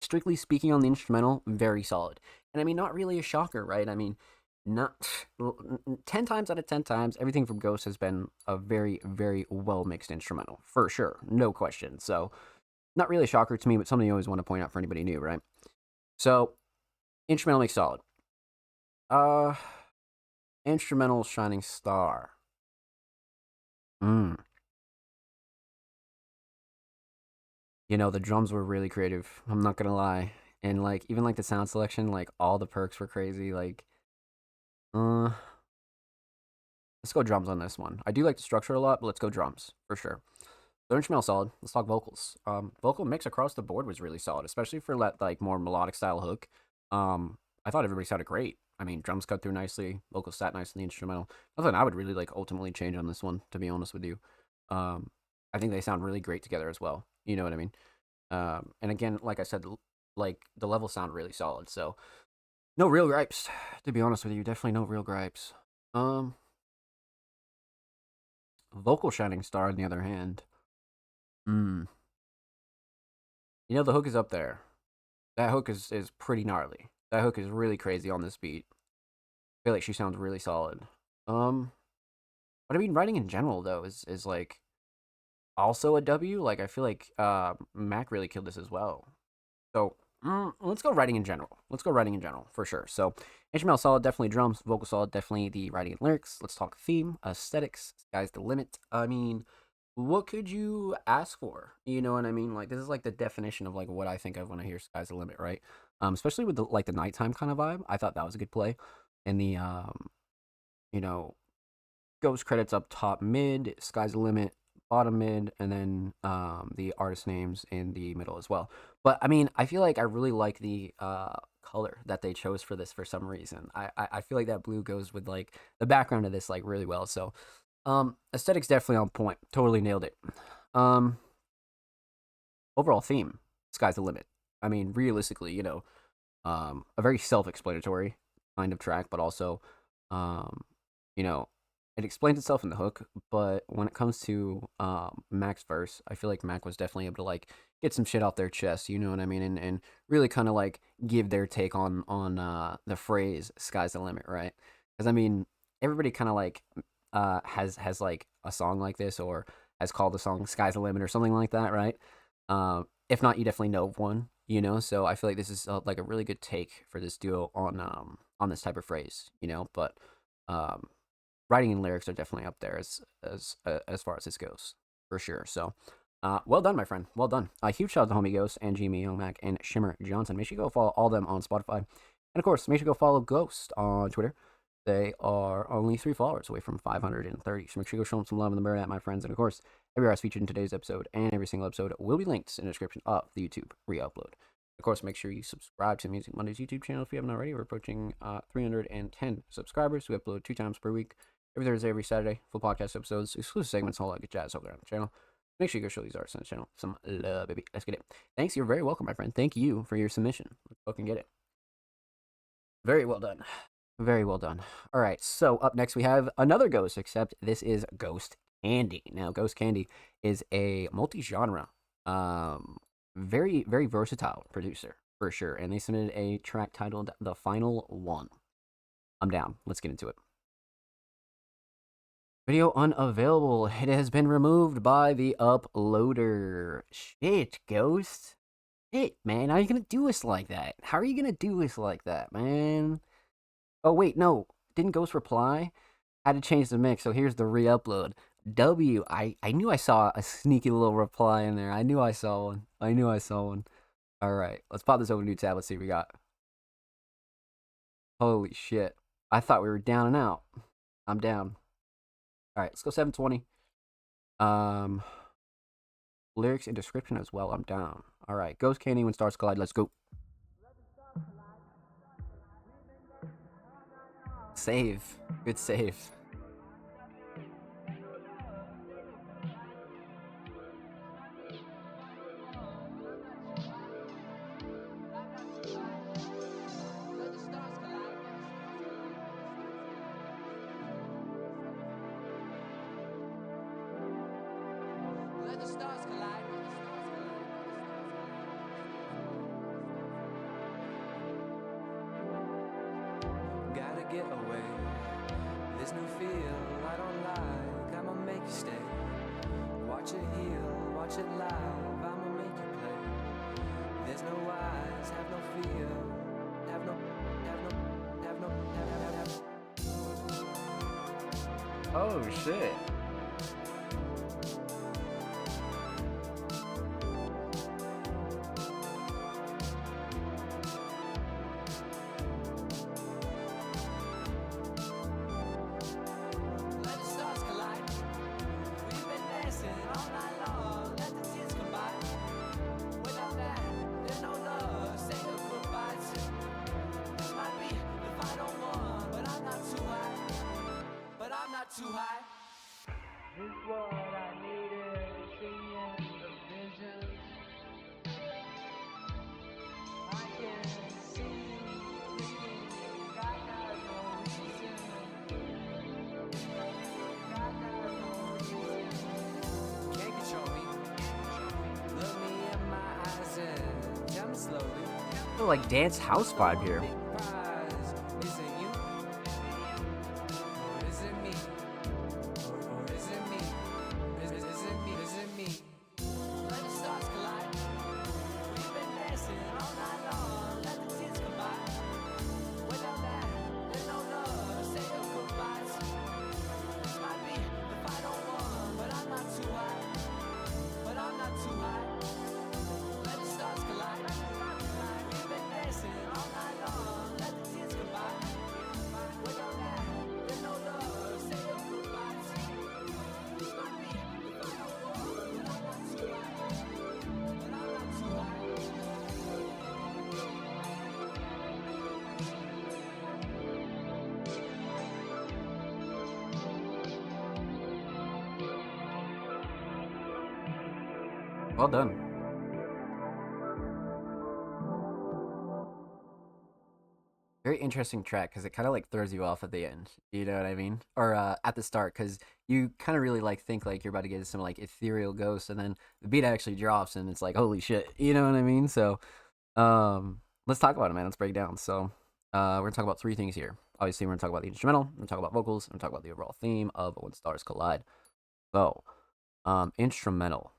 Strictly speaking on the instrumental, very solid. And I mean, not really a shocker, right? I mean, not 10 times out of 10 times, everything from Ghost has been a very, very well mixed instrumental, for sure. No question. So, not really a shocker to me, but something you always want to point out for anybody new, right? So, instrumental mix solid. Instrumental shining star. You know, the drums were really creative. I'm not gonna lie. And like even like the sound selection, like all the perks were crazy. Like let's go drums on this one. I do like the structure a lot, but let's go drums for sure. The instrumental solid. Let's talk vocals. Vocal mix across the board was really solid, especially for that like more melodic style hook. I thought everybody sounded great. I mean, drums cut through nicely, vocals sat nice in the instrumental. Nothing I would really like ultimately change on this one, to be honest with you. I think they sound really great together as well. You know what I mean? And again, like I said, like the levels sound really solid. So no real gripes, to be honest with you. Definitely no real gripes. Vocal Shining Star, on the other hand. You know, the hook is up there. That hook is pretty gnarly. That hook is really crazy on this beat. I feel like she sounds really solid. But I mean, writing in general though is like also a W. Like I feel like Mac really killed this as well. So let's go writing in general. Let's go writing in general for sure. So instrumental solid, definitely drums. Vocal solid, definitely the writing and lyrics. Let's talk theme, aesthetics. Sky's the limit. I mean, what could you ask for? You know what I mean? Like this is like the definition of like what I think of when I hear Sky's the limit, right? Especially with the like the nighttime kind of vibe. I thought that was a good play. And the you know, Ghost credits up top mid, Sky's the limit, bottom mid, and then the artist names in the middle as well. But I mean, I feel like I really like the color that they chose for this for some reason. I feel like that blue goes with like the background of this like really well. So aesthetics definitely on point. Totally nailed it. Overall theme, Sky's the limit. I mean, realistically, you know, a very self-explanatory kind of track, but also you know, it explains itself in the hook, but when it comes to Mac's verse, I feel like Mac was definitely able to like get some shit off their chest, you know what I mean, and really kind of like give their take on the phrase "sky's the limit," right? Because I mean, everybody kind of like has like a song like this or has called the song "Sky's the Limit" or something like that, right? If not, you definitely know of one, you know. So I feel like this is like a really good take for this duo on this type of phrase, you know. But writing and lyrics are definitely up there as far as this goes, for sure. So, well done, my friend. Well done. Huge shout out to Homie Ghost and Jimmy Omac and Shimmer Johnson. Make sure you go follow all of them on Spotify. And of course, make sure you go follow Ghost on Twitter. They are only 3 followers away from 530. So make sure you go show them some love in the mirror, my friends. And of course, every artist featured in today's episode and every single episode will be linked in the description of the YouTube re-upload. Of course, make sure you subscribe to Music Mondays YouTube channel if you haven't already. We're approaching 310 subscribers. We upload 2 times per week. Every Thursday, every Saturday, full podcast episodes, exclusive segments, all that good jazz over there on the channel. Make sure you go show these artists on the channel some love, baby. Let's get it. Thanks. You're very welcome, my friend. Thank you for your submission. Let's fucking get it. Very well done. Very well done. All right. So up next, we have another Ghost, except this is Ghost Candy. Now, Ghost Candy is a multi-genre, very, very versatile producer for sure. And they submitted a track titled The Final One. I'm down. Let's get into it. Video unavailable. It has been removed by the uploader. Shit, Ghost. Shit, man. How are you going to do us like that? How are you going to do us like that, man? Oh, wait, no. Didn't Ghost reply? I had to change the mix, so here's the re-upload. W. I knew I saw a sneaky little reply in there. I knew I saw one. All right. Let's pop this over to new tab. Let's see what we got. Holy shit. I thought we were down and out. I'm down. All right, let's go 720. Lyrics and description as well. I'm down. All right, Ghost Candy when stars collide. Let's go. Save. Good save. Gotta get away. This new feel I don't like. I'ma make you stay. Watch it heal, watch it live. I'ma make you play. There's no wise, have no fear. Have no. Oh shit. what I needed, seeing the visions. I can see bleeding, God has no reason. God has no reason. Can't control me. Look me in my eyes and tell me slowly. Oh, like dance house vibe here. Prize, is it you? Or is it me? Or is it me? Is it me? Is it me? Let the stars collide. We've been dancing all night long. Let the tears come by. Without that, there's no love. Say your goodbyes. This might be the final one, but I'm not too high. But I'm not too high. Let the stars collide. We've been dancing all night long. Let the tears come by. Without that, there's no love. Say your goodbyes. This might be the final one, but I'm not too high. But I'm not too high. Well done. Very interesting track because it kind of like throws you off at the end. You know what I mean? Or at the start, because you kind of really like think like you're about to get some like ethereal ghost, and then the beat actually drops, and it's like holy shit. You know what I mean? So, let's talk about it, man. Let's break it down. So, we're gonna talk about three things here. Obviously, we're gonna talk about the instrumental. We're gonna talk about vocals. We're gonna talk about the overall theme of When Stars Collide. So, instrumental.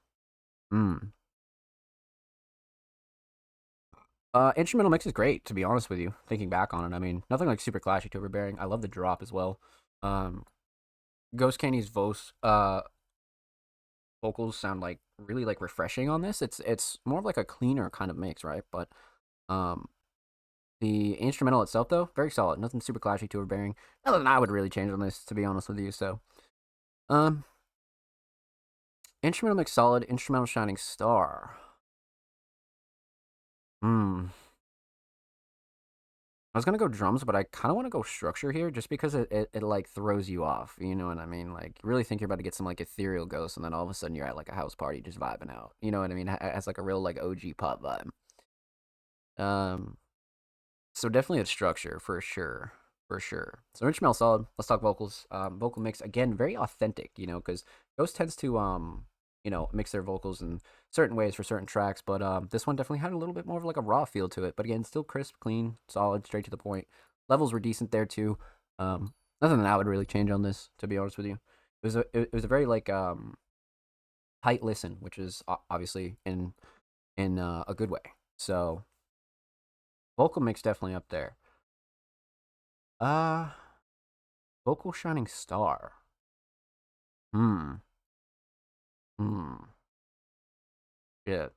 Instrumental mix is great, to be honest with you. Thinking back on it, I mean, nothing like super clashy to overbearing. I love the drop as well. Ghost Candy's vocals sound like really like refreshing on this. It's more of like a cleaner kind of mix, right? But the instrumental itself though, very solid. Nothing super clashy to overbearing. Nothing I would really change on this, to be honest with you. So, instrumental mix solid. Instrumental shining star. I was gonna go drums, but I kind of want to go structure here, just because it like throws you off. You know what I mean? Like, you really think you're about to get some like ethereal ghost, and then all of a sudden you're at like a house party just vibing out. You know what I mean? It has like a real like OG pop vibe. So definitely a structure for sure, for sure. So instrumental solid. Let's talk vocals. Vocal mix again, very authentic. You know, because Ghost tends to mix their vocals in certain ways for certain tracks, but this one definitely had a little bit more of like a raw feel to it. But again, still crisp, clean, solid, straight to the point. Levels were decent there too. Nothing that I would really change on this, to be honest with you. It was a very like tight listen, which is obviously in a good way. So vocal mix definitely up there. Vocal shining star. Shit.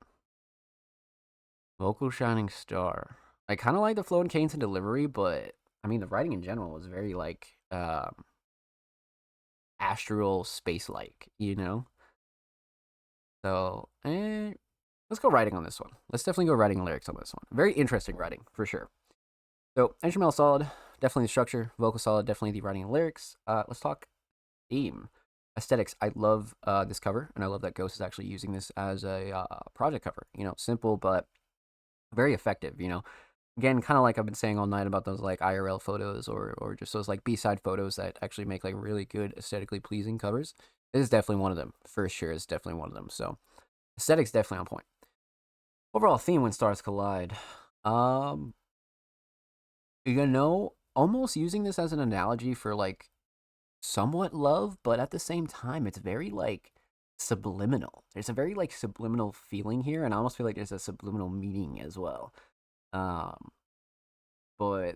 Vocal shining star. I kind of like the flow and cadence and delivery, but I mean the writing in general was very like astral space like, you know. So let's go writing on this one. Let's definitely go writing and lyrics on this one. Very interesting writing for sure. So instrumental solid, definitely the structure. Vocal solid, definitely the writing and lyrics. Let's talk theme. Aesthetics. I love this cover, and I love that Ghost is actually using this as a project cover. You know, simple but very effective. You know, again, kind of like I've been saying all night about those like IRL photos or just those like B-side photos that actually make like really good aesthetically pleasing covers. This is definitely one of them for sure. It's definitely one of them. So aesthetics definitely on point. Overall theme When Stars Collide. You know, almost using this as an analogy for like somewhat love, but at the same time it's very like subliminal. There's a very like subliminal feeling here, and I almost feel like there's a subliminal meaning as well. But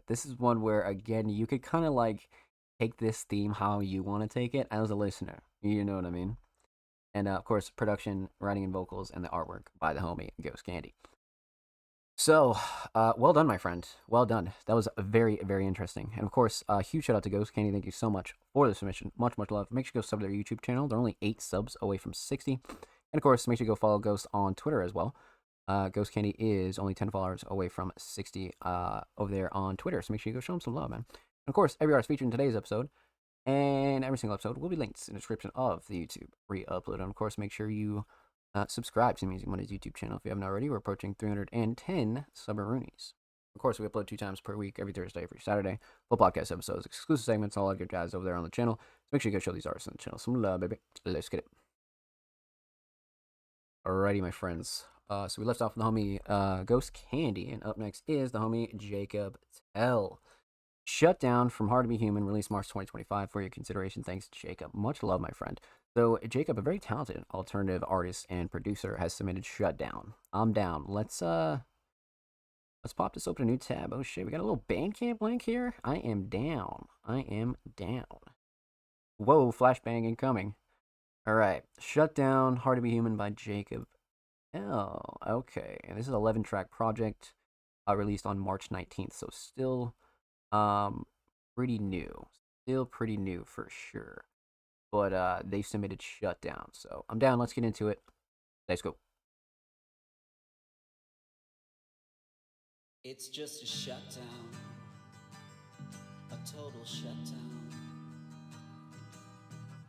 this is one where again you could kind of like take this theme how you want to take it as a listener. You know what I mean? And of course, production, writing, and vocals, and the artwork by the homie Ghost Candy. So, well done, my friend. Well done. That was very, very interesting. And of course, huge shout out to Ghost Candy. Thank you so much for the submission. Much, much love. Make sure you go sub to their YouTube channel. They're only 8 subs away from 60. And of course, make sure you go follow Ghost on Twitter as well. Ghost Candy is only 10 followers away from 60 over there on Twitter. So make sure you go show him some love, man. And of course, every artist featured in today's episode And every single episode will be linked in the description of the YouTube re-upload. And of course, make sure you subscribe to the Music Mondays YouTube channel if you haven't already. We're approaching 310 Submaroonies. Of course, we upload 2 times per week, every Thursday, every Saturday. Full podcast episodes, exclusive segments, all that good jazz over there on the channel. So make sure you go show these artists on the channel some love, baby. Let's get it. Alrighty, my friends. So we left off with the homie Ghost Candy, and up next is the homie Jacob Tell. Shut Down from Hard to Be Human, released March 2025. For your consideration, thanks, Jacob. Much love, my friend. So Jacob, a very talented alternative artist and producer, has submitted Shut Down. I'm down. Let's pop this open a new tab. Oh shit, we got a little Bandcamp link here. I am down. I am down. Whoa, flashbang incoming. All right, Shut Down, Hard to Be Human by Jacob L. Okay, and this is an 11-track project released on March 19th, so still pretty new. Still pretty new for sure. But they submitted Shut Down, so I'm down. Let's get into it. Let's go. It's just a shutdown, a total shutdown.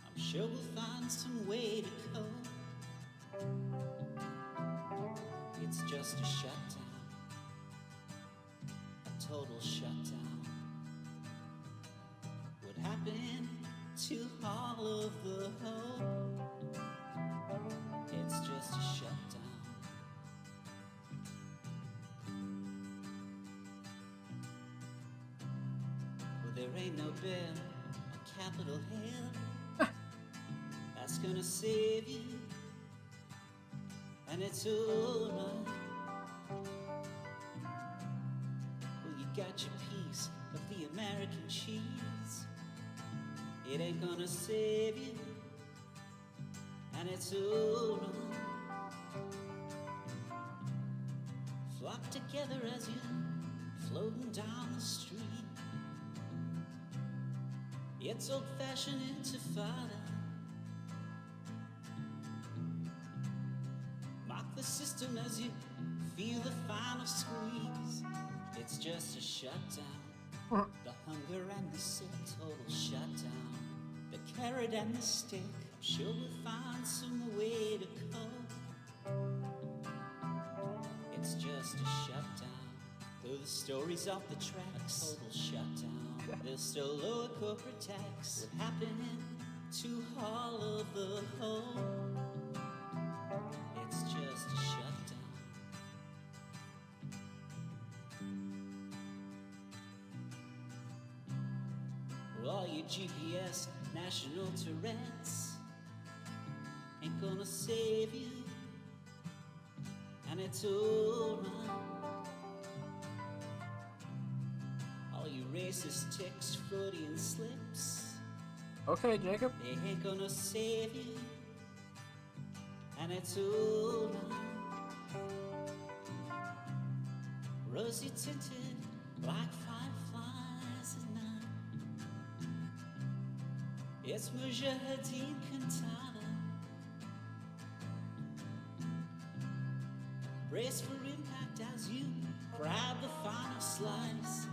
I'm sure we'll find some way to cope. It's just a shutdown, a total shutdown. What happened to all of the hope? It's just a shutdown. There ain't no bill on Capitol Hill that's gonna save you, and it's alright. Well, you got your piece of the American cheese. It ain't gonna save you, and it's alright. Flock together as you're floating down the street. It's old-fashioned intifada. Mock the system as you feel the final squeeze. It's just a shutdown. The hunger and the sick, total shutdown. The carrot and the stick, I'm sure we'll find some way to cope. It's just a shutdown. Though the story's off the tracks, total shutdown. They'll still lower corporate tax. What happened to all of the hope? It's just a shutdown. Well, all you GPS national Tourette's ain't gonna save you, and it's alright. Racist ticks, Freudian slips. Okay, Jacob. They ain't gonna save you, and it's alright. Rosy tinted, like fireflies at night. It's Mujahideen cantata. Brace for impact as you grab the final slice.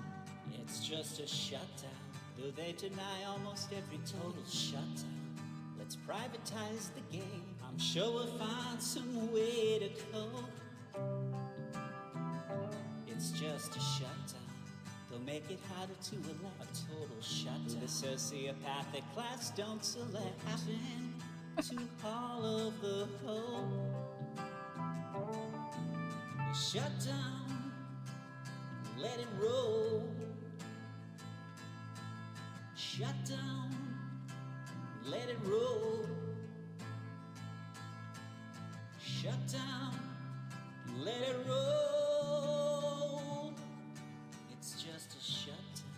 It's just a shutdown, though they deny almost every total shutdown. Let's privatize the game. I'm sure we'll find some way to cope. It's just a shutdown. They'll make it harder to elect. A total shutdown. The sociopathic class don't select. Happen to all of the hope. Shut down, let it roll. Shut down, let it roll. Shut down, let it roll. It's just a shutdown.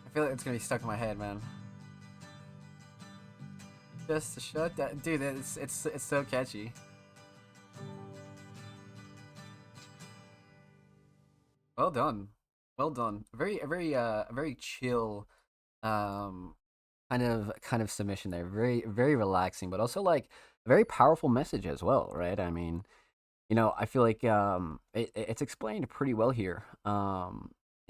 I feel like it's gonna be stuck in my head, man. Just a shutdown, dude. It's so catchy. Well done, well done. Very chill. Kind of submission there. Very relaxing, but also like a very powerful message as well, right? I mean, I feel like it's explained pretty well here.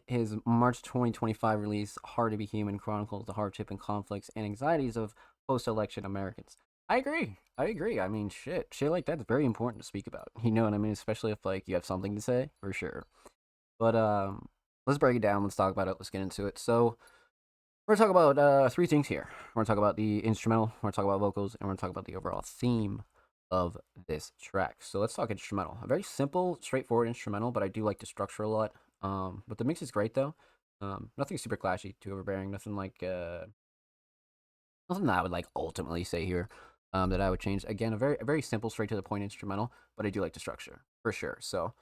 his March 2025 release, Hard to Be Human, chronicles the hardship and conflicts and anxieties of post-election Americans. I agree. I mean, shit like that's very important to speak about. You know what I mean? Especially if like you have something to say, for sure. But let's break it down. Let's talk about it. Let's get into it. So we're gonna talk about three things here. We're gonna talk about the instrumental. We're gonna talk about vocals, and we're gonna talk about the overall theme of this track. So let's talk instrumental. A very simple, straightforward instrumental, but I do like the structure a lot. But the mix is great though. Nothing super clashy, too overbearing. Nothing like nothing that I would like ultimately say here. That I would change. Again, a very simple, straight to the point instrumental, but I do like the structure for sure. So,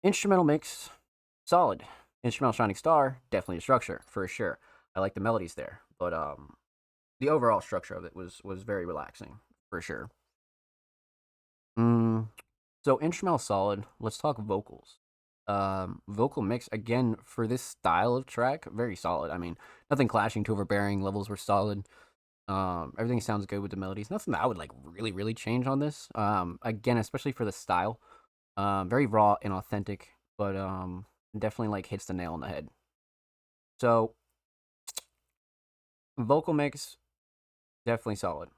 instrumental mix, solid. Instrumental Shining Star, definitely a structure for sure. I like the melodies there, but the overall structure of it was very relaxing for sure. So instrumental solid. Let's talk vocals. Vocal mix again for this style of track, very solid. I mean, nothing clashing to overbearing. Levels were solid. Everything sounds good with the melodies. Nothing that I would like really change on this. Again, especially for the style. Very raw and authentic, but definitely like hits the nail on the head. So vocal mix, definitely solid.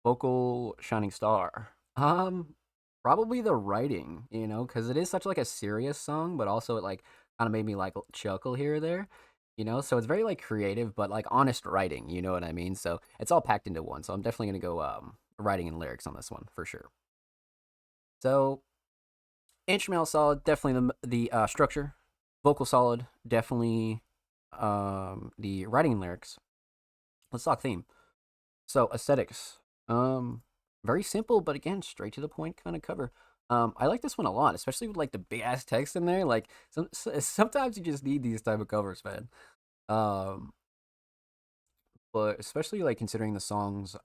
Vocal Shining Star. Probably the writing, you know, because it is such like a serious song, but also it like kind of made me like chuckle here or there, you know. So it's very like creative, but like honest writing, you know what I mean. So it's all packed into one. So I'm definitely gonna go writing and lyrics on this one for sure. So instrumental solid, definitely the structure. Vocal solid, definitely the writing and lyrics. Let's talk theme. So aesthetics. Very simple, but again, straight to the point kind of cover. I like this one a lot, especially with like the big ass text in there. Like sometimes you just need these type of covers, man. But especially like considering the song's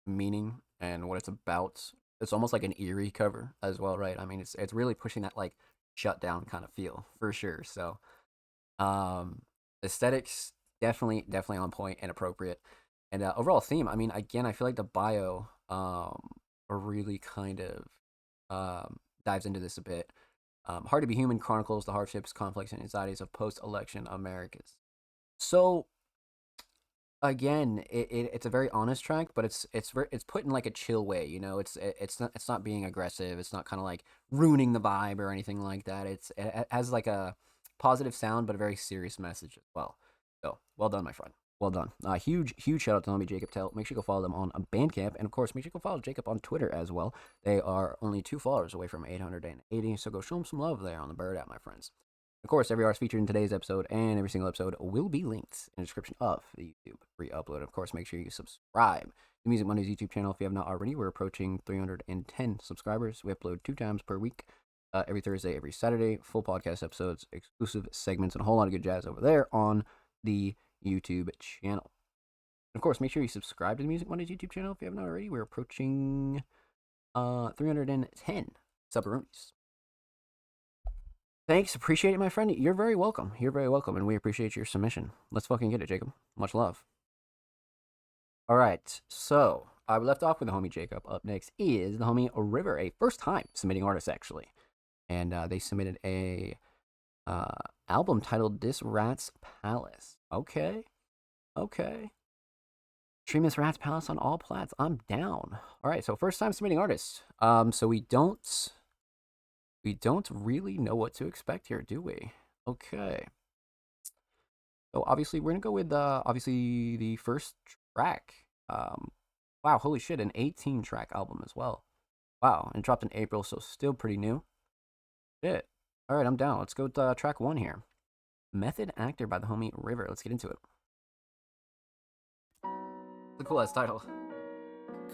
meaning and what it's about, it's almost like an eerie cover as well, right? I mean, it's really pushing that like shut down kind of feel for sure. So, aesthetics definitely on point and appropriate. And overall theme, I mean, again, I feel like the bio really kind of dives into this a bit. Hard to Be Human chronicles the hardships, conflicts, and anxieties of post-election Americas. So again, it's a very honest track, but it's put in like a chill way. You know, it's not being aggressive. It's not kind of like ruining the vibe or anything like that. It has like a positive sound, but a very serious message as well. So well done, my friend. Well done. Huge shout out to homie Jacob Tell. Make sure you go follow them on Bandcamp. And of course, make sure you go follow Jacob on Twitter as well. They are only 2 followers away from 880. So go show them some love there on the Bird app, my friends. Of course, every artist featured in today's episode and every single episode will be linked in the description of the YouTube re-upload. Of course, make sure you subscribe to Music Mondays YouTube channel if you have not already. We're approaching 310 subscribers. We upload 2 times per week. Every Thursday, every Saturday. Full podcast episodes, exclusive segments, and a whole lot of good jazz over there on the YouTube channel. And of course, make sure you subscribe to the Music Mondays YouTube channel if you haven't already. We're approaching 310 subroonies. Thanks, appreciate it, my friend. You're very welcome. And we appreciate your submission. Let's fucking get it, Jacob. Much love. All right, so I left off with the homie Jacob. Up next is the homie River, a first time submitting artist actually, and they submitted a album titled This Rat's Palace. Okay. Stream This Rat's Palace on all plats. I'm down. All right, so first time submitting artist. So we don't really know what to expect here, do we? Okay. So obviously we're gonna go with obviously the first track. Wow, holy shit, an 18-track album as well. Wow, and it dropped in April, so still pretty new. Shit. All right, I'm down. Let's go with track 1 here. Method Actor by the homie River. Let's get into it. It's a cool ass title.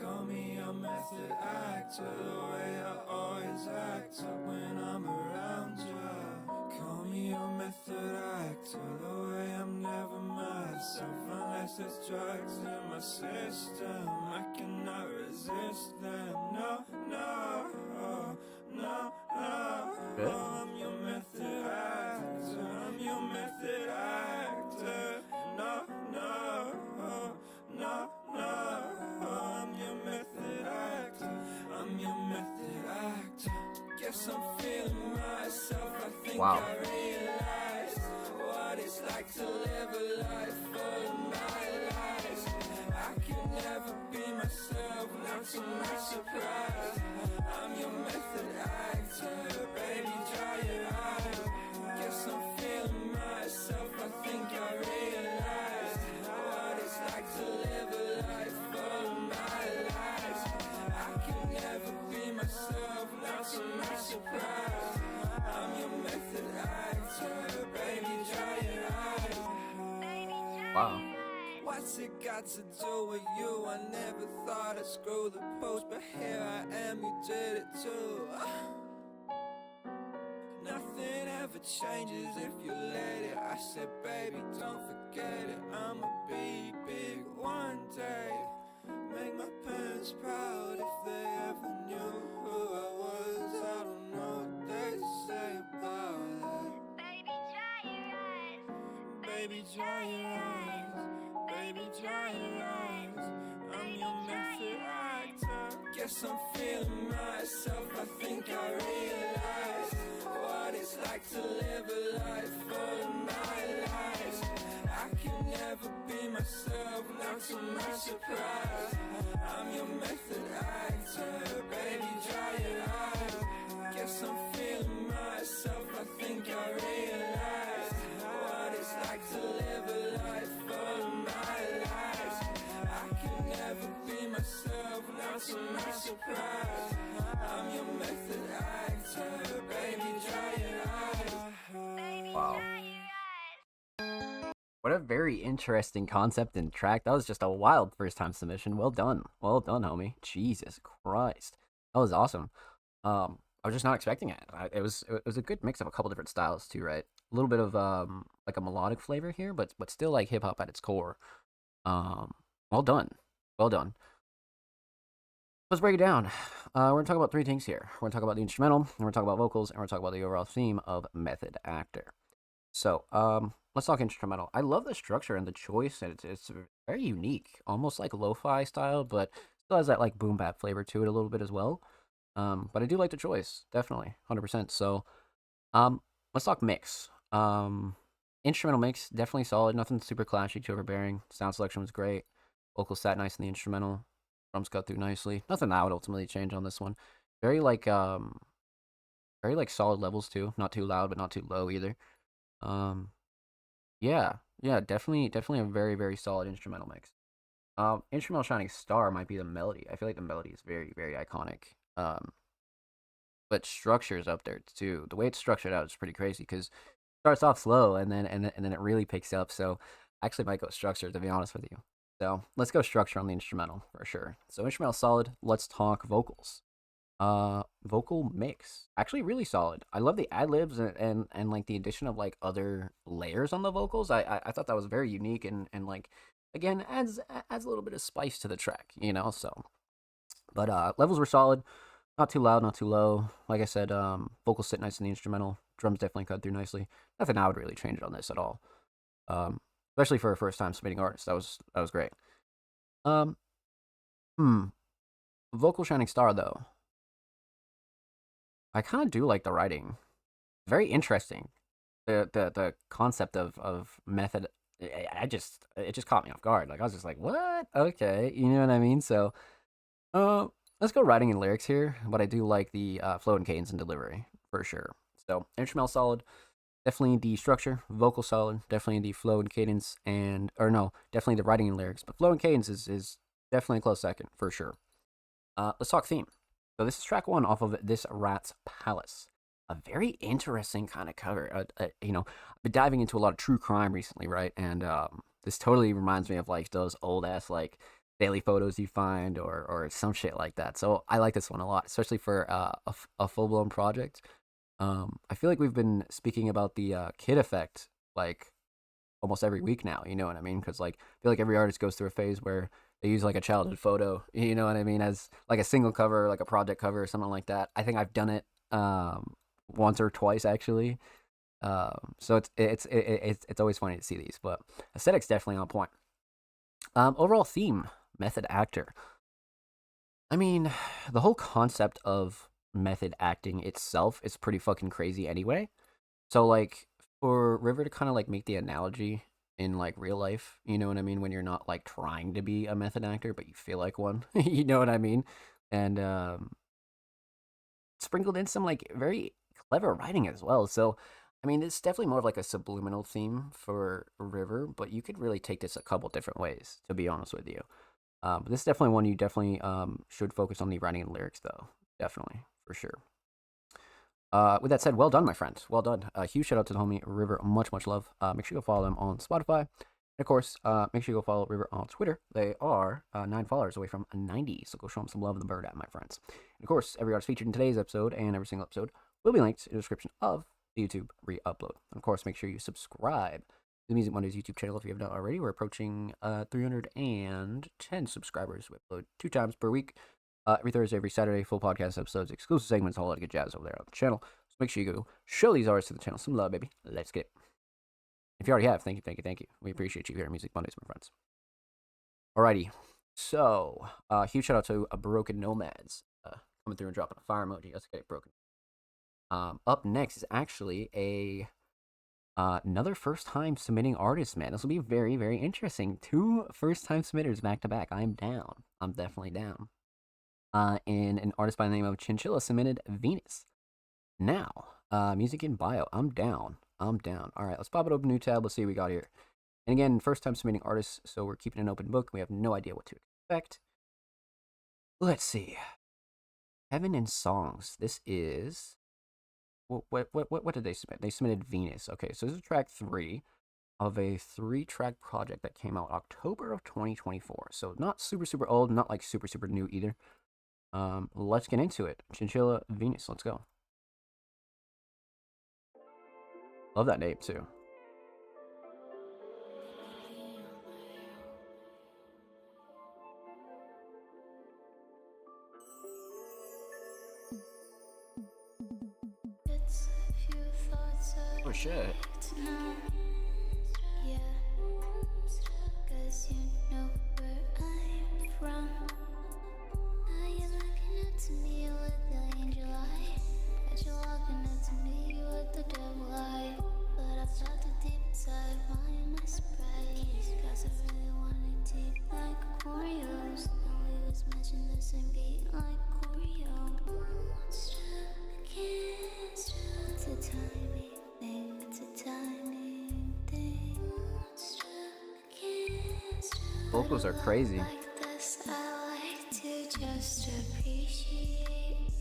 Call me a method actor, the way I always act up when I'm around ya. Call me a method actor, the way I'm never myself unless there's drugs in my system. I cannot resist them. No. I'm your method actor. I'm your method actor. No. I'm your method actor. I'm your method actor. Guess I'm feeling myself. I think Wow. I realized what it's like to live a life full of nightlights. I can never be myself, not to my surprise. I'm your method actor, baby, dry your eyes. Guess I'm feeling myself, I think I realized what it's like to live a life full of nightlights. I can never be myself, not to my surprise. I'm your method actor, baby, dry your eyes. Wow. What's it got to do with you? I never thought I'd screw the post, but here I am, you did it too. Nothing ever changes if you let it. I said, baby, don't forget it. I'ma be big one day. Make my parents proud if they ever knew who I was. I don't know what they say about it. Baby, dry your eyes. Baby, dry your eyes. Baby, dry your eyes. I'm your method actor. Guess I'm feeling myself. I think I realized what it's like to live a life full of nightlights. I can never be myself, not to my surprise. I'm your method actor, baby, dry your eyes. Guess I'm feeling myself. I think I realized what it's like to live a life full of nightlights. I can never be myself, not to my surprise. I'm your method actor, baby, dry your eyes. Wow. What a very interesting concept and track. That was just a wild first time submission. Well done. Well done, homie. Jesus Christ. That was awesome. I was just not expecting it. It was a good mix of a couple different styles too, right? A little bit of like a melodic flavor here, but still like hip hop at its core. Well done. Well done. Let's break it down. We're gonna talk about three things here. We're gonna talk about the instrumental, and we're gonna talk about vocals, and we're gonna talk about the overall theme of Method Actor. So, let's talk instrumental. I love the structure and the choice, and it's very unique, almost like lo-fi style, but still has that like boom bap flavor to it a little bit as well. But I do like the choice, definitely, 100%. So, let's talk mix. Instrumental mix, definitely solid. Nothing super clashy, too overbearing. Sound selection was great. Vocals sat nice in the instrumental. Drums cut through nicely. Nothing I would ultimately change on this one. Very like solid levels too. Not too loud, but not too low either. Yeah, definitely a very, very solid instrumental mix. Instrumental shining star might be the melody. I feel like the melody is very, very iconic. But structure's up there too. The way it's structured out is pretty crazy because it starts off slow and then it really picks up. So I actually might go structure to be honest with you. So let's go structure on the instrumental for sure. So instrumental solid. Let's talk vocals. Vocal mix actually really solid. I love the ad libs and like the addition of like other layers on the vocals. I thought that was very unique and like again adds a little bit of spice to the track, you know. So, but levels were solid. Not too loud, not too low. Like I said, vocals sit nice in the instrumental. Drums definitely cut through nicely. Nothing I would really change on this at all. Especially for a first time submitting artist. That was great. Vocal shining star though. I kind of do like the writing. Very interesting. The concept of method. It just caught me off guard. Like I was just like, what? Okay, you know what I mean. So, let's go writing and lyrics here. But I do like the flow and cadence and delivery for sure. So instrumental solid. Definitely the structure, vocal solid, definitely the flow and cadence, definitely the writing and lyrics. But flow and cadence is definitely a close second, for sure. Let's talk theme. So this is track 1 off of This Rat's Palace. A very interesting kind of cover. I've been diving into a lot of true crime recently, right? And this totally reminds me of like those old ass like daily photos you find or some shit like that. So I like this one a lot, especially for a full-blown project. I feel like we've been speaking about the kid effect like almost every week now, you know what I mean? Because like I feel like every artist goes through a phase where they use like a childhood photo, you know what I mean, as like a single cover, like a project cover or something like that. I think I've done it once or twice actually. So it's always funny to see these, but aesthetics definitely on point. Overall theme, method actor. I mean, the whole concept of method acting itself is pretty fucking crazy anyway. So like for River to kind of like make the analogy in like real life, you know what I mean? When you're not like trying to be a method actor, but you feel like one, you know what I mean? And sprinkled in some like very clever writing as well. So, I mean, it's definitely more of like a subliminal theme for River, but you could really take this a couple different ways, to be honest with you. But this is definitely one you definitely should focus on the writing and lyrics, though. Definitely, for sure. With that said, well done, my friend. Well done. Huge shout out to the homie River. Much, much love. Make sure you go follow them on Spotify. And of course, make sure you go follow River on Twitter. They are 9 followers away from 90, so go show them some love in the bird at my friends. And of course, every artist featured in today's episode and every single episode will be linked in the description of the YouTube re-upload. And of course, make sure you subscribe to the Music Mondays YouTube channel if you have not already. We're approaching 310 subscribers. We upload 2 times per week. Every Thursday, every Saturday, full podcast episodes, exclusive segments, a whole lot of good jazz over there on the channel. So make sure you go show these artists to the channel some love, baby. Let's get it. If you already have, thank you, thank you, thank you. We appreciate you here at Music Mondays, my friends. Alrighty. So, huge shout out to Broken Nomads coming through and dropping a fire emoji. Let's get it broken. Up next is actually another first-time submitting artist, man. This will be very, very interesting. 2 first-time submitters back to back. I'm down. I'm definitely down. And an artist by the name of Chinchilla submitted Venus. Now, music in bio. I'm down. All right, let's pop it open, new tab. Let's see what we got here. And again, first time submitting artists, so we're keeping an open book. We have no idea what to expect. Let's see. Heaven and Songs. This is what did they submit? They submitted Venus. Okay, so this is track 3 of a 3-track project that came out October of 2024. So not super, super old, not like super, super new either. Let's get into it. Chinchilla Venus, let's go. Love that name too. Oh shit. Yeah, 'cause you know where I'm from. Now you're looking up to me with the angel eye, but you're walking up to me with the devil eye. But I felt it deep inside, why am I surprised? 'Cause I really wanted deep like Oreos. Now we was matching the same beat like Oreo. Monster, I can't stop. It's a timing thing, it's a timing thing. Monster, I can't stop. Vocals are crazy. Like this, I like to just appreciate.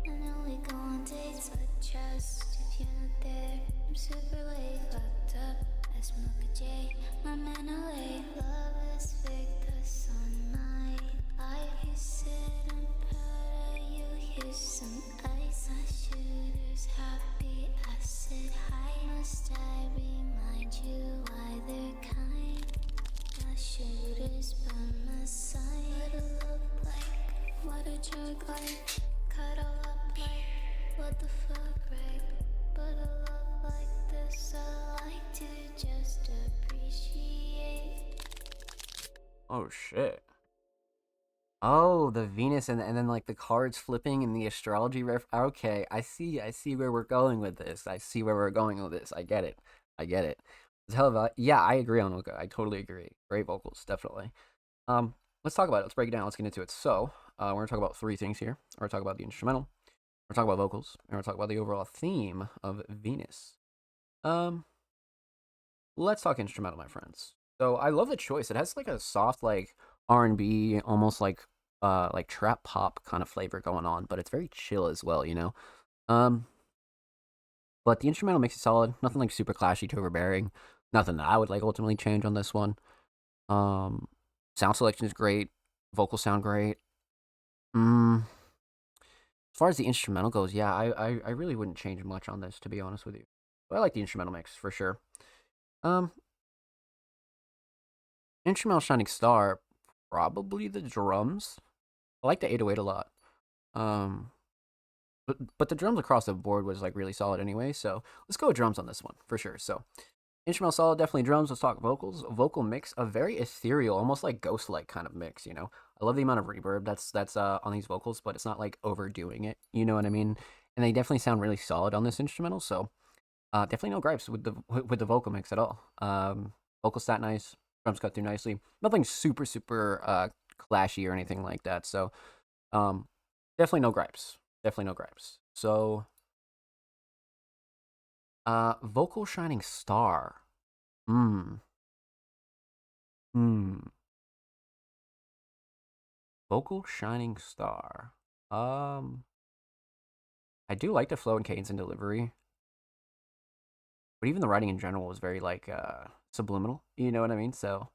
I know we go on dates, but just if you're not there, I'm super late, fucked up. I smoke a J, my man away. Love is fake, the sunlight. You said I'm proud of you. Here's some ice. My shooter's happy. I said hi. Must I remind you why they're kind? My shooters by my side. What a love like, what a jerk like. Cuddle up like, what the fuck, right? But a love like this, I like to just appreciate. Oh shit. Oh, the Venus and then like the cards flipping and the astrology Okay, I see where we're going with this. I get it. It's hell of a, yeah, I agree on Oka. I totally agree. Great vocals, definitely. Let's talk about it. Let's break it down. Let's get into it. So, we're gonna talk about 3 things here. We're gonna talk about the instrumental. We're gonna talk about vocals. And we're gonna talk about the overall theme of Venus. Let's talk instrumental, my friends. So I love the choice. It has like a soft like R&B, almost like trap pop kind of flavor going on, but it's very chill as well, you know. But the instrumental makes it solid. Nothing like super clashy to overbearing. Nothing that I would like ultimately change on this one. Sound selection is great. Vocals sound great. As far as the instrumental goes, yeah, I really wouldn't change much on this, to be honest with you. But I like the instrumental mix for sure. Instrumental shining star, probably the drums. I like the 808 a lot. But the drums across the board was like really solid anyway, so let's go with drums on this one for sure. So instrumental solid, definitely drums. Let's talk vocals. Vocal mix, a very ethereal, almost like ghost-like kind of mix, you know. I love the amount of reverb that's on these vocals, but it's not like overdoing it, you know what I mean? And they definitely sound really solid on this instrumental, so Definitely no gripes with the vocal mix at all. Vocal stat nice, drums cut through nicely. Nothing super clashy or anything like that. So definitely no gripes. Definitely no gripes. So vocal shining star. Vocal shining star. I do like the flow and cadence and delivery. But even the writing in general was very like subliminal, you know what I mean? So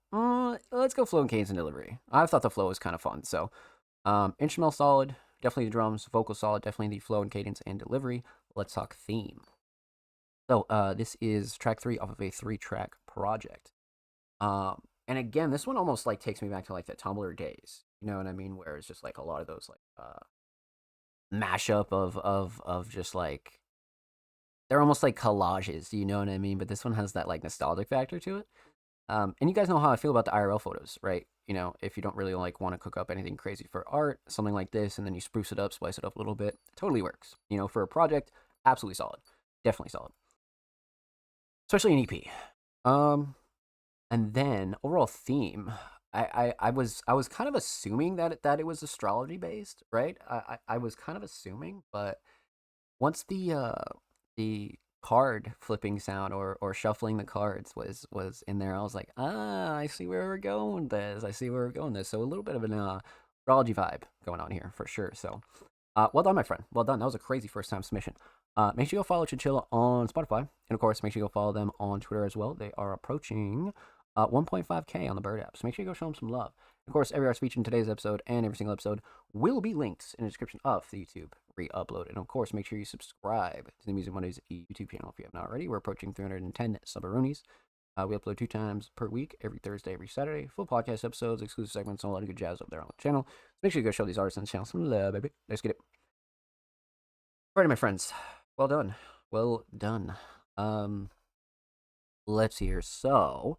let's go flow and cadence and delivery. I thought the flow was kind of fun. So instrumental solid, definitely the drums. Vocal solid, definitely the flow and cadence and delivery. Let's talk theme. So this is track 3 off of a 3-track project. And again, this one almost like takes me back to like the Tumblr days. You know what I mean? Where it's just like a lot of those like mashup of just like, they're almost like collages, you know what I mean? But this one has that like nostalgic factor to it. And you guys know how I feel about the IRL photos, right? You know, if you don't really like want to cook up anything crazy for art, something like this, and then you spruce it up, spice it up a little bit, totally works. You know, for a project, absolutely solid. Definitely solid. Especially an EP. And then overall theme, I was kind of assuming that it was astrology based, right? I was kind of assuming, but once the card flipping sound or shuffling the cards was in there, I was like, I see where we're going with this. I see where we're going with this. So a little bit of an astrology vibe going on here for sure. So well done, my friend. Well done. That was a crazy first time submission. Make sure you go follow Chinchilla on Spotify. And of course, make sure you go follow them on Twitter as well. They are approaching 1.5K on the Bird app. So make sure you go show them some love. Of course, every artist featured in today's episode and every single episode will be linked in the description of the YouTube re-upload. And of course, make sure you subscribe to the Music Mondays YouTube channel if you have not already. We're approaching 310 subaroonies. We upload 2 times per week, every Thursday, every Saturday. Full podcast episodes, exclusive segments, and a lot of good jazz up there on the channel. So make sure you go show these artists on the channel some love, baby. Let's get it. Alrighty, my friends. Well done. Well done. Let's see here. So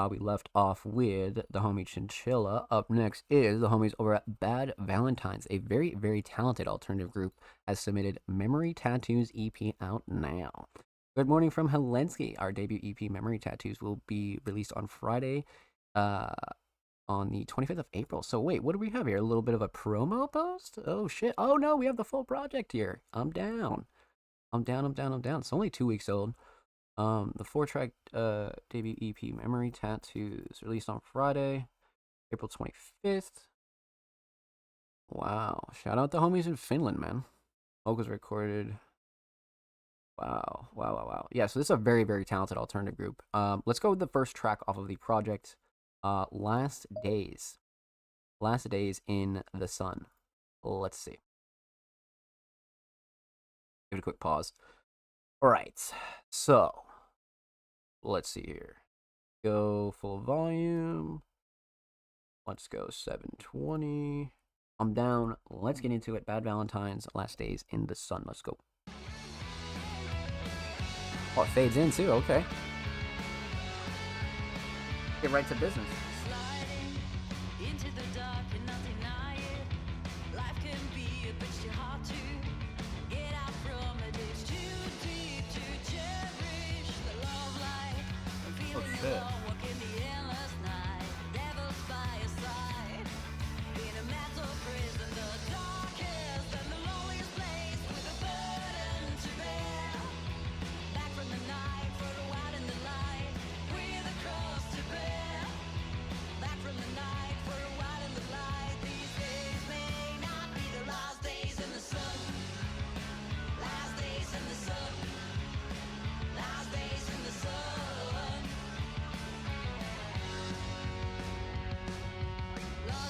we left off with the homie Chinchilla. Up next is the homies over at Bad Valentines, a very, very talented alternative group, has submitted Memory Tattoos EP out now. Good Morning from Helensky. Our debut EP, Memory Tattoos, will be released on Friday on the 25th of April. So wait, what do we have here? A little bit of a promo post? Oh shit. Oh no, we have the full project here. I'm down. It's only 2 weeks old. The 4-track debut EP, Memory Tattoos, released on Friday, April 25th. Wow. Shout out the homies in Finland, man. Vocals recorded. Wow. Yeah, so this is a very, very talented alternative group. Let's go with the first track off of the project, Last Days. Last Days in the Sun. Let's see. Give it a quick pause. All right, so let's see here. Go full volume. Let's go 720. I'm down. Let's get into it. Bad Valentines, Last Days in the Sun. Let's go. Oh, it fades in too. Okay. Get right to business. Into the dark and not deny it. Life can be a bitch too hard to get out from it. It's too deep to cherish the love life. I'm feeling alone, walking the endless night. Devils by your side. In a mental prison, the darkest and the loneliest place with a burden to bear. Back from the night, for a while in the light, with a cross to bear. Back from the night, for a while in the light. These days may not be the last days in the sun. Last days in the sun. Last days in the sun.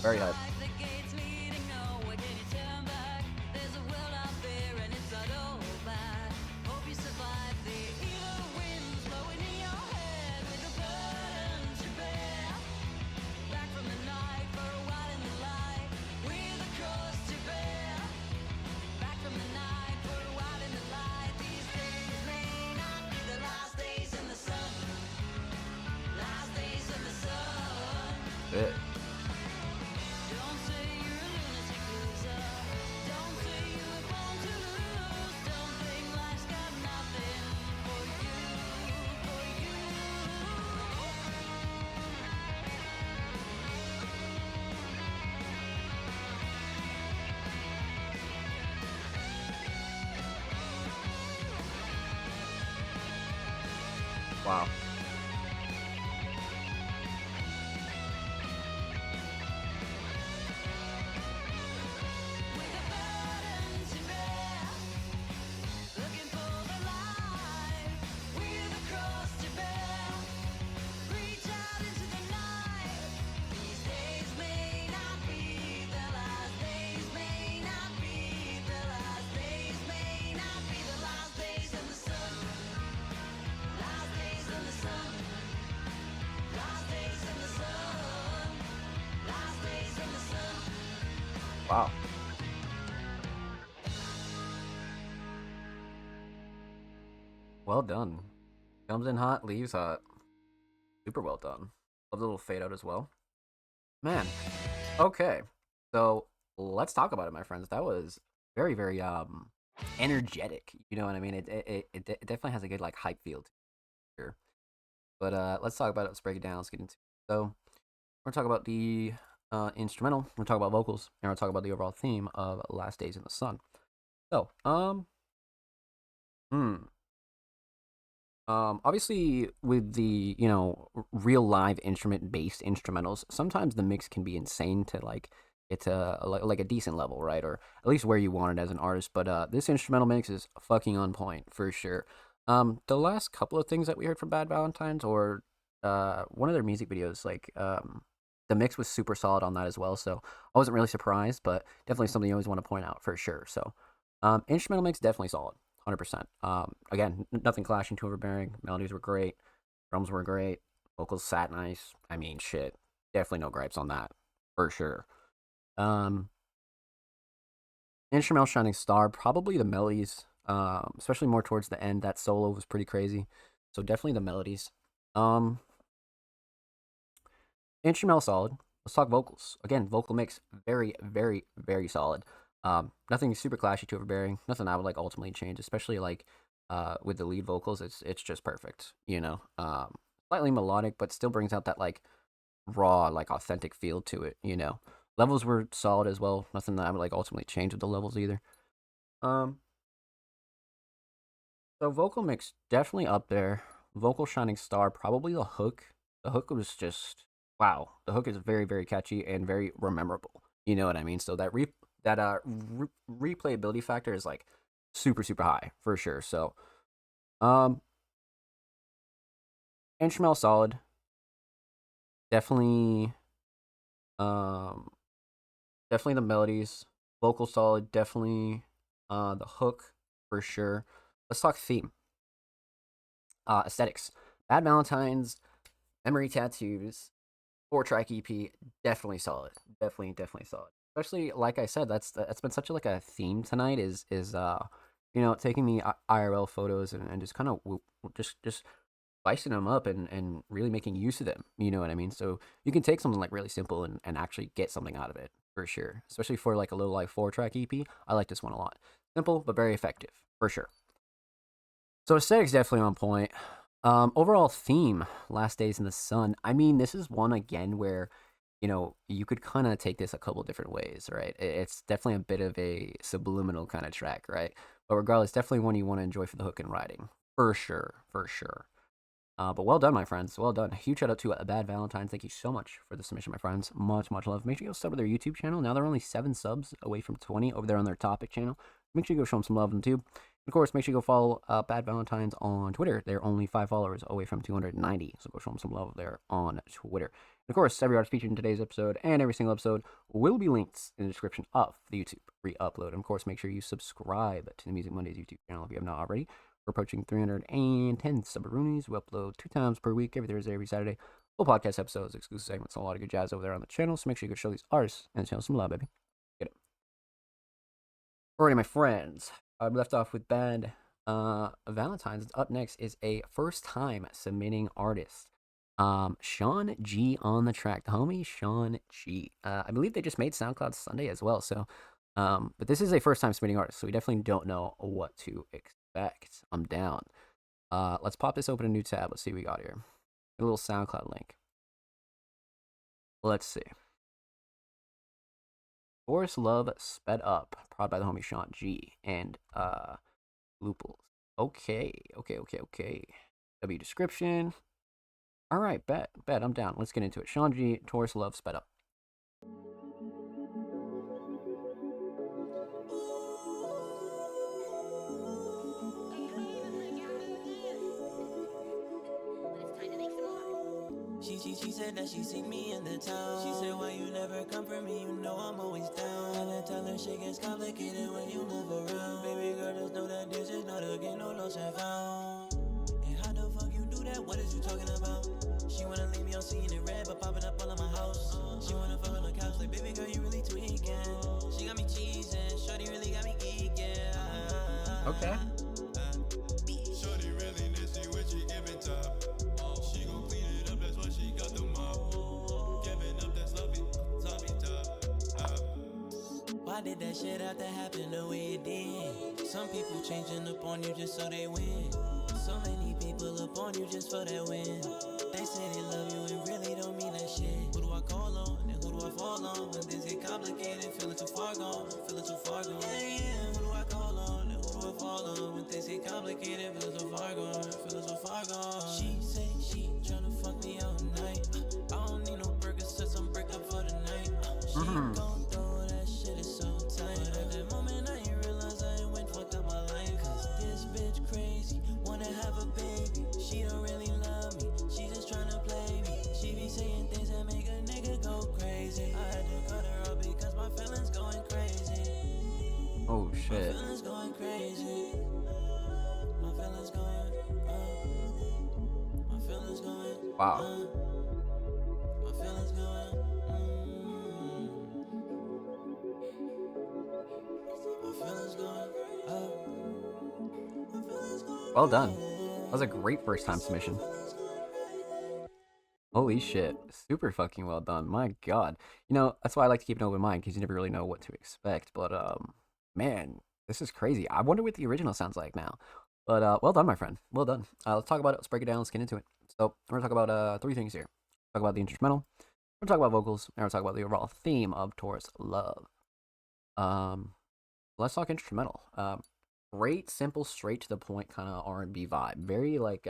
Very hype. The gates leading nowhere, can you turn back? There's a world out there and it's not all bad. Hope you survive the evil winds blowing in your head with a burden to bear. Back from the night, for a while in the light, with a cross to bear. Back from the night, for a while in the light. These days may not be the last days in the sun. Last days in the sun. Bit. Don't Wow. Wow. Well done. Comes in hot, leaves hot. Super well done. Love the little fade out as well. Man. Okay. So let's talk about it, my friends. That was very, very energetic. You know what I mean? It definitely has a good like hype feel to it here. But let's talk about it. Let's break it down. Let's get into it. So we're gonna talk about the instrumental. We're gonna talk about vocals, and we're gonna talk about the overall theme of Last Days in the Sun. So, obviously with the, you know, real live instrument based instrumentals, sometimes the mix can be insane to like it's like a decent level, right? Or at least where you want it as an artist. But this instrumental mix is fucking on point for sure. The last couple of things that we heard from Bad Valentines, or one of their music videos, like the mix was super solid on that as well. So I wasn't really surprised, but definitely something you always want to point out for sure. So instrumental mix definitely solid. 100%. Again, nothing clashing, too overbearing. Melodies were great. Drums were great. Vocals sat nice. I mean, shit. Definitely no gripes on that. For sure. Instrumental Shining Star, probably the melodies. Especially more towards the end. That solo was pretty crazy. So definitely the melodies. Instrumental solid. Let's talk vocals. Again, vocal mix, very, very, very solid. Nothing super clashy, too overbearing. Nothing I would like ultimately change, especially like with the lead vocals. It's just perfect, you know. Slightly melodic, but still brings out that like raw, like authentic feel to it, you know. Levels were solid as well. Nothing that I would like ultimately change with the levels either. So vocal mix definitely up there. Vocal shining star, probably the hook. The hook was just wow. The hook is very, very catchy and very rememberable. You know what I mean? So that replayability factor is like super, super high for sure. So instrumental solid. Definitely definitely the melodies. Vocal solid, definitely the hook for sure. Let's talk theme. Aesthetics. Bad Valentines, Memory Tattoos, 4-track EP, definitely solid. Definitely solid. Especially like I said, that's been such like a theme tonight is you know, taking the IRL photos and just kind of just spicing them up and really making use of them. You know what I mean? So you can take something like really simple and actually get something out of it for sure. Especially for like a little like 4-track EP. I like this one a lot. Simple but very effective for sure. So aesthetics definitely on point. Overall theme, Last Days in the Sun. I mean, this is one again where, you know, you could kind of take this a couple different ways, right? It's definitely a bit of a subliminal kind of track, right? But regardless, definitely one you want to enjoy for the hook and writing, for sure. But well done, my friends. Well done. Huge shout out to Bad Valentine. Thank you so much for the submission, my friends. Much love. Make sure you go sub to their YouTube channel. Now they're only 7 subs away from 20 over there on their topic channel. Make sure you go show them some love on YouTube. Of course, make sure you go follow Bad Valentines on Twitter. They're only 5 followers away from 290. So go show them some love there on Twitter. And of course, every artist featured in today's episode and every single episode will be linked in the description of the YouTube re-upload. And of course, make sure you subscribe to the Music Mondays YouTube channel if you have not already. We're approaching 310 subaroonies. We upload 2 times per week, every Thursday, every Saturday. Full podcast episodes, exclusive segments, a lot of good jazz over there on the channel. So make sure you go show these artists and the channel some love, baby. Get it. Alrighty, my friends. I left off with Bad Valentines. Up next is a first-time submitting artist. Sean G on the track. The homie Sean G. I believe they just made SoundCloud Sunday as well. So, but this is a first-time submitting artist, so we definitely don't know what to expect. I'm down. Let's pop this open a new tab. Let's see what we got here. A little SoundCloud link. Let's see. Forest Love Sped Up, prod by the homie Sean G and Looples. Okay. W description. All right, bet, I'm down. Let's get into it. Sean G, Taurus Love, sped up. She said that she seen me in the town. She said, why you never come for me? You know I'm always down. And I tell her shit gets complicated when you move around. Baby girl, just know that this is not a game, no lost and found. And how the fuck you do that? What is you talking about? She wanna leave me on seeing it red, but popping up all in my house. She wanna fuck on the couch, like, baby girl, you really tweaking. She got me cheesing, shorty really got me geeking. Okay. Shorty really nasty when she giving top. She gon' clean it up, that's why she got the mop. Giving up that sloppy, toppy top. Why did that shit have to happen the way it did? Some people changing up on you just so they win. So many people up on you just for that win. They say they love you and really don't mean that shit. Who do I call on and who do I fall on? When things get complicated, feeling too far gone, feeling too far gone. Yeah, who do I call on and who do I fall on? When things get complicated, feeling so far gone, feeling so far gone. She say she tryna fuck me all night. I don't need no burgers, so some break up for the night. She gon' throw that shit, is so tight. But at that moment I ain't realize I ain't went fucked up my life. Cause this bitch crazy, wanna have a baby. She don't really love me, she just tryna play me. She be saying things that make a nigga go crazy. I had to cut her off because my feelings going crazy. Oh shit. My feelings going crazy. My feelings going, my feelings going. Wow. My feelings going. My feelings going. My feelings going. Well done. That was a great first time submission. Holy shit. Super fucking well done. My god. You know, that's why I like to keep an open mind, because you never really know what to expect. But, man, this is crazy. I wonder what the original sounds like now. But, well done, my friend. Well done. Let's talk about it. Let's break it down. Let's get into it. So, we're going to talk about three things here. Talk about the instrumental. We're going to talk about vocals. And we're going to talk about the overall theme of Taurus Love. Let's talk instrumental. Great, simple, straight to the point kind of R&B vibe. Very, like,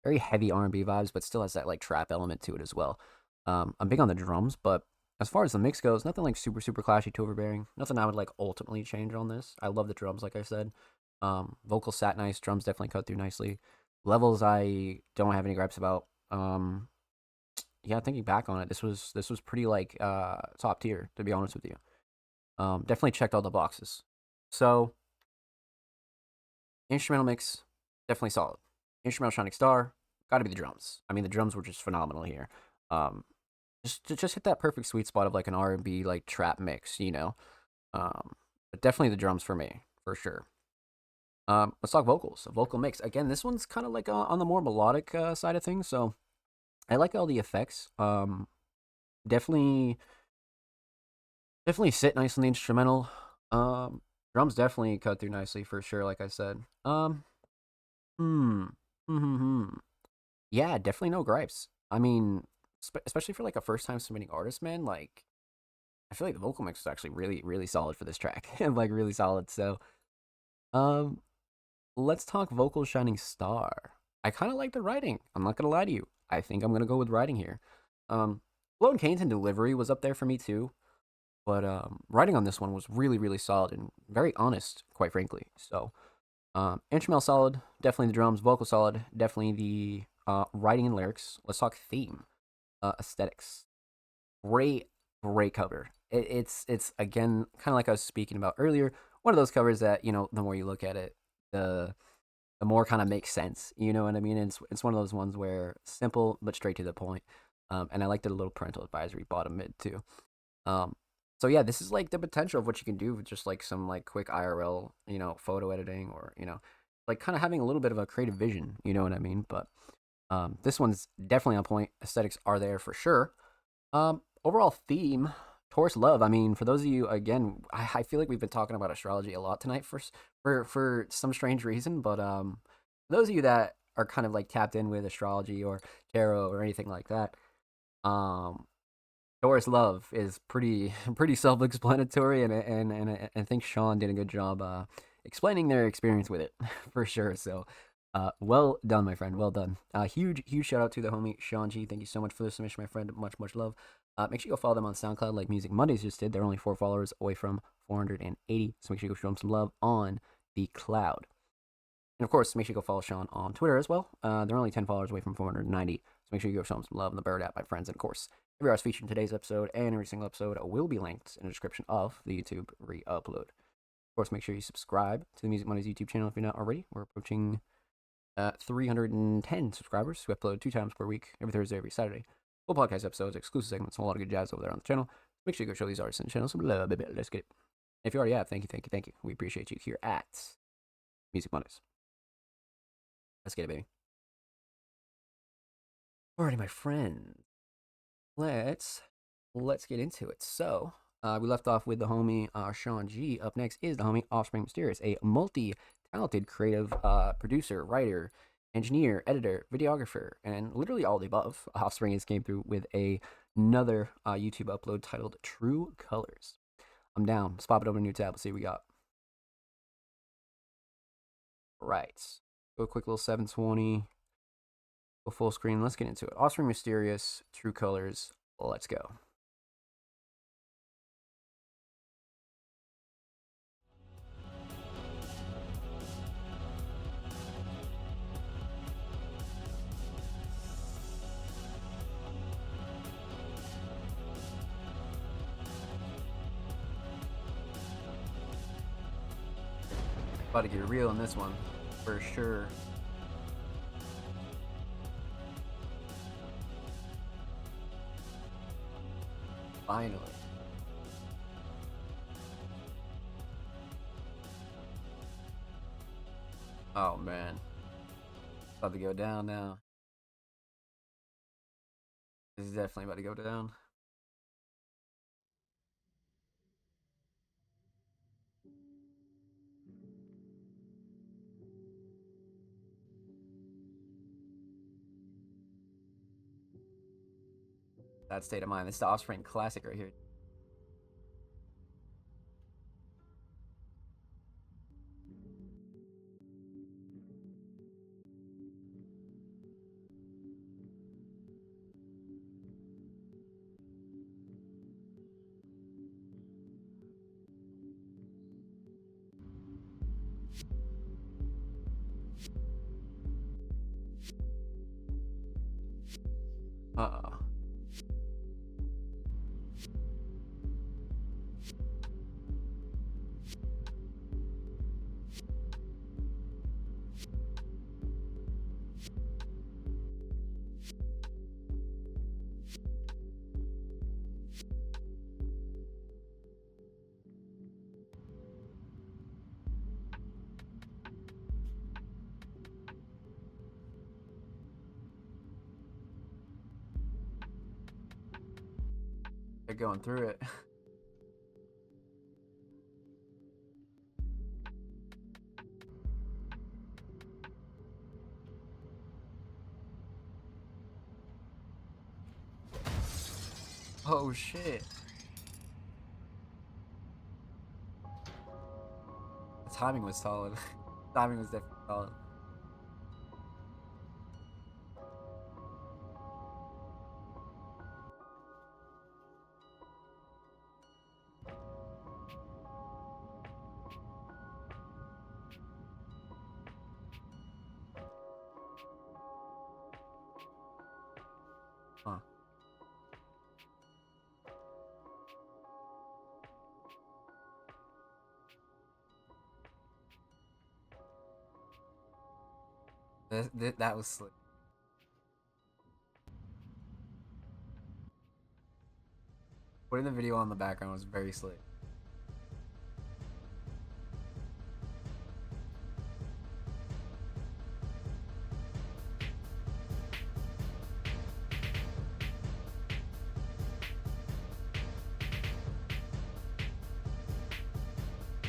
very heavy R&B vibes, but still has that, like, trap element to it as well. I'm big on the drums, but as far as the mix goes, nothing, like, super clashy to overbearing. Nothing I would, like, ultimately change on this. I love the drums, like I said. Vocals sat nice. Drums definitely cut through nicely. Levels I don't have any gripes about. Yeah, thinking back on it, this was pretty, like, top tier, to be honest with you. Definitely checked all the boxes. So, instrumental mix, definitely solid. Instrumental shining star, gotta be the drums. I mean, the drums were just phenomenal here. Just hit that perfect sweet spot of, like, an R&B, like, trap mix, you know. But definitely the drums for me, for sure. Let's talk vocals. Vocal mix. Again, this one's kind of like on the more melodic side of things, so I like all the effects. Definitely sit nice on the instrumental. Drums definitely cut through nicely for sure, like I said. Yeah, definitely no gripes. I mean, especially for, like, a first time submitting artist, man, like, I feel like the vocal mix is actually really solid for this track. Like, really solid. So, let's talk vocal shining star. I kind of like the writing. I'm not gonna lie to you. I think I'm gonna go with writing here. Flow and cadence and delivery was up there for me too, but writing on this one was really solid and very honest, quite frankly. So, instrumental solid, definitely the drums. Vocal solid, definitely the writing and lyrics. Let's talk theme, aesthetics. Great cover. It's again kind of like I was speaking about earlier. One of those covers that, you know, the more you look at it, the more kind of makes sense. You know what I mean? It's one of those ones where simple but straight to the point. And I liked the little parental advisory bottom mid too. So yeah, this is like the potential of what you can do with just like some like quick IRL, you know, photo editing, or, you know, like kind of having a little bit of a creative vision. You know what I mean? But this one's definitely on point. Aesthetics are there for sure. Overall theme, Taurus Love. I mean, for those of you, again, I feel like we've been talking about astrology a lot tonight for some strange reason. But those of you that are kind of like tapped in with astrology or tarot or anything like that, Taurus Love is pretty self-explanatory, and I think Sean did a good job explaining their experience with it for sure. So Well done, my friend. Well done. Huge shout out to the homie Sean G. Thank you so much for the submission, my friend. Much love. Make sure you go follow them on SoundCloud like Music Mondays just did. They're only 4 followers away from 480. So make sure you go show them some love on the cloud. And of course, make sure you go follow Sean on Twitter as well. They're only 10 followers away from 490. So make sure you go show them some love on the Bird app, my friends. And of course, every artist featured in today's episode and every single episode will be linked in the description of the YouTube re-upload. Of course, make sure you subscribe to the Music Mondays YouTube channel if you're not already. We're approaching 310 subscribers. We upload 2 times per week, every Thursday, every Saturday. Full podcast episodes, exclusive segments, and a lot of good jazz over there on the channel. Make sure you go show these artists in the channel some love, baby. Let's get it. If you already have, thank you. We appreciate you here at Music Mondays. Let's get it, baby. Alrighty, my friends. Let's get into it. So, we left off with the homie Sean G. Up next is the homie Offspring Mysterious, a multi-talented creative producer, writer, engineer, editor, videographer, and literally all the above. Offspring came through with another YouTube upload titled True Colors. I'm down. Let's pop it over a new tab. Let's see what we got. Right. Go a quick little 720. Go full screen. Let's get into it. Offspring Mysterious, True Colors. Let's go. About to get real in this one, for sure. Finally. Oh man. About to go down now. This is definitely about to go down. That state of mind. This is the Offspring classic right here. Uh-oh. They're going through it. Oh shit. The timing was solid. Timing was definitely solid. Huh. That was slick. Putting the video on the background was very slick.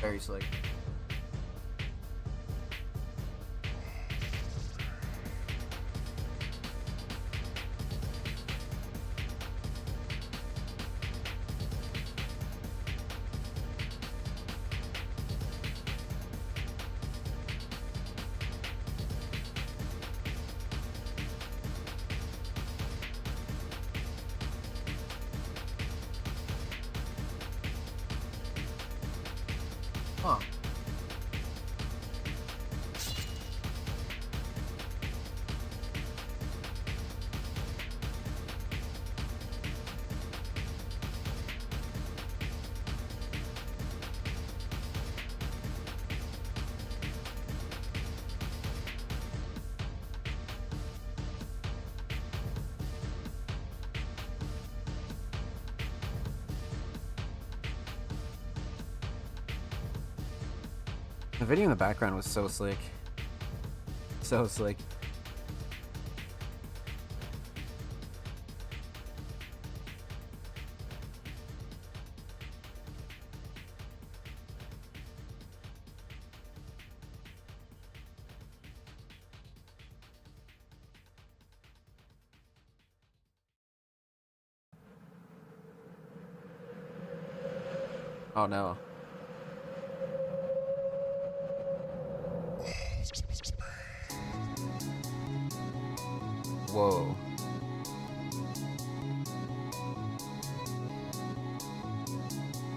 Very slick. The video in the background was so slick. So slick. Oh no. Whoa.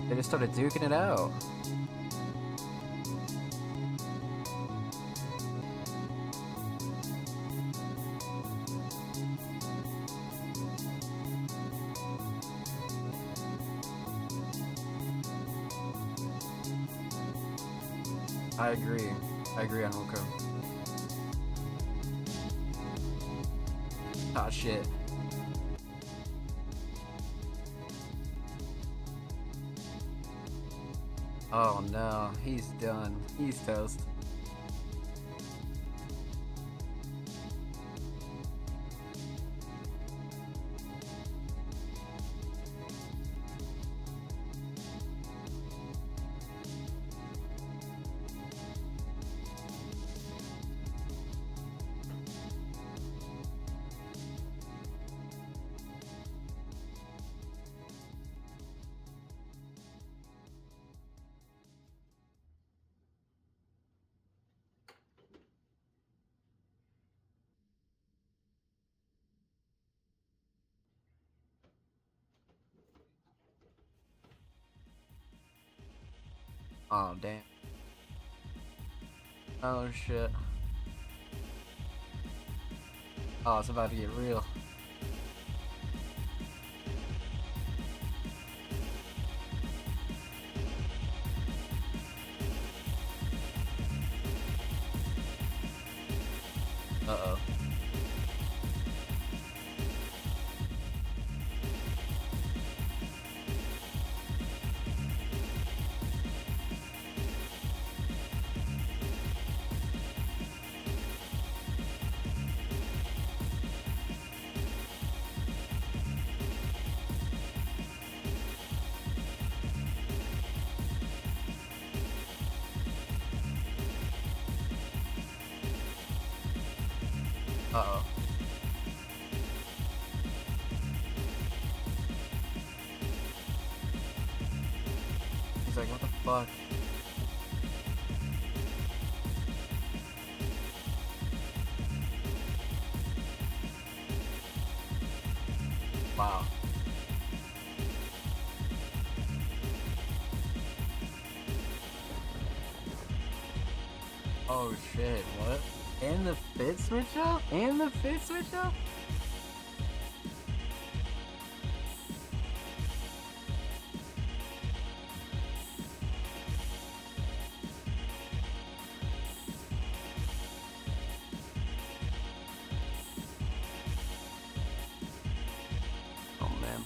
They just started duking it out. I agree. I agree on Wilco. Ah, shit. Oh no, he's done. He's toast. Oh, damn. Oh, shit. Oh, it's about to get real. Uh-oh. Uh-oh. He's like, what the fuck? Wow. Oh shit, what? And the fit switch up? And the fit switch up? Oh man.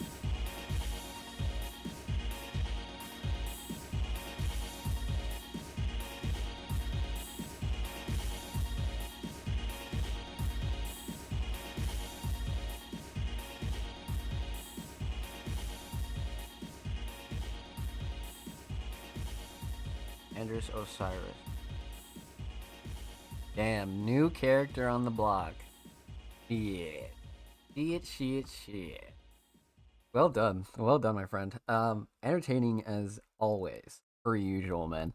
Andres Osiris. Damn, new character on the block. Shit. Shit. Well done. Well done, my friend. Entertaining as always, per usual, man.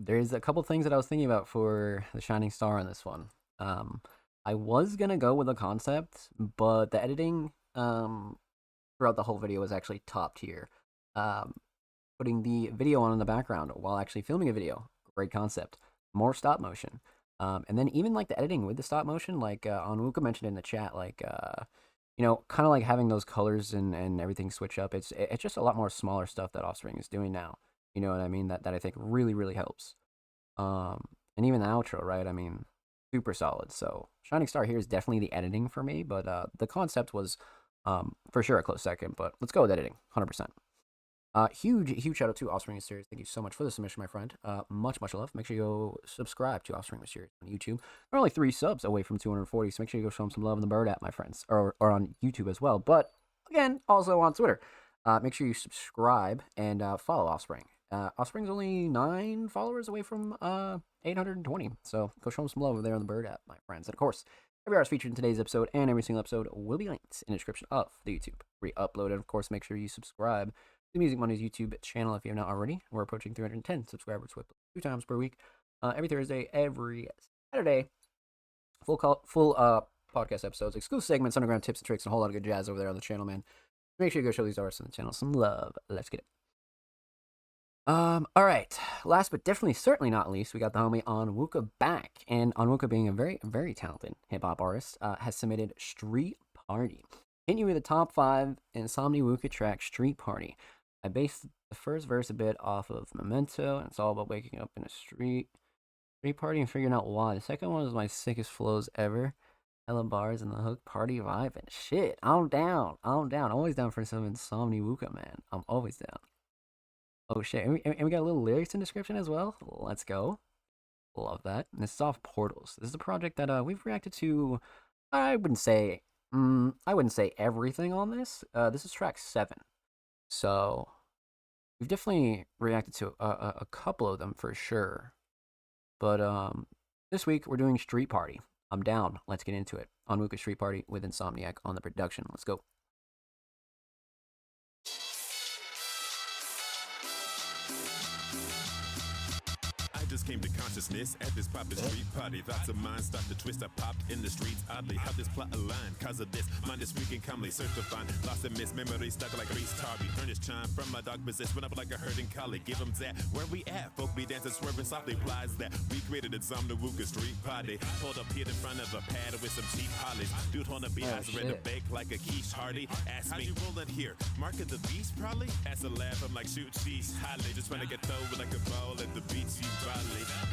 There's a couple things that I was thinking about for the Shining Star on this one. I was gonna go with a concept, but the editing throughout the whole video was actually top tier. Putting the video on in the background while actually filming a video, great concept. More stop motion. And then even like the editing with the stop motion, like Onwuka mentioned in the chat, like you know, kind of like having those colors and everything switch up. It's just a lot more smaller stuff that Offspring is doing now. You know what I mean? That I think really helps. And even the outro, right? I mean, super solid. So Shining Star here is definitely the editing for me, but the concept was for sure a close second. But let's go with editing, 100%. Huge shout out to Offspring Mysterious. Thank you so much for the submission, my friend. Much love. Make sure you go subscribe to Offspring Mysterious on YouTube. We're only 3 subs away from 240, so make sure you go show them some love in the bird app, my friends, or on YouTube as well. But again, also on Twitter. Make sure you subscribe and follow Offspring. Offspring's only 9 followers away from 820, so go show them some love over there on the bird app, my friends. And of course, every artist featured in today's episode and every single episode will be linked in the description of the YouTube re-upload. And of course, make sure you subscribe to Music Mondays YouTube channel if you have not already. We're approaching 310 subscribers with 2 times per week, every Thursday, every Saturday. Full podcast episodes, exclusive segments, underground tips and tricks, and a whole lot of good jazz over there on the channel, man. Make sure you go show these artists on the channel some love. Let's get it. All right. Last but definitely, certainly not least, we got the homie Onwuka back, and Onwuka, being a very, very talented hip hop artist, has submitted "Street Party." Hitting you with the top 5 Insomnia Wuka track "Street Party." I based the first verse a bit off of Memento, and it's all about waking up in a street party and figuring out why. The second one was my sickest flows ever. Hella bars and the hook, party vibe, and shit. I'm down. Always down for some Insomnia Wuka, man. I'm always down. Oh shit, and we got a little lyrics and description as well. Let's go. Love that. And this is off Portals. This is a project that we've reacted to. I wouldn't say everything on this. This is track 7. So we've definitely reacted to a couple of them for sure. But this week we're doing Street Party. I'm down. Let's get into it. Onwuka Street Party with Insomniac on the production. Let's go. Just came to consciousness at this poppin' street party. Thoughts of mine start to twist. I popped in the streets oddly. How this plot aligned? Cause of this, mind is freaking calmly. Search to find lost and missed memories stuck like Reese Tarby. Turn this chime from my dark possess. Went up like a herding collie. Give them that. Where we at? Folk be dancing, swerving softly. Plies that we created a Wuka street party. Pulled up here in front of a pad with some cheap hollies. Dude on the beat, I was ready to bake like a quiche Hardy. Ask me, how you rollin' here? Market the beast probably? As a laugh, I'm like shoot cheese. Holly, just trying to get thrown with like a ball at the beach. You probably.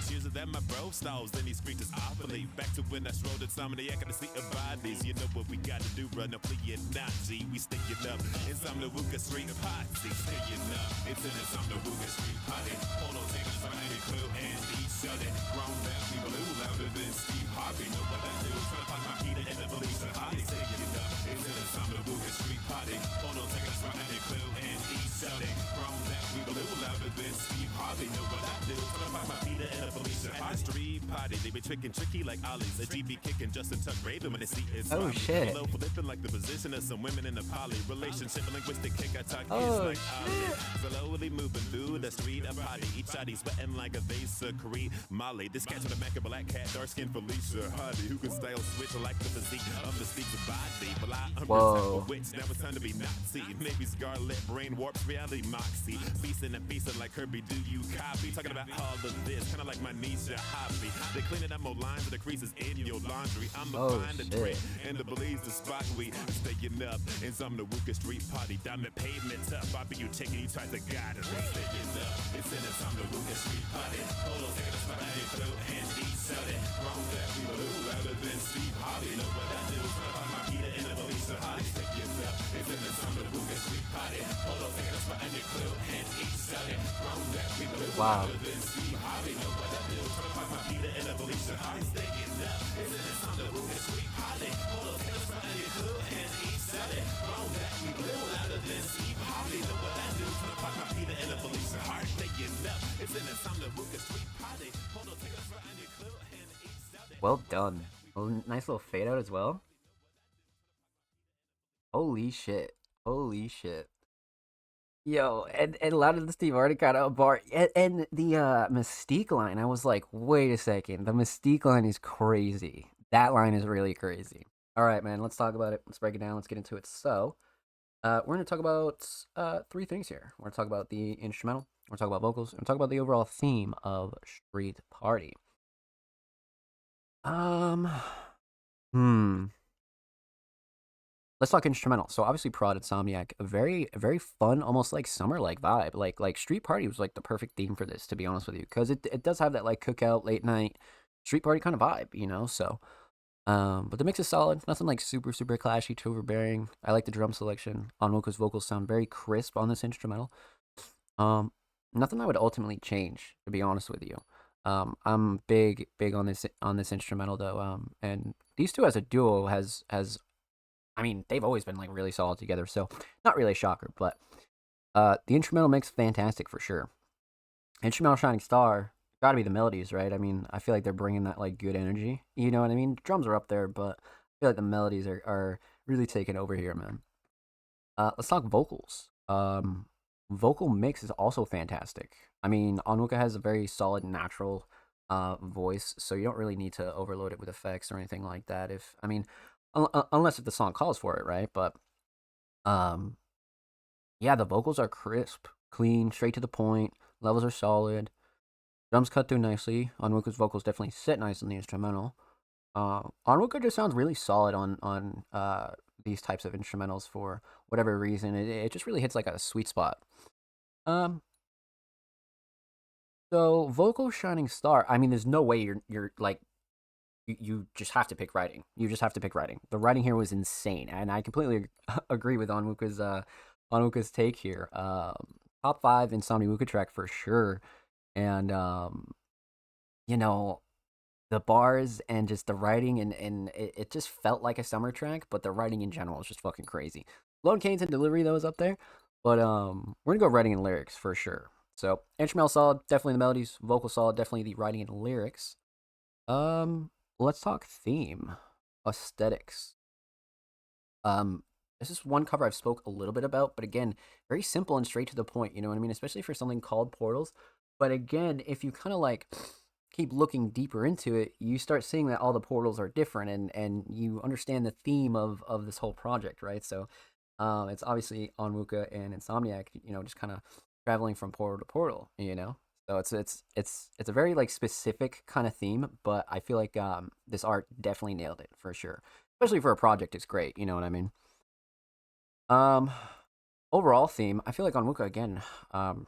Cheers to that, my bro stalls. Then he screeched us awfully. Back to when I strolled at Insomniac to see a bodies. You know what we gotta do, run up for your Nazi. We sticking up. Insomnia Wuka street party. Sticking up. It's an Insomnia Wuka street party. Hold on, take us for any clue and each other. Grown down people who louder than Steve Harvey. Know what I do? Try to find my Peter and the police are hottie. Sticking up. It's an Insomnia Wuka street party. Hold on, take us for any clue and each other. Grown down people who louder than Steve Harvey. Know what I do? Try to find my Peter and the police are hottie. At the street party, they be tricking tricky like Ollies. A GB kicking Justin Tuck Raven when they see it's oh shit. Low flipping like the position of some women in a poly relationship. Linguistic kick, I talk kids like Ollie. Slowly moving through the street of party. Each shotty sweating like a vase of Creed Molly. This catch with a Mac, a black cat, dark skin Felicia Hardy. Who can style switch like the physique of the Steve's body. But I'm a witch, now it's time to be Nazi. Maybe Scarlet, brain warps, reality moxie. Feasting and feasting like Kirby, do you copy? Talking about all of this, kinda like my Nisha hobby. They cleaning up more lines and the creases in your laundry. I'ma find the trick and the blaze the spot we staying up. In some of the Wuka street party, diamond pavement tough. I be you taking you try to guide us. Staying up. It's in some of the Wuka street party. Hold on, taking a spot and they throw and each other. Wrong that we blue louder than Steve Harvey. Know what I do? Try to find my Peter and the police are hottie. Staying up. It's in some of the Wuka street party. Hold on, taking a spot and they throw and each other. Wrong that we blue louder than Steve Harvey. Know what I do? Try to find my Peter and the police are hottie. Staying up. It's in some of the Wuka street party. Hold on, taking a spot and they throw and each other. Wrong that we blue louder than Steve Harvey. Know what I do? Try to find my Peter and the police are hottie. Staying up. It's in some of the Wuka street party. Hold on, taking a spot and they throw and each other. Well done. Oh, nice little fade out as well. Holy shit. Holy shit. Yo, and a lot of the Steve Hardy kind of bar, and the Mystique line, I was like, wait a second, the Mystique line is crazy. That line is really crazy. All right, man, let's talk about it. Let's break it down. Let's get into it. So, we're going to talk about 3 things here. We're going to talk about the instrumental, we're going to talk about vocals, and we're going to talk about the overall theme of Street Party. Let's talk instrumental. So obviously Prod Insomniac, a very fun, almost like summer-like vibe. Like Street Party was like the perfect theme for this, to be honest with you, because it does have that like cookout, late night, street party kind of vibe, you know. So, but the mix is solid. Nothing like super clashy, too overbearing. I like the drum selection. Onwuka's vocals sound very crisp on this instrumental. Nothing I would ultimately change, to be honest with you. I'm big on this instrumental though. And these two as a duo has I mean, they've always been like really solid together, so not really a shocker, but the instrumental makes fantastic for sure. Instrumental Shining Star, gotta be the melodies, right? I mean, I feel like they're bringing that like good energy. You know what I mean? Drums are up there, but I feel like the melodies are really taking over here, man. Let's talk vocals. Vocal mix is also fantastic. I mean, Onwuka has a very solid natural voice, so you don't really need to overload it with effects or anything like that. If I mean, unless if the song calls for it, right? But um, yeah, the vocals are crisp, clean, straight to the point. Levels are solid. Drums cut through nicely. Onwuka's vocals definitely sit nice in the instrumental. Onwuka just sounds really solid on these types of instrumentals for whatever reason. It just really hits like a sweet spot. Um, so vocal Shining Star. I mean, there's no way you're like you just have to pick writing. You just have to pick writing. The writing here was insane, and I completely agree with Onwuka's take here. Top 5 Insomniwuka track for sure, and you know, the bars and just the writing and it just felt like a summer track, but the writing in general is just fucking crazy. Lone Canes and delivery though is up there, but we're gonna go writing and lyrics for sure. So instrumental solid, definitely the melodies. Vocal solid, definitely the writing and lyrics. Let's talk theme, aesthetics. This is one cover I've spoke a little bit about, but again, very simple and straight to the point. You know what I mean? Especially for something called Portals. But again, if you kind of like keep looking deeper into it, you start seeing that all the portals are different, and you understand the theme of this whole project, right? So, it's obviously Onwuka and Insomniac, you know, just kind of traveling from portal to portal, you know. So it's a very like specific kind of theme, but I feel like this art definitely nailed it for sure. Especially for a project, it's great. You know what I mean? Um, Overall theme, I feel like Onwuka again,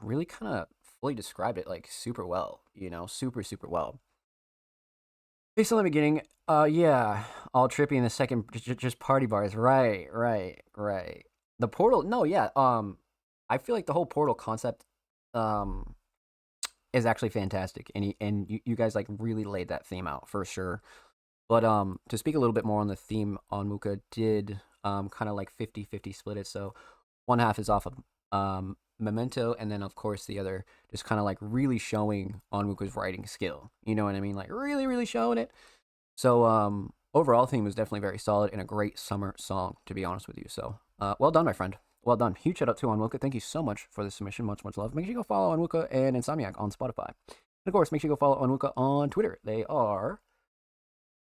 really kind of fully described it like super well. You know, super well. Based on the beginning, yeah, all trippy in the second, just party bars. Right. The portal, no, yeah. I feel like the whole portal concept, is actually fantastic, and you guys like really laid that theme out for sure. But to speak a little bit more on the theme, Onwuka did kind of like 50-50 split it. So one half is off of Memento, and then of course the other just kind of like really showing Onwuka's writing skill. You know what I mean? Like really showing it. So overall theme was definitely very solid and a great summer song, to be honest with you. So well done, my friend. Well done. Huge shout out to Onwuka. Thank you so much for the submission. Much love. Make sure you go follow Onwuka and Insomniac on Spotify. And of course, make sure you go follow Onwuka on Twitter. They are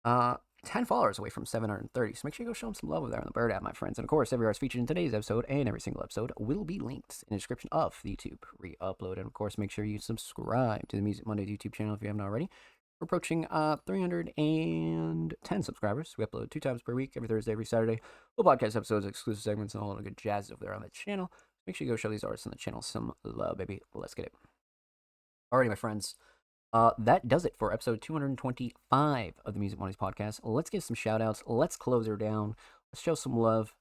10 followers away from 730. So make sure you go show them some love over there on the Bird app, my friends. And of course, every artist featured in today's episode and every single episode will be linked in the description of the YouTube re-upload. And of course, make sure you subscribe to the Music Mondays YouTube channel if you haven't already. We're approaching 310 subscribers. We upload 2 times per week, every Thursday, every Saturday. Full podcast episodes, exclusive segments, and all the good jazz over there on the channel. Make sure you go show these artists on the channel some love, baby. Let's get it. Alrighty, my friends. That does it for episode 225 of the Music Mondays podcast. Let's give some shout outs. Let's close her down. Let's show some love.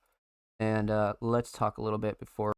And let's talk a little bit before